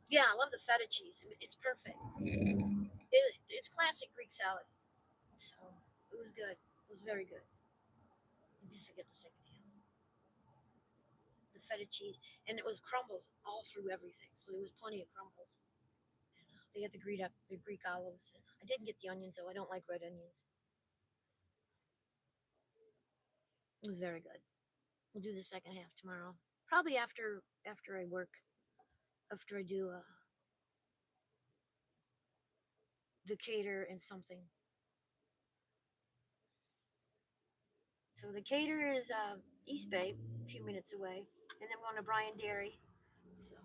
Yeah, I love the feta cheese. I mean, it's perfect. It's classic Greek salad. So it was good. It was very good. Just to get the second half. The feta cheese. And it was crumbles all through everything. So there was plenty of crumbles. And, they had the Greek olives. And I didn't get the onions though. I don't like red onions. It was very good. We'll do the second half tomorrow. Probably after I work. After I do the cater and something. So the cater is East Bay, a few minutes away, and then we're going to Brian Dairy. So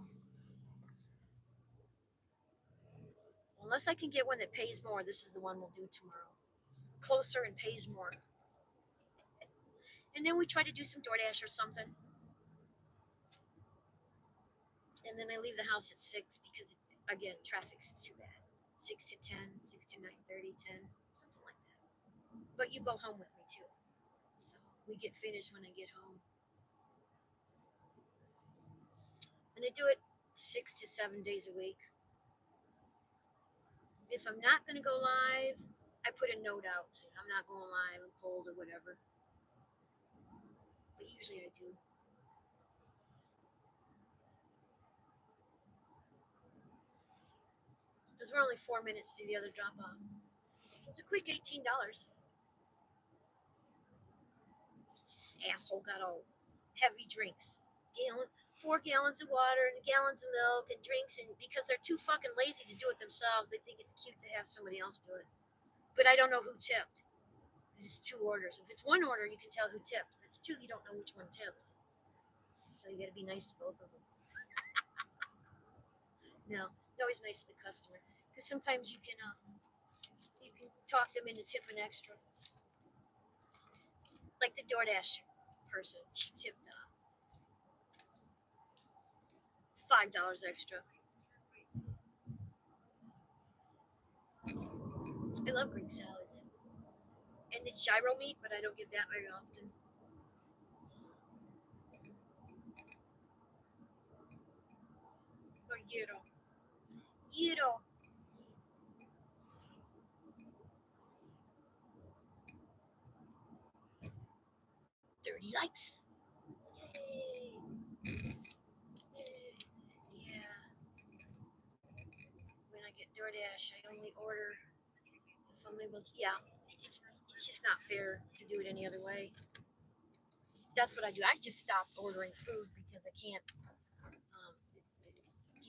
unless I can get one that pays more, this is the one we'll do tomorrow. Closer and pays more. And then we try to do some DoorDash or something. And then I leave the house at 6 because, again, traffic's too bad. 6 to 10, 6 to 9:30, 10, something like that. But you go home with me too. So we get finished when I get home. And I do it 6 to 7 days a week. If I'm not going to go live, I put a note out saying I'm not going live, I'm cold or whatever. But usually I do. because we're only 4 minutes to the other drop off. It's a quick $18. This asshole got all heavy drinks. 4 gallons of water and gallons of milk and drinks, and because they're too fucking lazy to do it themselves, they think it's cute to have somebody else do it. But I don't know who tipped. It's 2 orders. If it's 1 order, you can tell who tipped. If it's 2, you don't know which one tipped. So you got to be nice to both of them. No, always nice to the customer, because sometimes you can talk them into tipping extra. Like the DoorDash person, she tipped $5 extra. I love Greek salads and the gyro meat, but I don't get that very often. Or gyro. Thirty likes. Yay. Yeah. When I get DoorDash, I only order if I'm able to. Yeah. It's just not fair to do it any other way. That's what I do. I just stopped ordering food because I can't.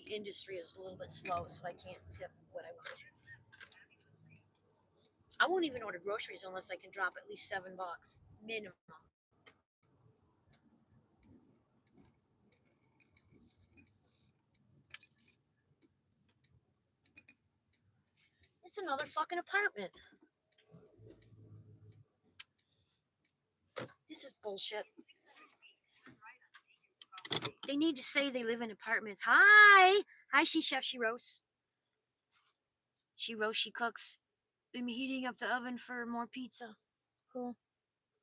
The industry is a little bit slow, so I can't tip what I want to. I won't even order groceries unless I can drop at least $7 minimum. It's another fucking apartment. This is bullshit. They need to say they live in apartments. Hi, she chef, she roasts. She roasts, she cooks. I'm heating up the oven for more pizza. Cool.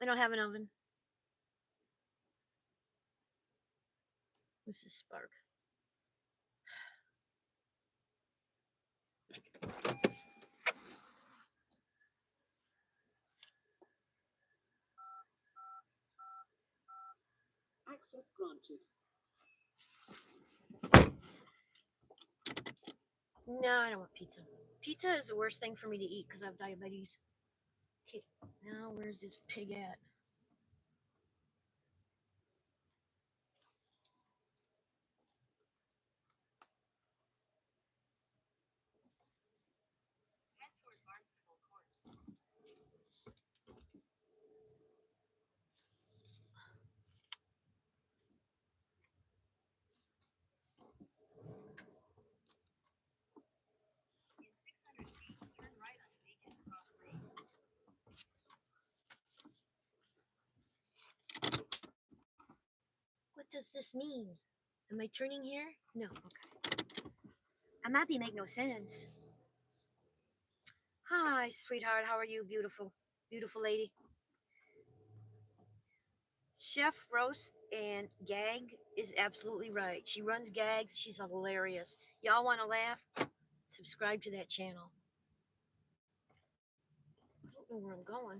I don't have an oven. This is Spark. Access granted. No, I don't want pizza. Pizza is the worst thing for me to eat because I have diabetes. Okay, now where's this pig at? What does this mean? Am I turning here? No, okay. I'm happy make no sense. Hi, sweetheart. How are you? Beautiful. Beautiful lady. Chef Roast and Gag is absolutely right. She runs Gags. She's hilarious. Y'all want to laugh? Subscribe to that channel. I don't know where I'm going.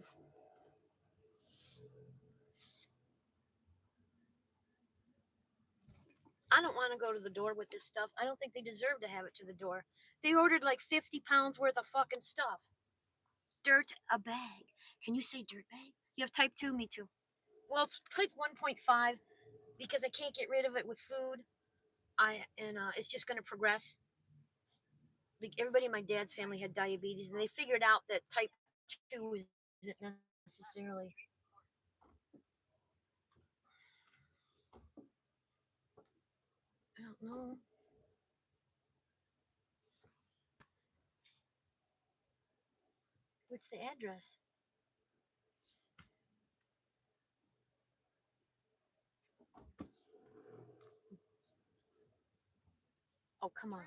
I don't want to go to the door with this stuff. I don't think they deserve to have it to the door. They ordered like 50 pounds worth of fucking stuff. Dirt a bag. Can you say dirt bag? You have type 2, me too. Well, it's type 1.5 because I can't get rid of it with food. It's just going to progress. Like everybody in my dad's family had diabetes, and they figured out that type 2 isn't necessarily. I don't know. What's the address? Oh, come on.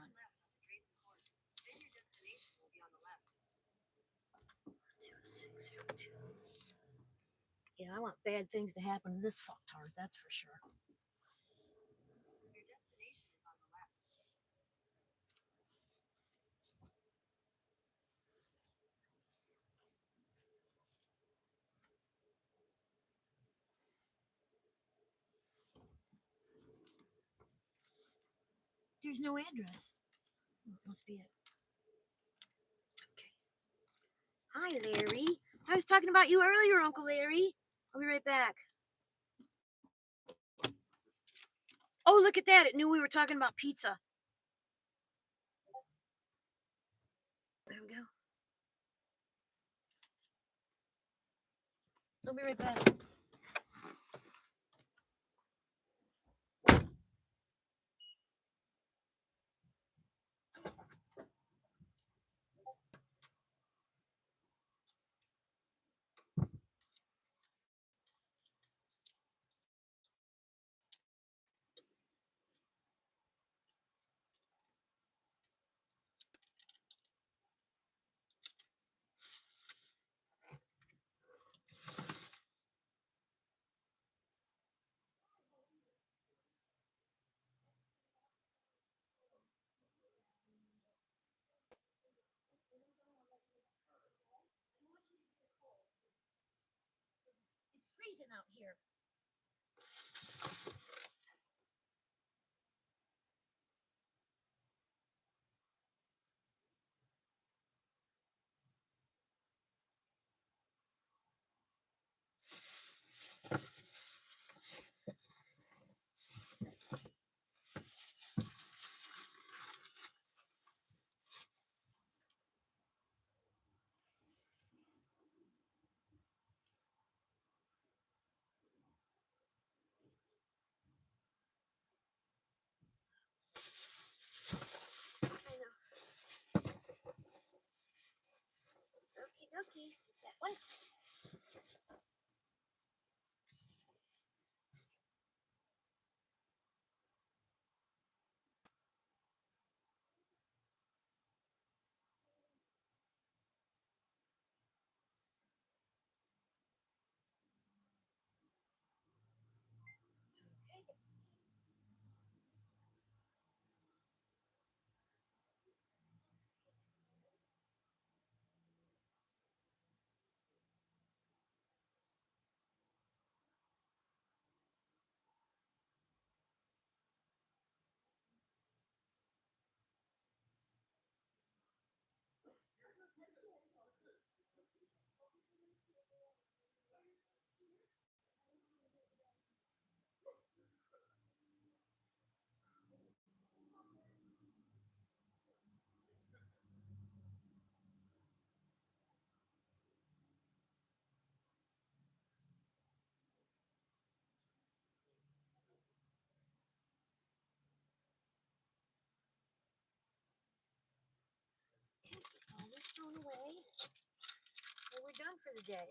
Yeah, I want bad things to happen to this fucktard, that's for sure. There's no address. Oh, must be it. Hi, Larry. I was talking about you earlier, Uncle Larry. I'll be right back. Oh, look at that. It knew we were talking about pizza. There we go. I'll be right back. It's freezing out here. I know. Okie dokie. That one. Okay, let's see. All this thrown away. And we're done for the day.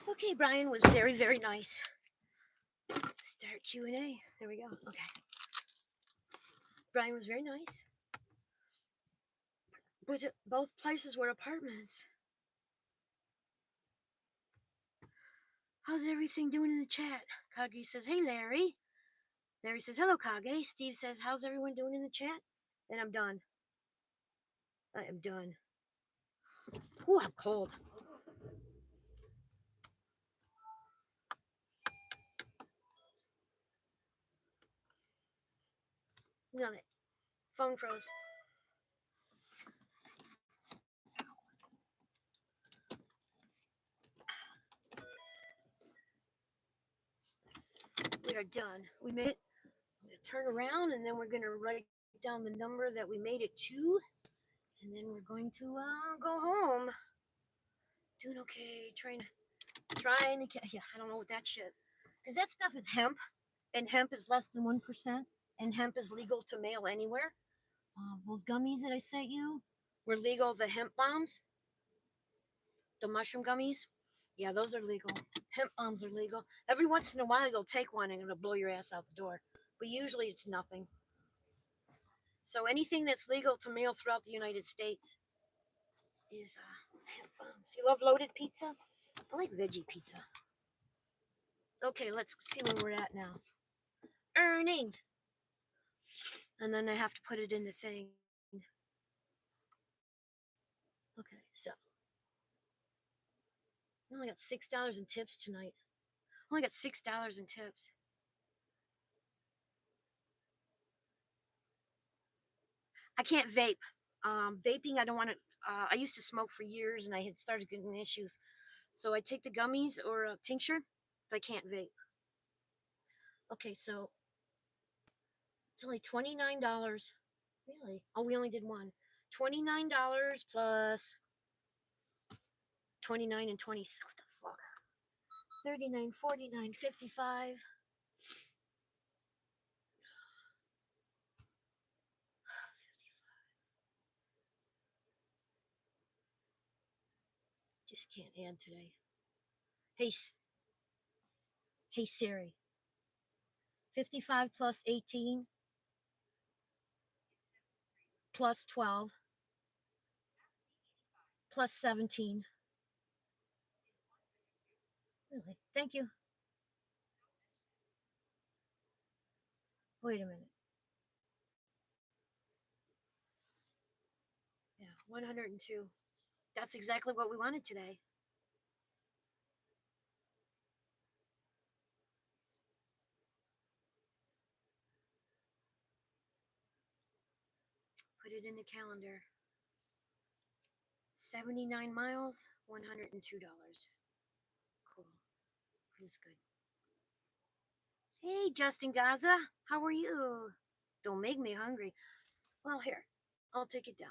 Okay, Brian was very, very nice. Start Q&A. There we go. Okay. Brian was very nice. But both places were apartments. How's everything doing in the chat? Kage says, hey, Larry. Larry says, hello, Kage. Steve says, how's everyone doing in the chat? And I'm done. I am done. Ooh, I'm cold. No, that phone froze. We are done. We made it. We're gonna turn around and then we're going to write down the number that we made it to. And then we're going to go home. Doing okay. Trying to, yeah, I don't know what that shit. Because that stuff is hemp. And hemp is less than 1%. And hemp is legal to mail anywhere. Those gummies that I sent you were legal. The hemp bombs, the mushroom gummies, yeah, those are legal. Hemp bombs are legal. Every once in a while, they'll take one and it'll blow your ass out the door. But usually it's nothing. So anything that's legal to mail throughout the United States is hemp bombs. You love loaded pizza? I like veggie pizza. Okay, let's see where we're at now. Earnings. And then I have to put it in the thing. Okay, so I only got $6 in tips tonight. I only got $6 in tips. I can't vape. Vaping, I don't want to. I used to smoke for years, and I had started getting issues. So I take the gummies or a tincture. I can't vape. Okay, so it's only $29. Really? Oh, we only did one. $29 plus 29 and 20. What the fuck? 39, 49, 55. Just can't add today. Hey, hey Siri. 55 plus 18 plus 12 plus 17. Really? Thank you. Wait a minute. Yeah, 102. That's exactly what we wanted today. Put it in the calendar. 79 miles, $102. Cool. Feels good. Hey, Justin Gaza. How are you? Don't make me hungry. Well, here. I'll take it down.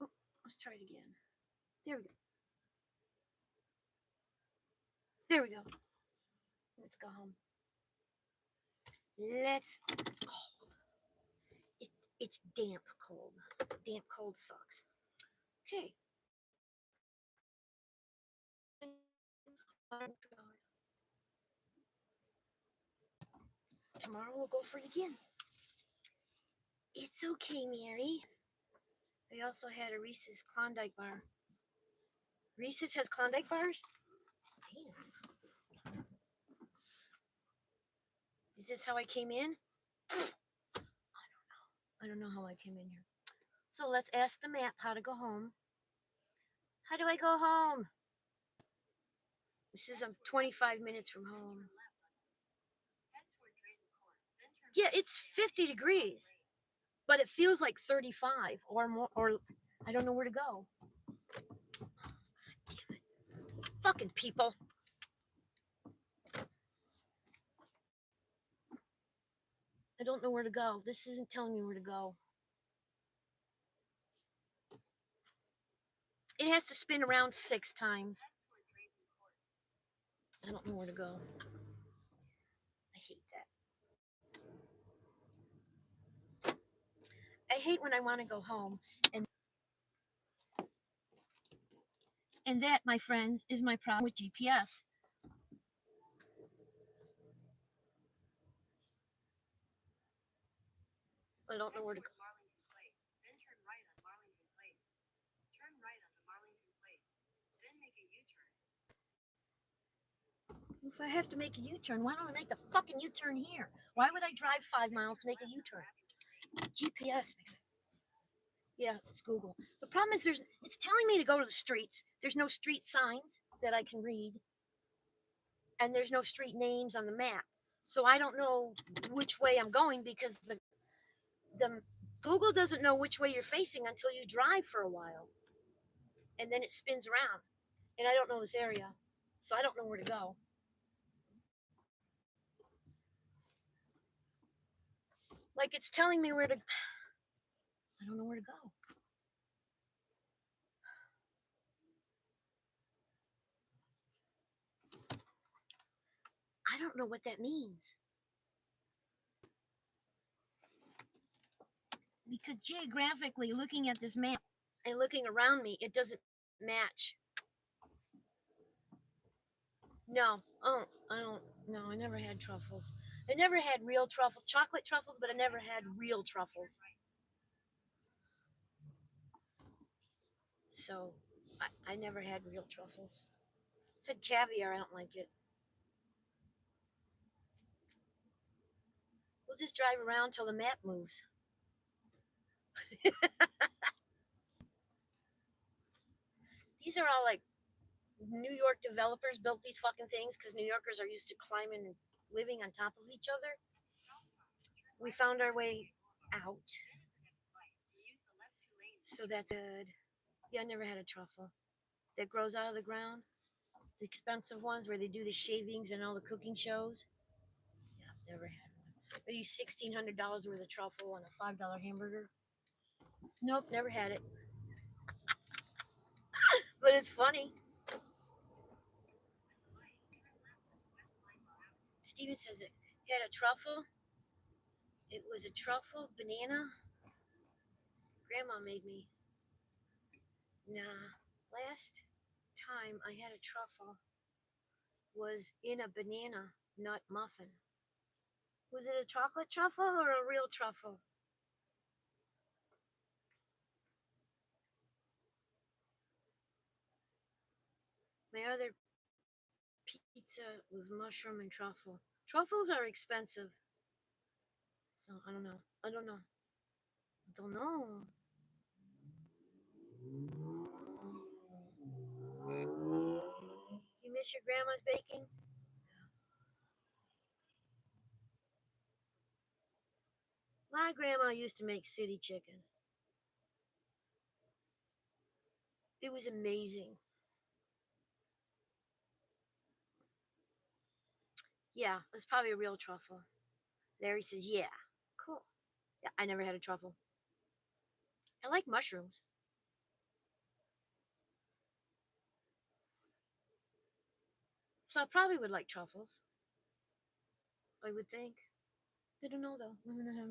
Oh, let's try it again. There we go. There we go. Let's go home. Let's. Cold. It's damp cold. Damp cold sucks. Okay. Tomorrow we'll go for it again. It's okay, Mary. They also had a Reese's Klondike bar. Reese's has Klondike bars? Damn. Is this how I came in? I don't know how I came in here. So let's ask the map how to go home. How do I go home? This is 25 minutes from home. Yeah, it's 50 degrees, but it feels like 35 or more, or I don't know where to go. Damn it. Fucking people. I don't know where to go. This isn't telling me where to go. It has to spin around 6 times. I don't know where to go. I hate that. I hate when I want to go home. And that, my friends, is my problem with GPS. I don't know where to go. Marlington Place, then turn right on Marlington Place. Turn right onto Marlington Place, then make a U-turn. If I have to make a U-turn, why don't I make the fucking U-turn here? Why would I drive 5 miles to make a U-turn? GPS. Yeah, it's Google. The problem is it's telling me to go to the streets. There's no street signs that I can read. And there's no street names on the map. So I don't know which way I'm going because the Google doesn't know which way you're facing until you drive for a while. And then it spins around. And I don't know this area. So I don't know where to go. Like it's telling me where to. I don't know where to go. I don't know what that means. Because geographically, looking at this map and looking around me, it doesn't match. No, I don't. No, I never had truffles. I never had real truffles, chocolate truffles, but I never had real truffles. So, I never had real truffles. I've had caviar, I don't like it. We'll just drive around till the map moves. These are all like New York developers built these fucking things because New Yorkers are used to climbing and living on top of each other. we found our way out, Then at the next light, you use the left 2 lanes. so that's good. Yeah, I never had a truffle that grows out of the ground. The expensive ones where they do the shavings and all the cooking shows. Yeah, never had one. I use $1,600 worth of truffle on a $5 hamburger. Nope, never had it. But it's funny. At the light, turn left onto West Linebar Avenue. Steven says it had a truffle. It was a truffle banana. Grandma made me. Nah, last time I had a truffle was in a banana nut muffin. Was it a chocolate truffle or a real truffle? My other pizza was mushroom and truffle. Truffles are expensive. So I don't know. I don't know. I don't know. You miss your grandma's baking? My grandma used to make city chicken. It was amazing. Yeah, it was probably a real truffle. Larry says, yeah. Cool. Yeah, I never had a truffle. I like mushrooms. So I probably would like truffles. I would think. I don't know though. I'm gonna have.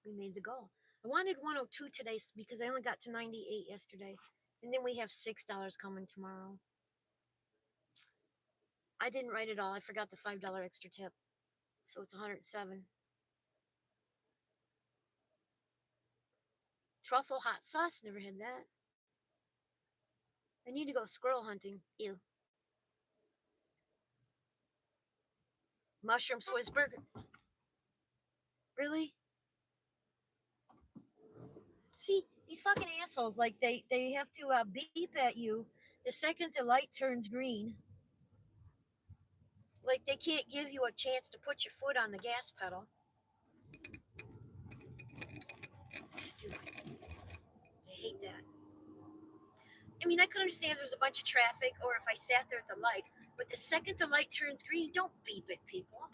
We made the goal. I wanted 102 today because I only got to 98 yesterday, and then we have $6 coming tomorrow. I didn't write it all. I forgot the $5 extra tip, so it's 107. Truffle hot sauce. Never had that. I need to go squirrel hunting. Ew. Mushroom Swiss burger. Really? See, these fucking assholes, like they have to beep at you the second the light turns green. Like they can't give you a chance to put your foot on the gas pedal. Stupid. I hate that. I mean, I could understand if there's a bunch of traffic or if I sat there at the light, but the second the light turns green, don't beep at people.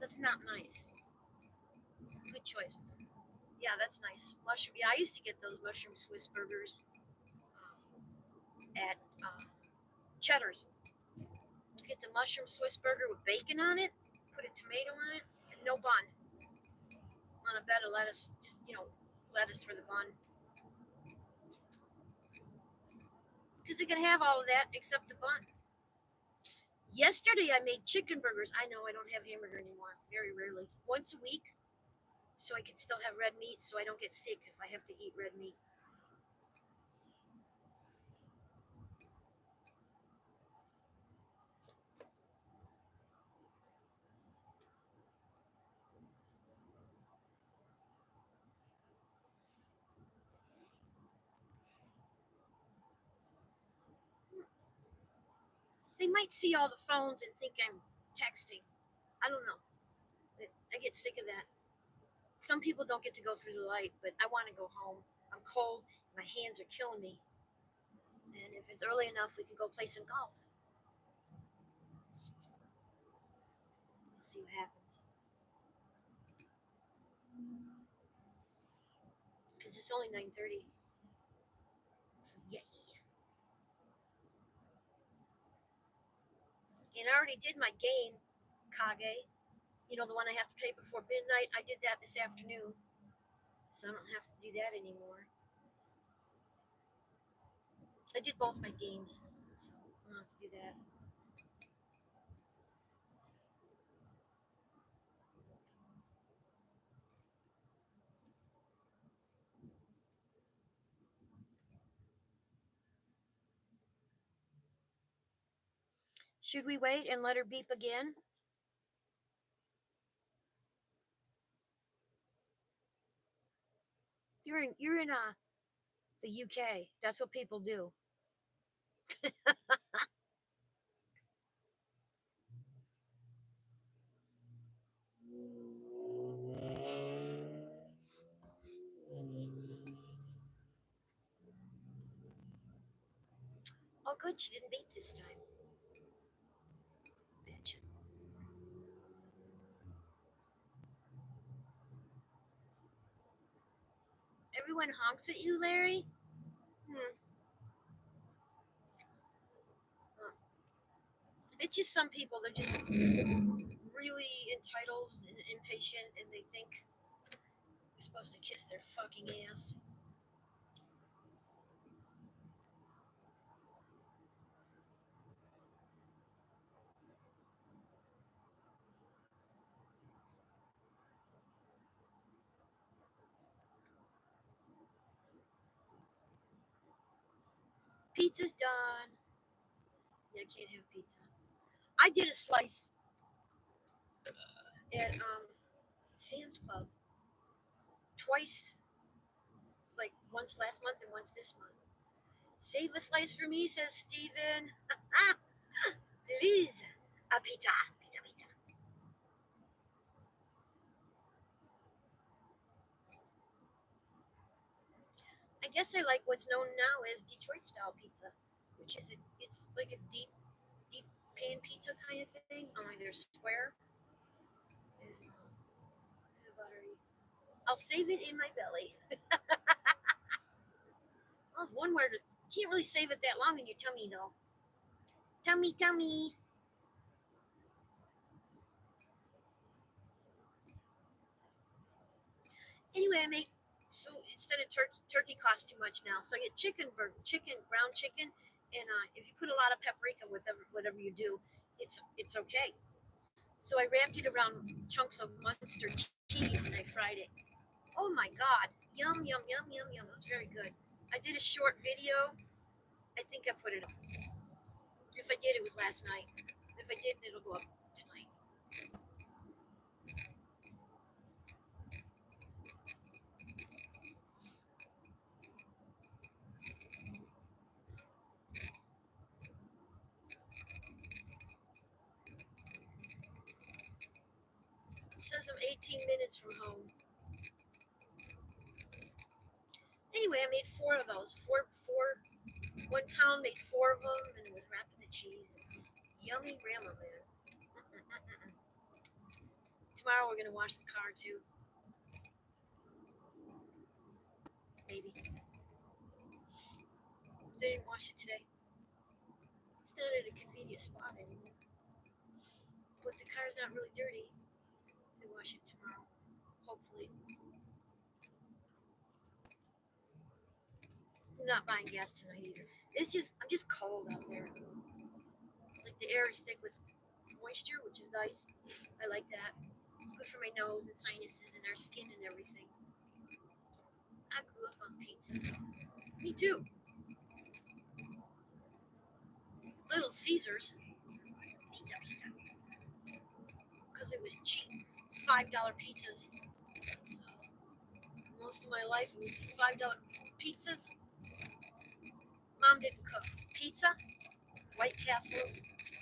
That's not nice. Good choice. Yeah, that's nice. Mushroom. Yeah, I used to get those mushroom Swiss burgers at Cheddar's. Get the mushroom Swiss burger with bacon on it, put a tomato on it, and no bun. On a bed of lettuce, just lettuce for the bun. Because you can have all of that except the bun. Yesterday I made chicken burgers. I know I don't have hamburger anymore. Very rarely. Once a week. So I can still have red meat so I don't get sick if I have to eat red meat. They might see all the phones and think I'm texting. I don't know. I get sick of that. Some people don't get to go through the light, but I want to go home. I'm cold. My hands are killing me. And if it's early enough, we can go play some golf. Let's see what happens. Because it's only 9:30. So yay. And I already did my game, Kage. The one I have to pay before midnight. I did that this afternoon. So I don't have to do that anymore. I did both my games. So I don't have to do that. Should we wait and let her beep again? You're in the UK. That's what people do. Oh, good, she didn't beat this time. Bitch. Everyone honks at you, Larry? Hmm. It's just some people, they're just really entitled and impatient, and they think you're supposed to kiss their fucking ass. Pizza's done. Yeah, I can't have pizza. I did a slice at Sam's Club twice, like once last month and once this month. Save a slice for me, says Steven. Please, a pizza, pizza, pizza. I guess I like what's known now as Detroit style pizza, which is it's like a deep pan pizza kind of thing. Only they're square and buttery. I'll save it in my belly. Well, it's one word. You can't really save it that long in your tummy, though. Tummy, tummy. Anyway, I make so instead of turkey costs too much now. So I get ground chicken, and if you put a lot of paprika with whatever you do, it's okay. So I wrapped it around chunks of Munster cheese and I fried it. Oh my god, yum yum yum yum yum. It was very good. I did a short video. I think I put it up. If I did, it was last night. If I didn't, it'll go up tonight. It says I'm 18 minutes from home. Anyway, I made 4 of those. 1 pound, made 4 of them, and it was wrapped in the cheese. Yummy grandma, man. Tomorrow we're gonna wash the car too. Maybe. They didn't wash it today. It's not at a convenient spot anymore. But the car's not really dirty. They wash it tomorrow. Hopefully. I'm not buying gas tonight either. I'm just cold out there. Like the air is thick with moisture, which is nice. I like that. It's good for my nose and sinuses and our skin and everything. I grew up on pizza. Me too. Little Caesars. Pizza. Because it was cheap. It's $5 pizzas. So most of my life it was $5 pizzas. Mom didn't cook. Pizza, White Castles,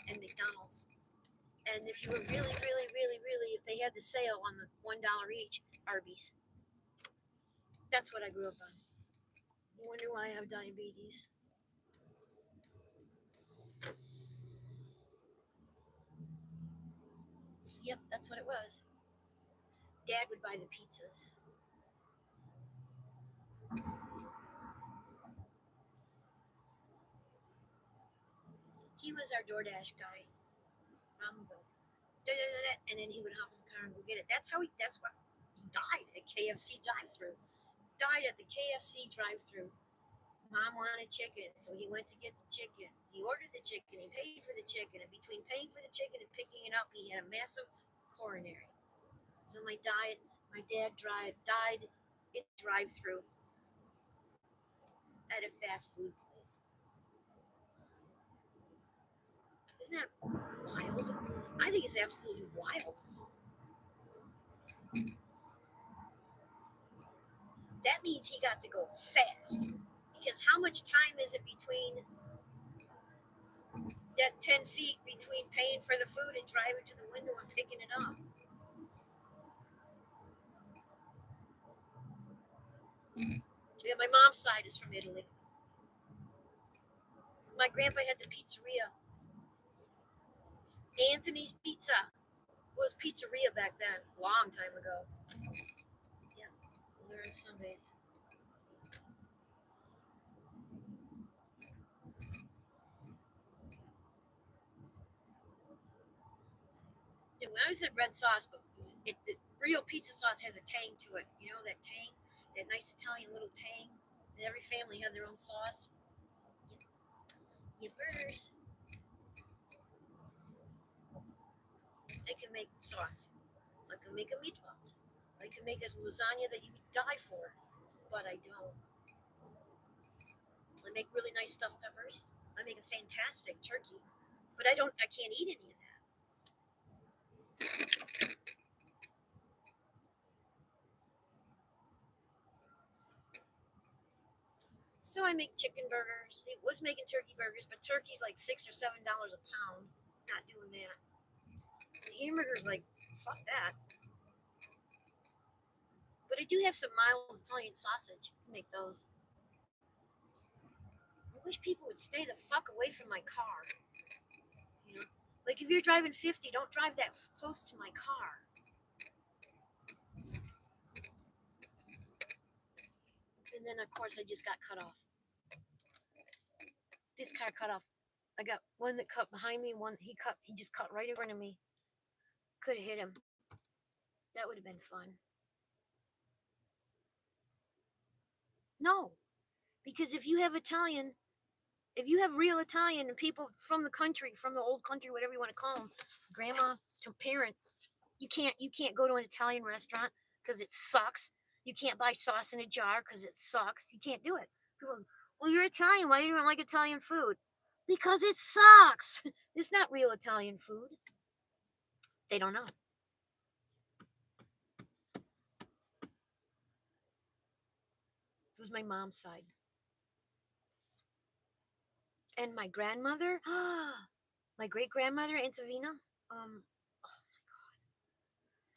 and McDonald's. And if you were really, if they had the sale on the $1 each, Arby's. That's what I grew up on. You wonder why I have diabetes? Yep, that's what it was. Dad would buy the pizzas. He was our DoorDash guy. Mom would go, and then he would hop in the car and go get it. That's what he died at KFC drive-through. Died at the KFC drive-through. Mom wanted chicken, so he went to get the chicken. He ordered the chicken. He paid for the chicken. And between paying for the chicken and picking it up, he had a massive coronary. So my dad died in drive-through at a fast food place. Isn't that wild? I think it's absolutely wild. That means he got to go fast. Because how much time is it between that 10 feet between paying for the food and driving to the window and picking it up. Yeah, my mom's side is from Italy. My grandpa had the pizzeria. Anthony's Pizza was pizzeria back then, long time ago. Yeah, they're on Sundays. Yeah, when I was at red sauce, but the real pizza sauce has a tang to it. You know that tang, that nice Italian little tang. And every family had their own sauce. Yippers. They can make sauce. I can make a meatballs. I can make a lasagna that you would die for, but I don't. I make really nice stuffed peppers. I make a fantastic turkey, but I don't. I can't eat any of that. So I make chicken burgers. It was making turkey burgers, but turkey's like $6 or $7 a pound. Not doing that. And hamburgers, like, fuck that. But I do have some mild Italian sausage. Make those. I wish people would stay the fuck away from my car. You know, like if you're driving 50, don't drive that close to my car. And then of course I just got cut off. This car cut off. I got one that cut behind me, one he just cut right in front of me. Could have hit him. That would have been fun. No, because if you have real Italian and people from the country, from the old country, whatever you want to call them, grandma to parent, you can't go to an Italian restaurant because it sucks. You can't buy sauce in a jar because it sucks. You can't do it. People, well, you're Italian. Why do you don't like Italian food? Because it sucks. It's not real Italian food. They don't know. It was my mom's side. And my grandmother, my great grandmother, Aunt Savina,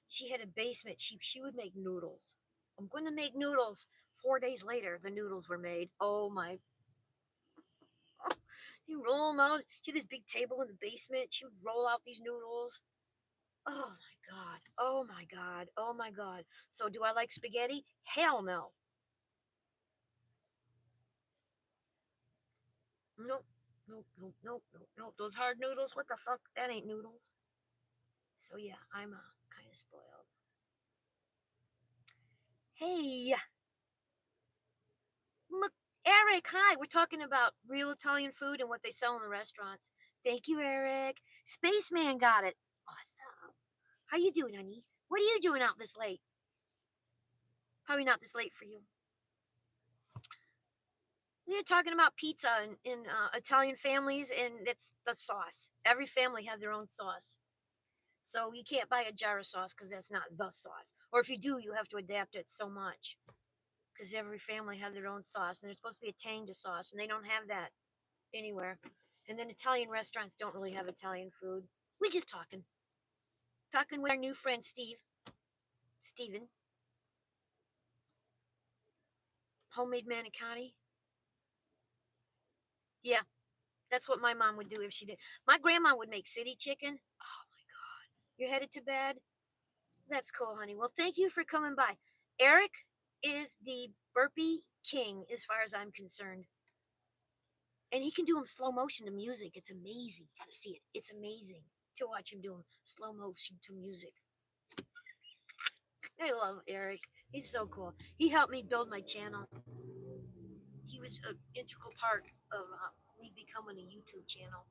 she had a basement. She would make noodles. I'm going to make noodles. 4 days later, the noodles were made. Oh my. Oh, you roll them out. She had this big table in the basement. She would roll out these noodles. Oh my God. Oh my God. Oh my God. So do I like spaghetti? Hell no. Nope. Nope. Nope. Nope. Nope. Nope. Those hard noodles, what the fuck? That ain't noodles. So yeah, I'm kind of spoiled. Hey, look, Eric, hi. We're talking about real Italian food and what they sell in the restaurants. Thank you, Eric. Spaceman got it. Awesome. How you doing, honey? What are you doing out this late? Probably not this late for you. We're talking about pizza in Italian families, and it's the sauce. Every family had their own sauce. So you can't buy a jar of sauce because that's not the sauce. Or if you do, you have to adapt it so much. Because every family had their own sauce, and there's supposed to be a tang to sauce, and they don't have that anywhere. And then Italian restaurants don't really have Italian food. We're just talking with our new friend Steven. Homemade manicotti. Yeah, that's what my mom would do if she did. My grandma would make city chicken. Oh my God, you're headed to bed. That's cool, honey. Well, thank you for coming by. Eric is the burpee king, as far as I'm concerned. And he can do them slow motion to music. It's amazing. You gotta see it. It's amazing to watch him do them slow motion to music. I love Eric. He's so cool. He helped me build my channel. He was an integral part of me becoming a YouTube channel.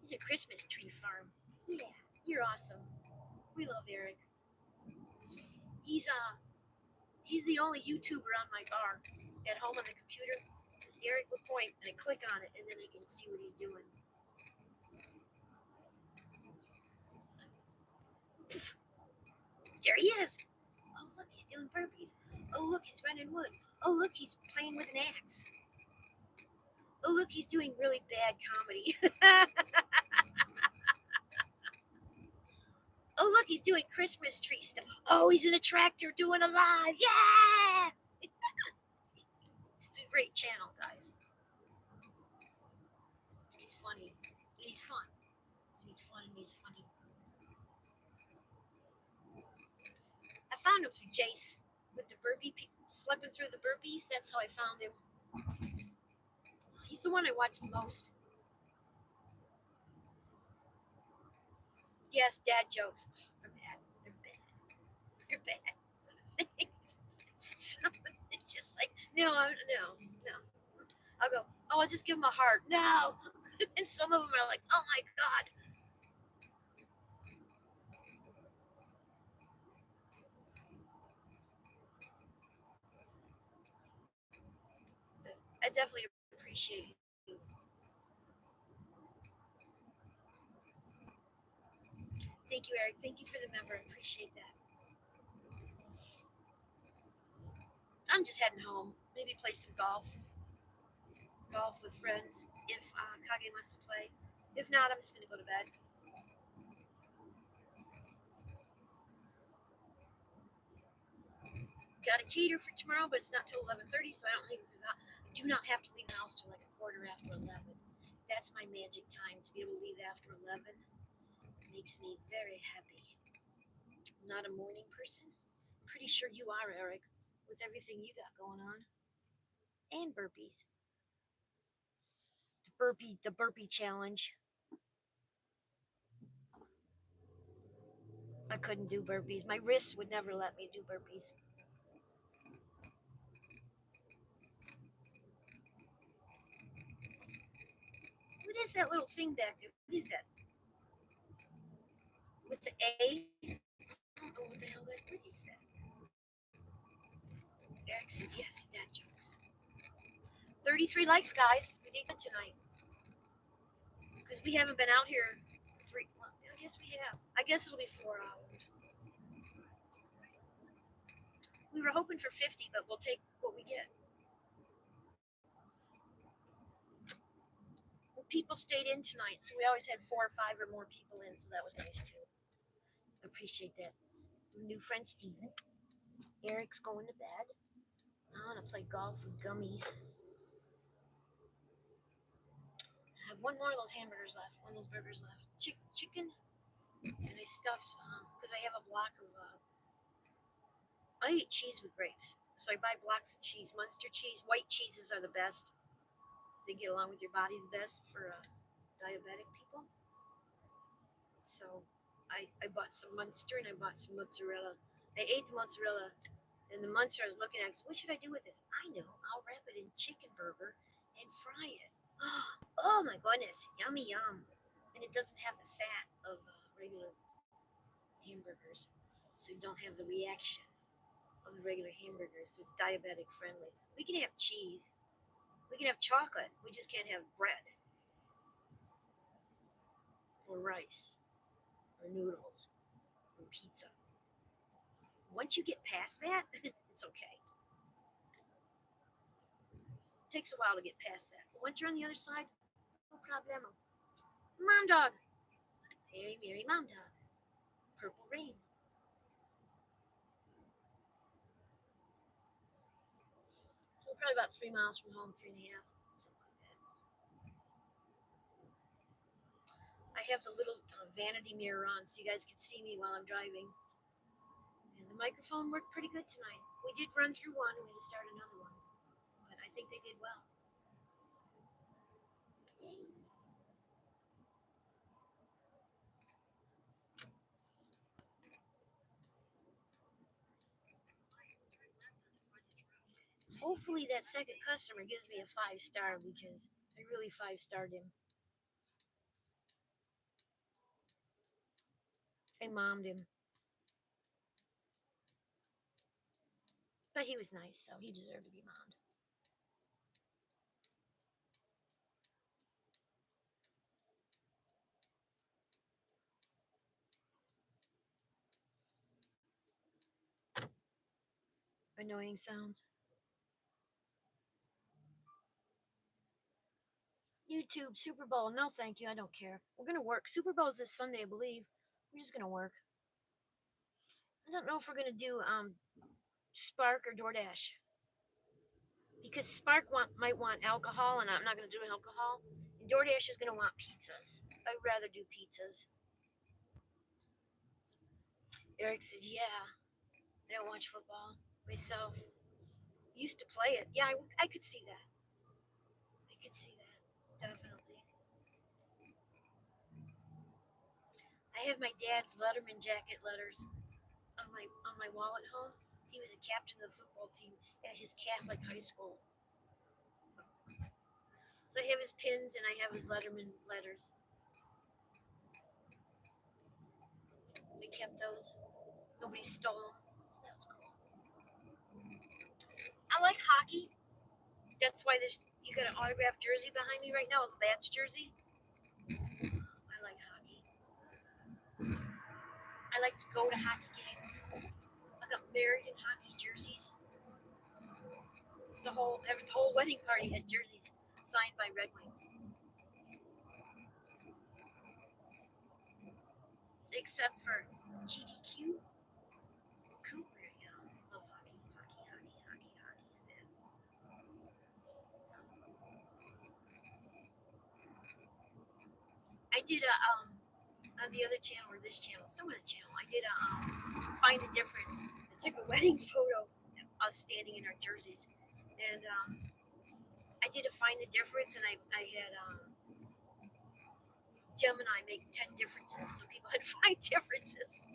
He's a Christmas tree farm. Yeah, you're awesome. We love Eric. He's the only YouTuber on my bar at home on the computer. It says Eric LaPointe, and I click on it, and then I can see what he's doing. There he is. Oh, look, he's doing burpees. Oh, look, he's running wood. Oh, look, he's playing with an axe. Oh, look, he's doing really bad comedy. Oh, look, he's doing Christmas tree stuff. Oh, he's in a tractor doing a live. Yeah! It's a great channel, guys. He's funny. He's fun. He's fun and he's funny. I found him through Jace with the burpee, flipping through the burpees. That's how I found him. He's the one I watch the most. Yes, dad jokes. They're bad. They're bad. They're bad. So it's just like, no. I'll go, oh, I'll just give him a heart. No. And some of them are like, oh my God. But I definitely appreciate you. Thank you, Eric. Thank you for the member. I appreciate that. I'm just heading home. Maybe play some golf. Golf with friends if Kage wants to play. If not, I'm just going to go to bed. Got a cater for tomorrow, but it's not till 11:30, so I do not have to leave the house till like a quarter after 11. That's my magic time to be able to leave after 11. It makes me very happy. I'm not a morning person. Pretty sure you are, Eric, with everything you got going on. And burpees. The burpee challenge. I couldn't do burpees. My wrists would never let me do burpees. What is that little thing back there? What is that? With the A? I don't know what the hell that. What is that? Eric says yes, dad jokes. 33 likes, guys. We did good tonight. Because we haven't been out here well, I guess we have. I guess it'll be 4 hours. We were hoping for 50, but we'll take what we get. Well, people stayed in tonight, so we always had 4 or 5 or more people in, so that was nice too. Appreciate that. New friend Steven. Eric's going to bed. I want to play golf with gummies. I have one more of those hamburgers left, one of those burgers left. Chicken, and I stuffed, because I have a block of, I eat cheese with grapes. So I buy blocks of cheese, Munster cheese. White cheeses are the best. They get along with your body the best for diabetic people. So I bought some Munster and I bought some mozzarella. I ate the mozzarella, and the Munster I was looking at, what should I do with this? I know, I'll wrap it in chicken burger and fry it. Oh my goodness, yummy yum. And it doesn't have the fat of regular hamburgers, so you don't have the reaction of the regular hamburgers, so it's diabetic friendly. We can have cheese, we can have chocolate, we just can't have bread or rice or noodles or pizza. Once you get past that, it's okay. It takes a while to get past that, but once you're on the other side, no problemo. Mom dog. Very, very mom dog. Purple rain. So probably about 3 miles from home, 3.5, something like that. I have the little vanity mirror on so you guys can see me while I'm driving. And the microphone worked pretty good tonight. We did run through one, and we had to start another one. But I think they did well. Yay. Hopefully that second customer gives me a 5-star because I really 5-starred him. I mommed him. But he was nice, so he deserved to be mommed. Annoying sounds. YouTube Super Bowl. No, thank you. I don't care. We're gonna work. Super Bowl's this Sunday, I believe. We're just gonna work. I don't know if we're gonna do Spark or DoorDash because Spark might want alcohol, and I'm not gonna do alcohol. And DoorDash is gonna want pizzas. I'd rather do pizzas. Eric says, "Yeah, I don't watch football myself. Used to play it. Yeah, I could see that. I could see that definitely. I have my dad's Letterman jacket letters on my wall at home. He was a captain of the football team at his Catholic high school. So I have his pins and I have his Letterman letters. We kept those. Nobody stole them. So that was cool. I like hockey. That's why you got an autographed jersey behind me right now, a Bats jersey. I like hockey. I like to go to hockey games. I got married in hockey jerseys. The whole wedding party had jerseys signed by Red Wings. Except for GDQ. Cooper, yeah. Love hockey is it. I did a on the other channel or this channel, some other channel. I did a find the difference. I took a wedding photo of us standing in our jerseys, and I did a find the difference, and I had Gemini make 10 differences, so people had 5 differences.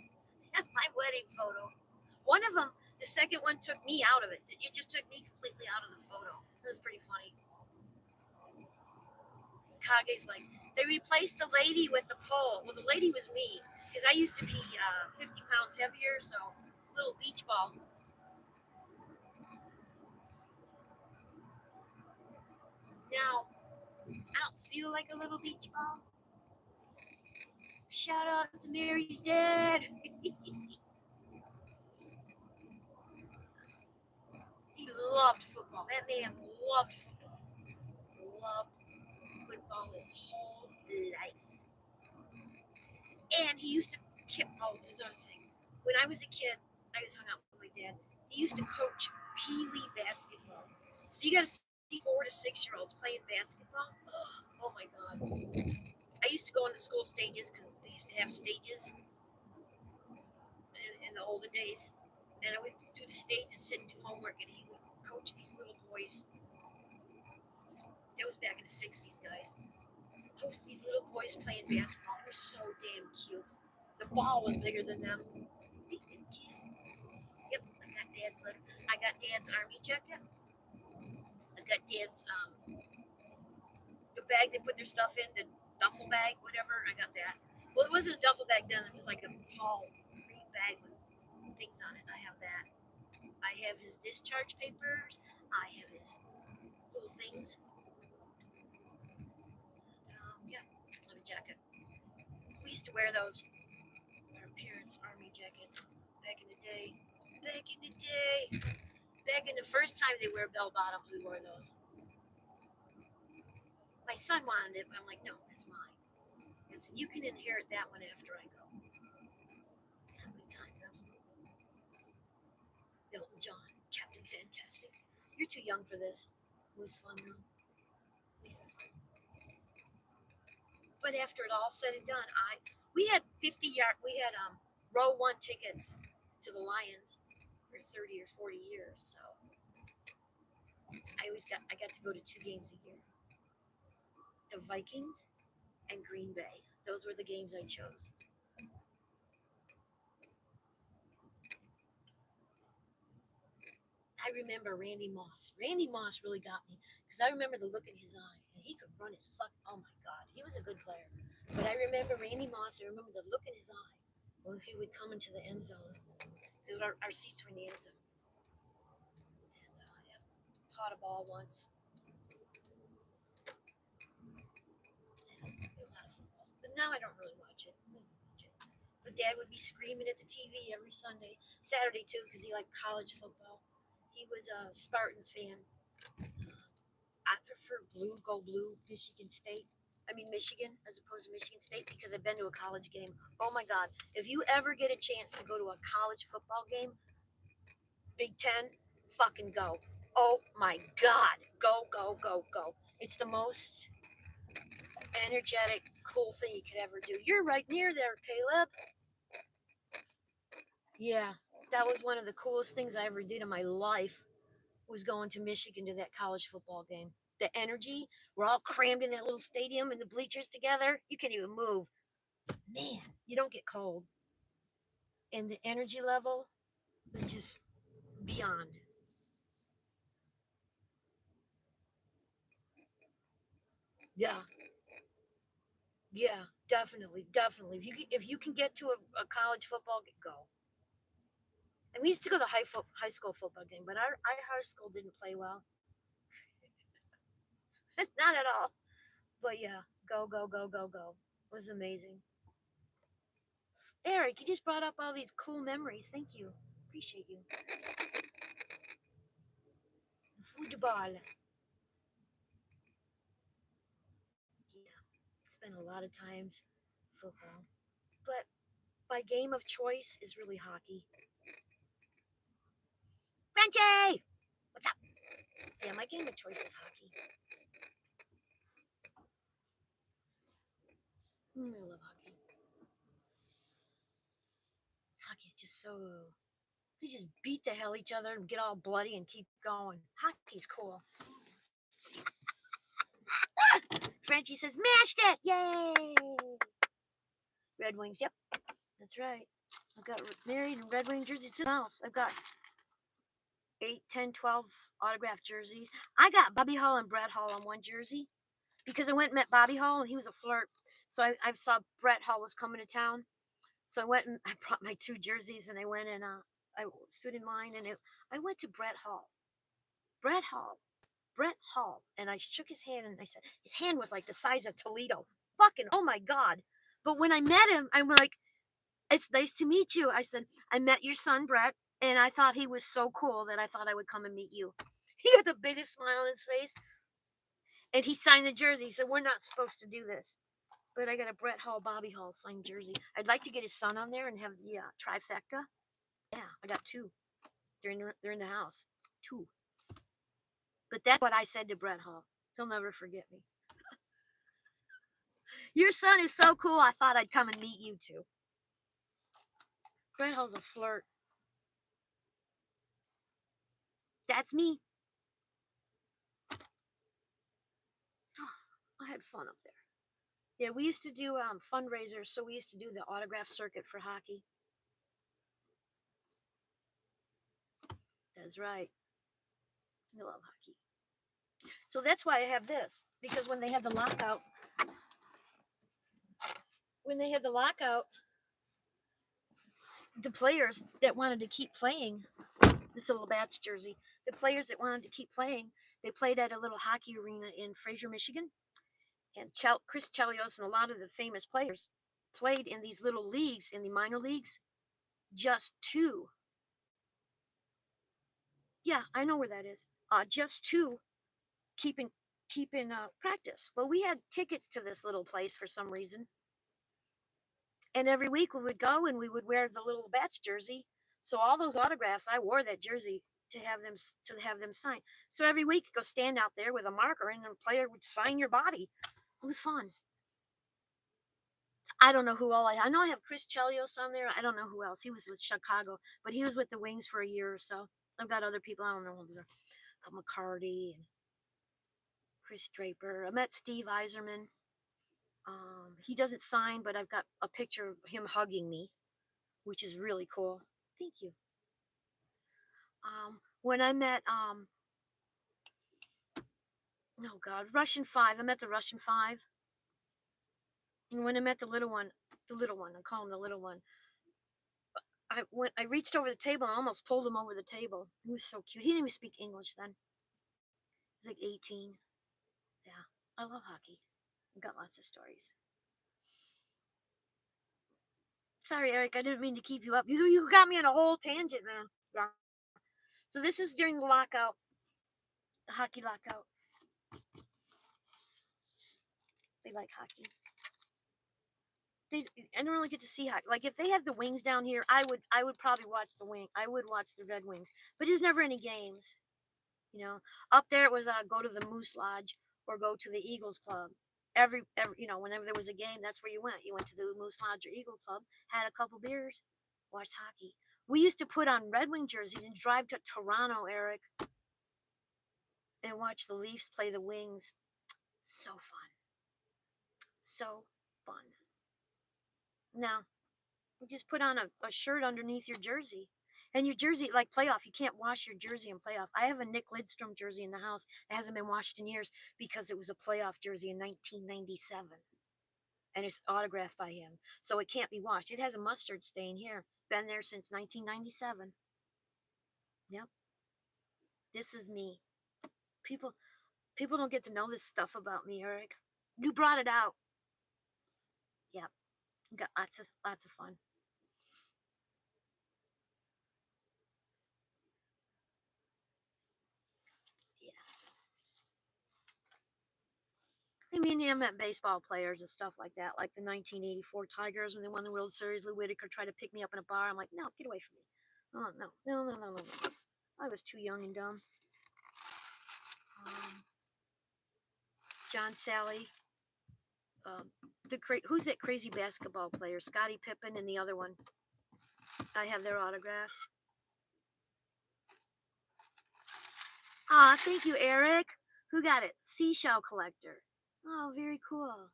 My wedding photo. One of them, the second one took me out of it. It just took me completely out of the photo. It was pretty funny. Kage's like, they replaced the lady with the pole. Well, the lady was me because I used to be 50 pounds heavier, so little beach ball. Now, I don't feel like a little beach ball. Shout out to Mary's dad. He loved football. That man loved football. Loved football his whole life. And he used to there's another thing. When I was a kid, I was hung out with my dad. He used to coach pee-wee basketball. So you got to see 4 to 6-year-olds playing basketball. Oh my God. I used to go on the school stages because they used to have stages in the older days. And I would do the stage and sit and do homework, and he would coach these little boys. That was back in the 60s, guys. Host these little boys playing basketball. It was so damn cute. The ball was bigger than them. Yep, I got Dad's army jacket. I got Dad's the bag they put their stuff in, the duffel bag, whatever. I got that. Well, it wasn't a duffel bag then. It was like a tall green bag with things on it. I have that. I have his discharge papers. I have his little things. Yeah, I have a jacket. We used to wear those. Our parents' army jackets back in the day. Back in the first time they wear bell bottoms, we wore those. My son wanted it, but I'm like, no, that's mine. You can inherit that one after I go. Yeah, good times, absolutely. Elton John, Captain Fantastic. You're too young for this. It was fun though. But after it all said and done, we had row 1 tickets to the Lions for 30 or 40 years, so I got to go to 2 games a year. The Vikings and Green Bay. Those were the games I chose. I remember Randy Moss. Randy Moss really got me because I remember the look in his eye, and he could run his oh my God, he was a good player. But I remember Randy Moss. I remember the look in his eye when he would come into the end zone. Our seats were in the end zone. And caught a ball once. But now I don't really watch it. But Dad would be screaming at the TV every Sunday, Saturday too, because he liked college football. He was a Spartans fan. I prefer go blue, Michigan State. I mean Michigan as opposed to Michigan State because I've been to a college game. Oh my God! If you ever get a chance to go to a college football game, Big Ten, fucking go. Oh my God! Go go go go! It's the most energetic, cool thing you could ever do. You're right near there, Caleb. Yeah, that was one of the coolest things I ever did in my life. Was going to Michigan to that college football game. The energy, we're all crammed in that little stadium and the bleachers together. You can't even move. Man, you don't get cold. And the energy level was just beyond. Yeah, yeah, definitely, definitely. If you can get to a college football, go. And we used to go to high school football game, but our high school didn't play well. Not at all. But yeah, go, go, go, go, go. It was amazing. Eric, you just brought up all these cool memories. Thank you. Appreciate you. Football. Yeah, spent a lot of times football. But my game of choice is really hockey. Frenchie! What's up? Yeah, my game of choice is hockey. I love hockey. Hockey's just so. We just beat the hell each other and get all bloody and keep going. Hockey's cool. Frenchie says, mashed it! Yay! Red Wings, yep. That's right. I got married in Red Wing jerseys to the house. I've got 8, 10, 12 autographed jerseys. I got Bobby Hall and Brett Hall on one jersey because I went and met Bobby Hall and he was a flirt. So I saw Brett Hall was coming to town. So I went and I brought my 2 jerseys and I went and I stood in line and I went to Brett Hall. Brett Hall. And I shook his hand and I said, his hand was like the size of Toledo. Fucking, oh my God. But when I met him, I'm like, it's nice to meet you. I said, I met your son, Brett, and I thought he was so cool that I thought I would come and meet you. He had the biggest smile on his face. And he signed the jersey. He said, we're not supposed to do this. But I got a Brett Hall, Bobby Hall signed jersey. I'd like to get his son on there and have the trifecta. Yeah, I got 2. They're in the house. 2. But that's what I said to Brett Hall. He'll never forget me. Your son is so cool, I thought I'd come and meet you too. Brett Hall's a flirt. That's me. I had fun up there. Yeah, we used to do fundraisers, so we used to do the autograph circuit for hockey. That's right. I love hockey. So that's why I have this, because when they had the lockout, the players that wanted to keep playing, this little Bats jersey, the players that wanted to keep playing, they played at a little hockey arena in Fraser, Michigan. And Chris Chelios and a lot of the famous players played in these little leagues, in the minor leagues. Just 2. Yeah, I know where that is. Just 2 keeping practice. Well, we had tickets to this little place for some reason. And every week we would go and we would wear the little Bats jersey. So all those autographs, I wore that jersey to have them signed. So every week you go stand out there with a marker and the player would sign your body. It was fun. I don't know who all I know I have Chris Chelios on there. I don't know who else. He was with Chicago, but he was with the Wings for a year or so. I've got other people. I don't know who they're. McCarty and Chris Draper. I met Steve Eiserman. He doesn't sign, but I've got a picture of him hugging me, which is really cool. Thank you. When I met Russian 5. I met the Russian 5. And when I met the little one, I call him the little one. I reached over the table and almost pulled him over the table. He was so cute. He didn't even speak English then. He was like 18. Yeah, I love hockey. I've got lots of stories. Sorry, Eric, I didn't mean to keep you up. You got me on a whole tangent, man. Yeah. So this is during the lockout, the hockey lockout. they like hockey. I don't really get to see hockey. Like if they have the Wings down here, I would probably watch the Wing. I would watch the Red Wings, but there's never any games. You know, up there it was go to the Moose Lodge or go to the Eagles Club. Every whenever there was a game, that's where you went. You went to the Moose Lodge or Eagle Club, had a couple beers, watched hockey. We used to put on Red Wing jerseys and drive to Toronto, Eric, and watch the Leafs play the Wings. So fun. So fun. Now, you just put on a shirt underneath your jersey. And your jersey, like playoff, you can't wash your jersey in playoff. I have a Nick Lidstrom jersey in the house that hasn't been washed in years because it was a playoff jersey in 1997. And it's autographed by him. So it can't be washed. It has a mustard stain here. Been there since 1997. Yep. This is me. People don't get to know this stuff about me, Eric. You brought it out. Yep. Got lots of fun. I mean, I met baseball players and stuff like that, like the 1984 Tigers when they won the World Series. Lou Whitaker tried to pick me up in a bar. I'm like, no, get away from me. Oh, no. I was too young and dumb. John Sally. Who's that crazy basketball player? Scottie Pippen and the other one. I have their autographs. Thank you, Eric. Who got it? Seashell Collector. Oh, very cool.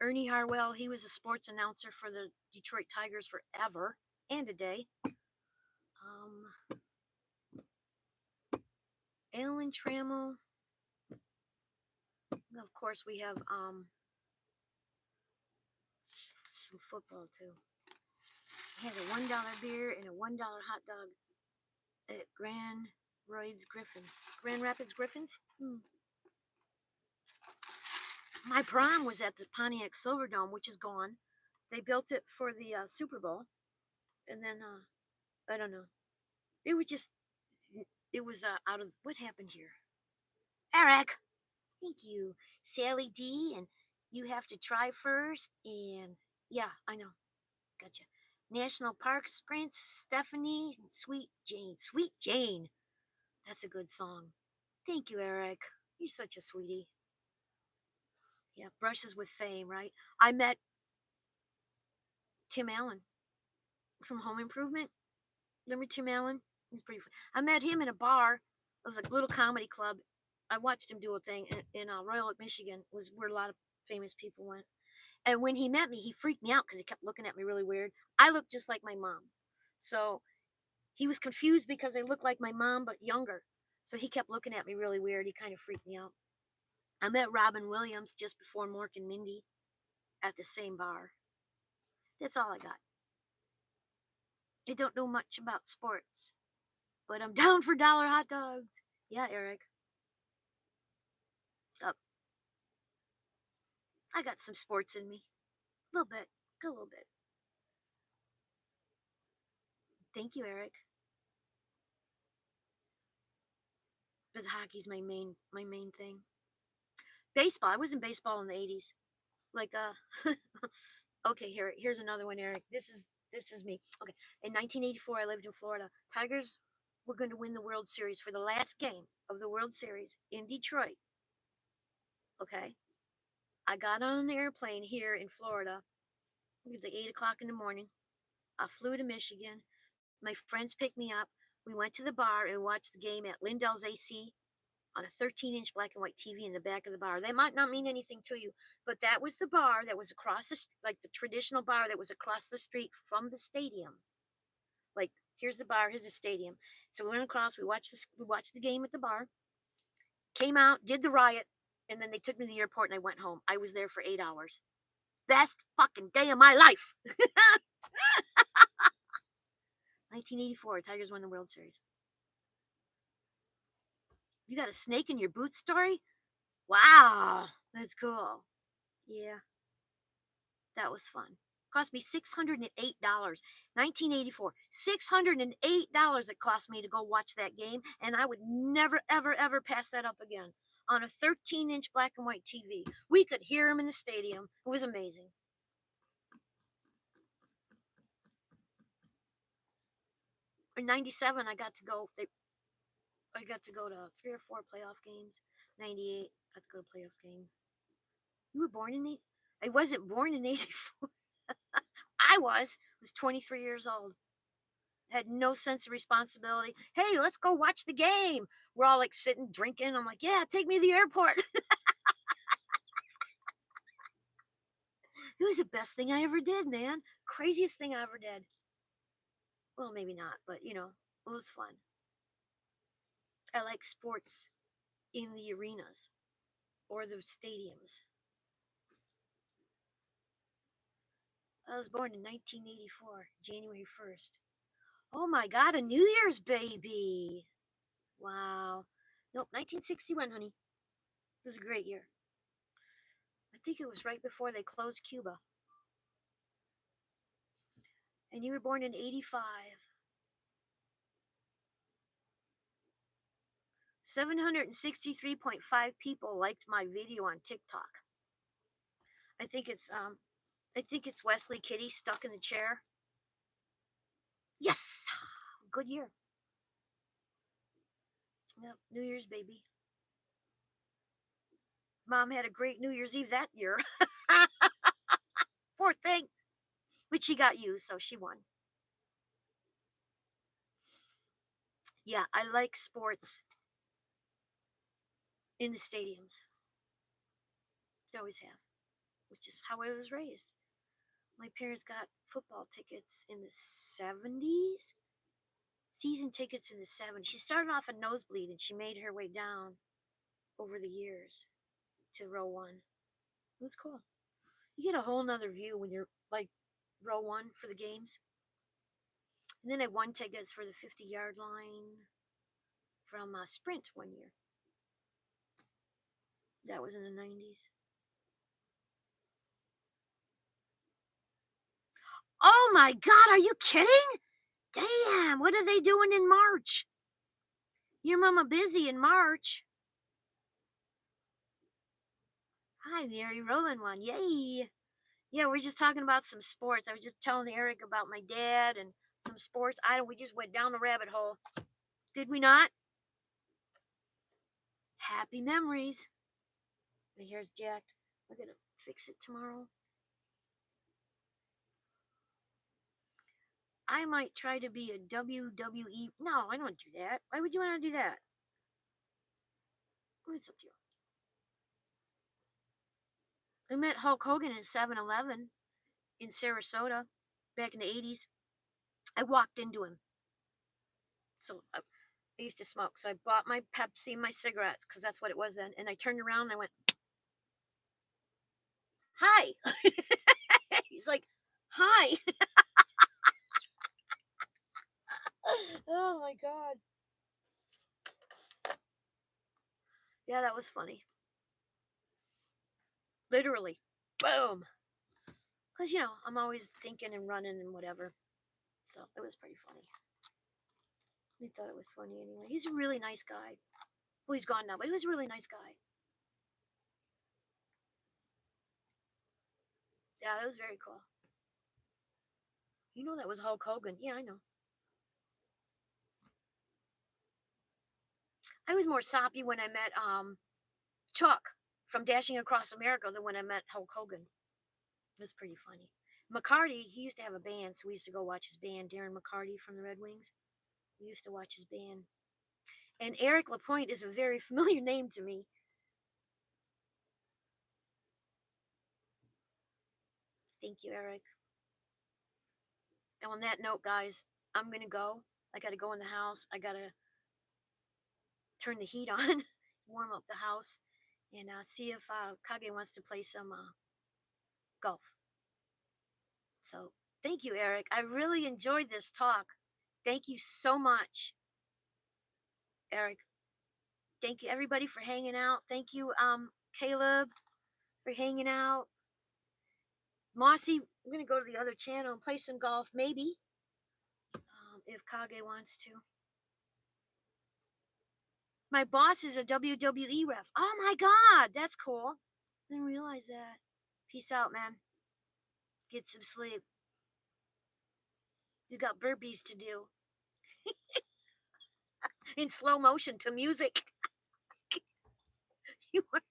Ernie Harwell, he was a sports announcer for the Detroit Tigers forever and a day. Alan Trammell. Of course, we have some football too. I had a $1 beer and a $1 hot dog at Grand Rapids Griffins. My prom was at the Pontiac Silverdome, which is gone. They built it for the Super Bowl, and then I don't know. It was out of what happened here. Eric, thank you, Sally D, and you have to try first. And yeah, I know, gotcha. National Parks Prince, Stephanie, and Sweet Jane. That's a good song. Thank you, Eric. You're such a sweetie. Yeah, Brushes with Fame, right? I met Tim Allen from Home Improvement. Remember Tim Allen? He's pretty fun. I met him in a bar. It was a little comedy club. I watched him do a thing in Royal Oak, Michigan, was where a lot of famous people went. And when he met me, he freaked me out because he kept looking at me really weird. I looked just like my mom. So he was confused because I looked like my mom, but younger. So he kept looking at me really weird. He kind of freaked me out. I met Robin Williams just before Mork and Mindy at the same bar. That's all I got. I don't know much about sports, but I'm down for dollar hot dogs. Yeah, Eric. Up. I got some sports in me. A little bit. A little bit. Thank you, Eric. But hockey's my main thing. Baseball. I was in baseball in the 80s. Like okay, here's another one, Eric. This is me. Okay. In 1984 I lived in Florida. Tigers were going to win the World Series for the last game of the World Series in Detroit. Okay. I got on an airplane here in Florida. It was like 8 o'clock in the morning. I flew to Michigan. My friends picked me up. We went to the bar and watched the game at Lindell's AC on a 13-inch black and white TV in the back of the bar. That might not mean anything to you, but that was the bar that was across the like the traditional bar that was across the street from the stadium. Like here's the bar, here's the stadium. So we went across. We watched the game at the bar. Came out, did the riot, and then they took me to the airport and I went home. I was there for 8 hours. Best fucking day of my life. 1984, Tigers won the World Series. You got a snake in your boot story? Wow, that's cool. Yeah, that was fun. Cost me $608. 1984, $608 it cost me to go watch that game, and I would never, ever, ever pass that up again. on a 13-inch black and white TV. We could hear him in the stadium. It was amazing. In '97, I got to go. I got to go to 3 or 4 playoff games. '98, got to go to playoff game. You were born in I wasn't born in '84. I was 23 years old. Had no sense of responsibility. Hey, let's go watch the game. We're all like sitting drinking. I'm like, yeah, take me to the airport. It was the best thing I ever did, man. Craziest thing I ever did. Well, maybe not, but it was fun. I like sports in the arenas or the stadiums. I was born in 1984, January 1st. Oh my God, a New Year's baby. Wow. Nope, 1961, honey. It was a great year. I think it was right before they closed Cuba. And you were born in '85. 763.5 people liked my video on TikTok. I think it's Wesley Kitty stuck in the chair. Yes, good year. Yep, New Year's baby. Mom had a great New Year's Eve that year. Poor thing. But she got you, so she won. Yeah, I like sports in the stadiums. I always have, which is how I was raised. My parents got football tickets in the 70s, season tickets in the 70s. She started off a nosebleed and she made her way down over the years to row 1. It was cool. You get a whole nother view when you're like row 1 for the games. And then I won tickets for the 50-yard line from Sprint one year. That was in the 90s. Oh my God, are you kidding? Damn, what are they doing in March? Your mama busy in March. Hi, Mary, rolling one. Yay. Yeah, we're just talking about some sports. I was just telling Eric about my dad and some sports. We just went down the rabbit hole. Did we not? Happy memories. My hair's jacked. I'm going to fix it tomorrow. I might try to be a WWE. No, I don't do that. Why would you want to do that? It's up to you. I met Hulk Hogan in 7-Eleven in Sarasota back in the 80s. I walked into him. So I used to smoke. So I bought my Pepsi and my cigarettes because that's what it was then. And I turned around and I went, hi. He's like, hi. Oh my God. Yeah, that was funny. Literally. Boom. Because, I'm always thinking and running and whatever. So it was pretty funny. We thought it was funny anyway. He's a really nice guy. Well, he's gone now, but he was a really nice guy. Yeah, that was very cool. You know that was Hulk Hogan. Yeah, I know. I was more soppy when I met Chuck from Dashing Across America than when I met Hulk Hogan. That's pretty funny. McCarty, he used to have a band, so we used to go watch his band. Darren McCarty from the Red Wings. We used to watch his band. And Eric Lapointe is a very familiar name to me. Thank you, Eric. And on that note, guys, I'm going to go. I got to go in the house. I got to turn the heat on, warm up the house, and see if Kage wants to play some golf. So thank you, Eric. I really enjoyed this talk. Thank you so much, Eric. Thank you, everybody, for hanging out. Thank you, Caleb, for hanging out. Mossy, I'm going to go to the other channel and play some golf, maybe, if Kage wants to. My boss is a WWE ref. Oh my God, that's cool. Didn't realize that. Peace out, man. Get some sleep. You got burpees to do in slow motion to music. You are,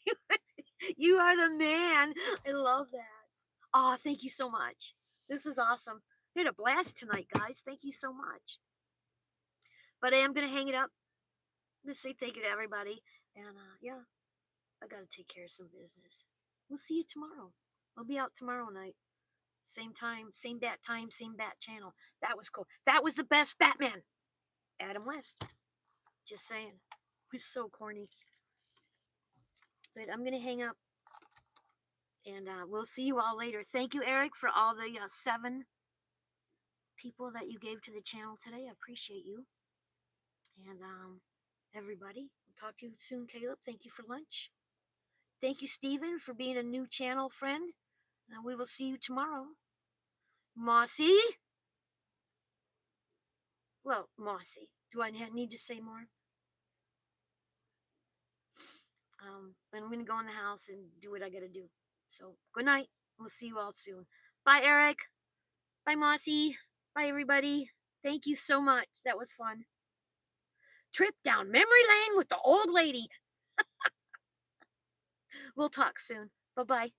you are, you are the man. I love that. Oh, thank you so much. This is awesome. We had a blast tonight, guys. Thank you so much. But I am going to hang it up. I'm going to say thank you to everybody. And yeah, I got to take care of some business. We'll see you tomorrow. I'll be out tomorrow night. Same time, same bat channel. That was cool. That was the best Batman. Adam West. Just saying. It was so corny. But I'm going to hang up. And we'll see you all later. Thank you, Eric, for all the 7 people that you gave to the channel today. I appreciate you. And everybody, we'll talk to you soon, Caleb. Thank you for lunch. Thank you, Stephen, for being a new channel friend. And we will see you tomorrow. Mossy? Well, Mossy. Do I need to say more? I'm going to go in the house and do what I got to do. So, good night. We'll see you all soon. Bye, Eric. Bye, Mossy. Bye, everybody. Thank you so much. That was fun. Trip down memory lane with the old lady. We'll talk soon. Bye-bye.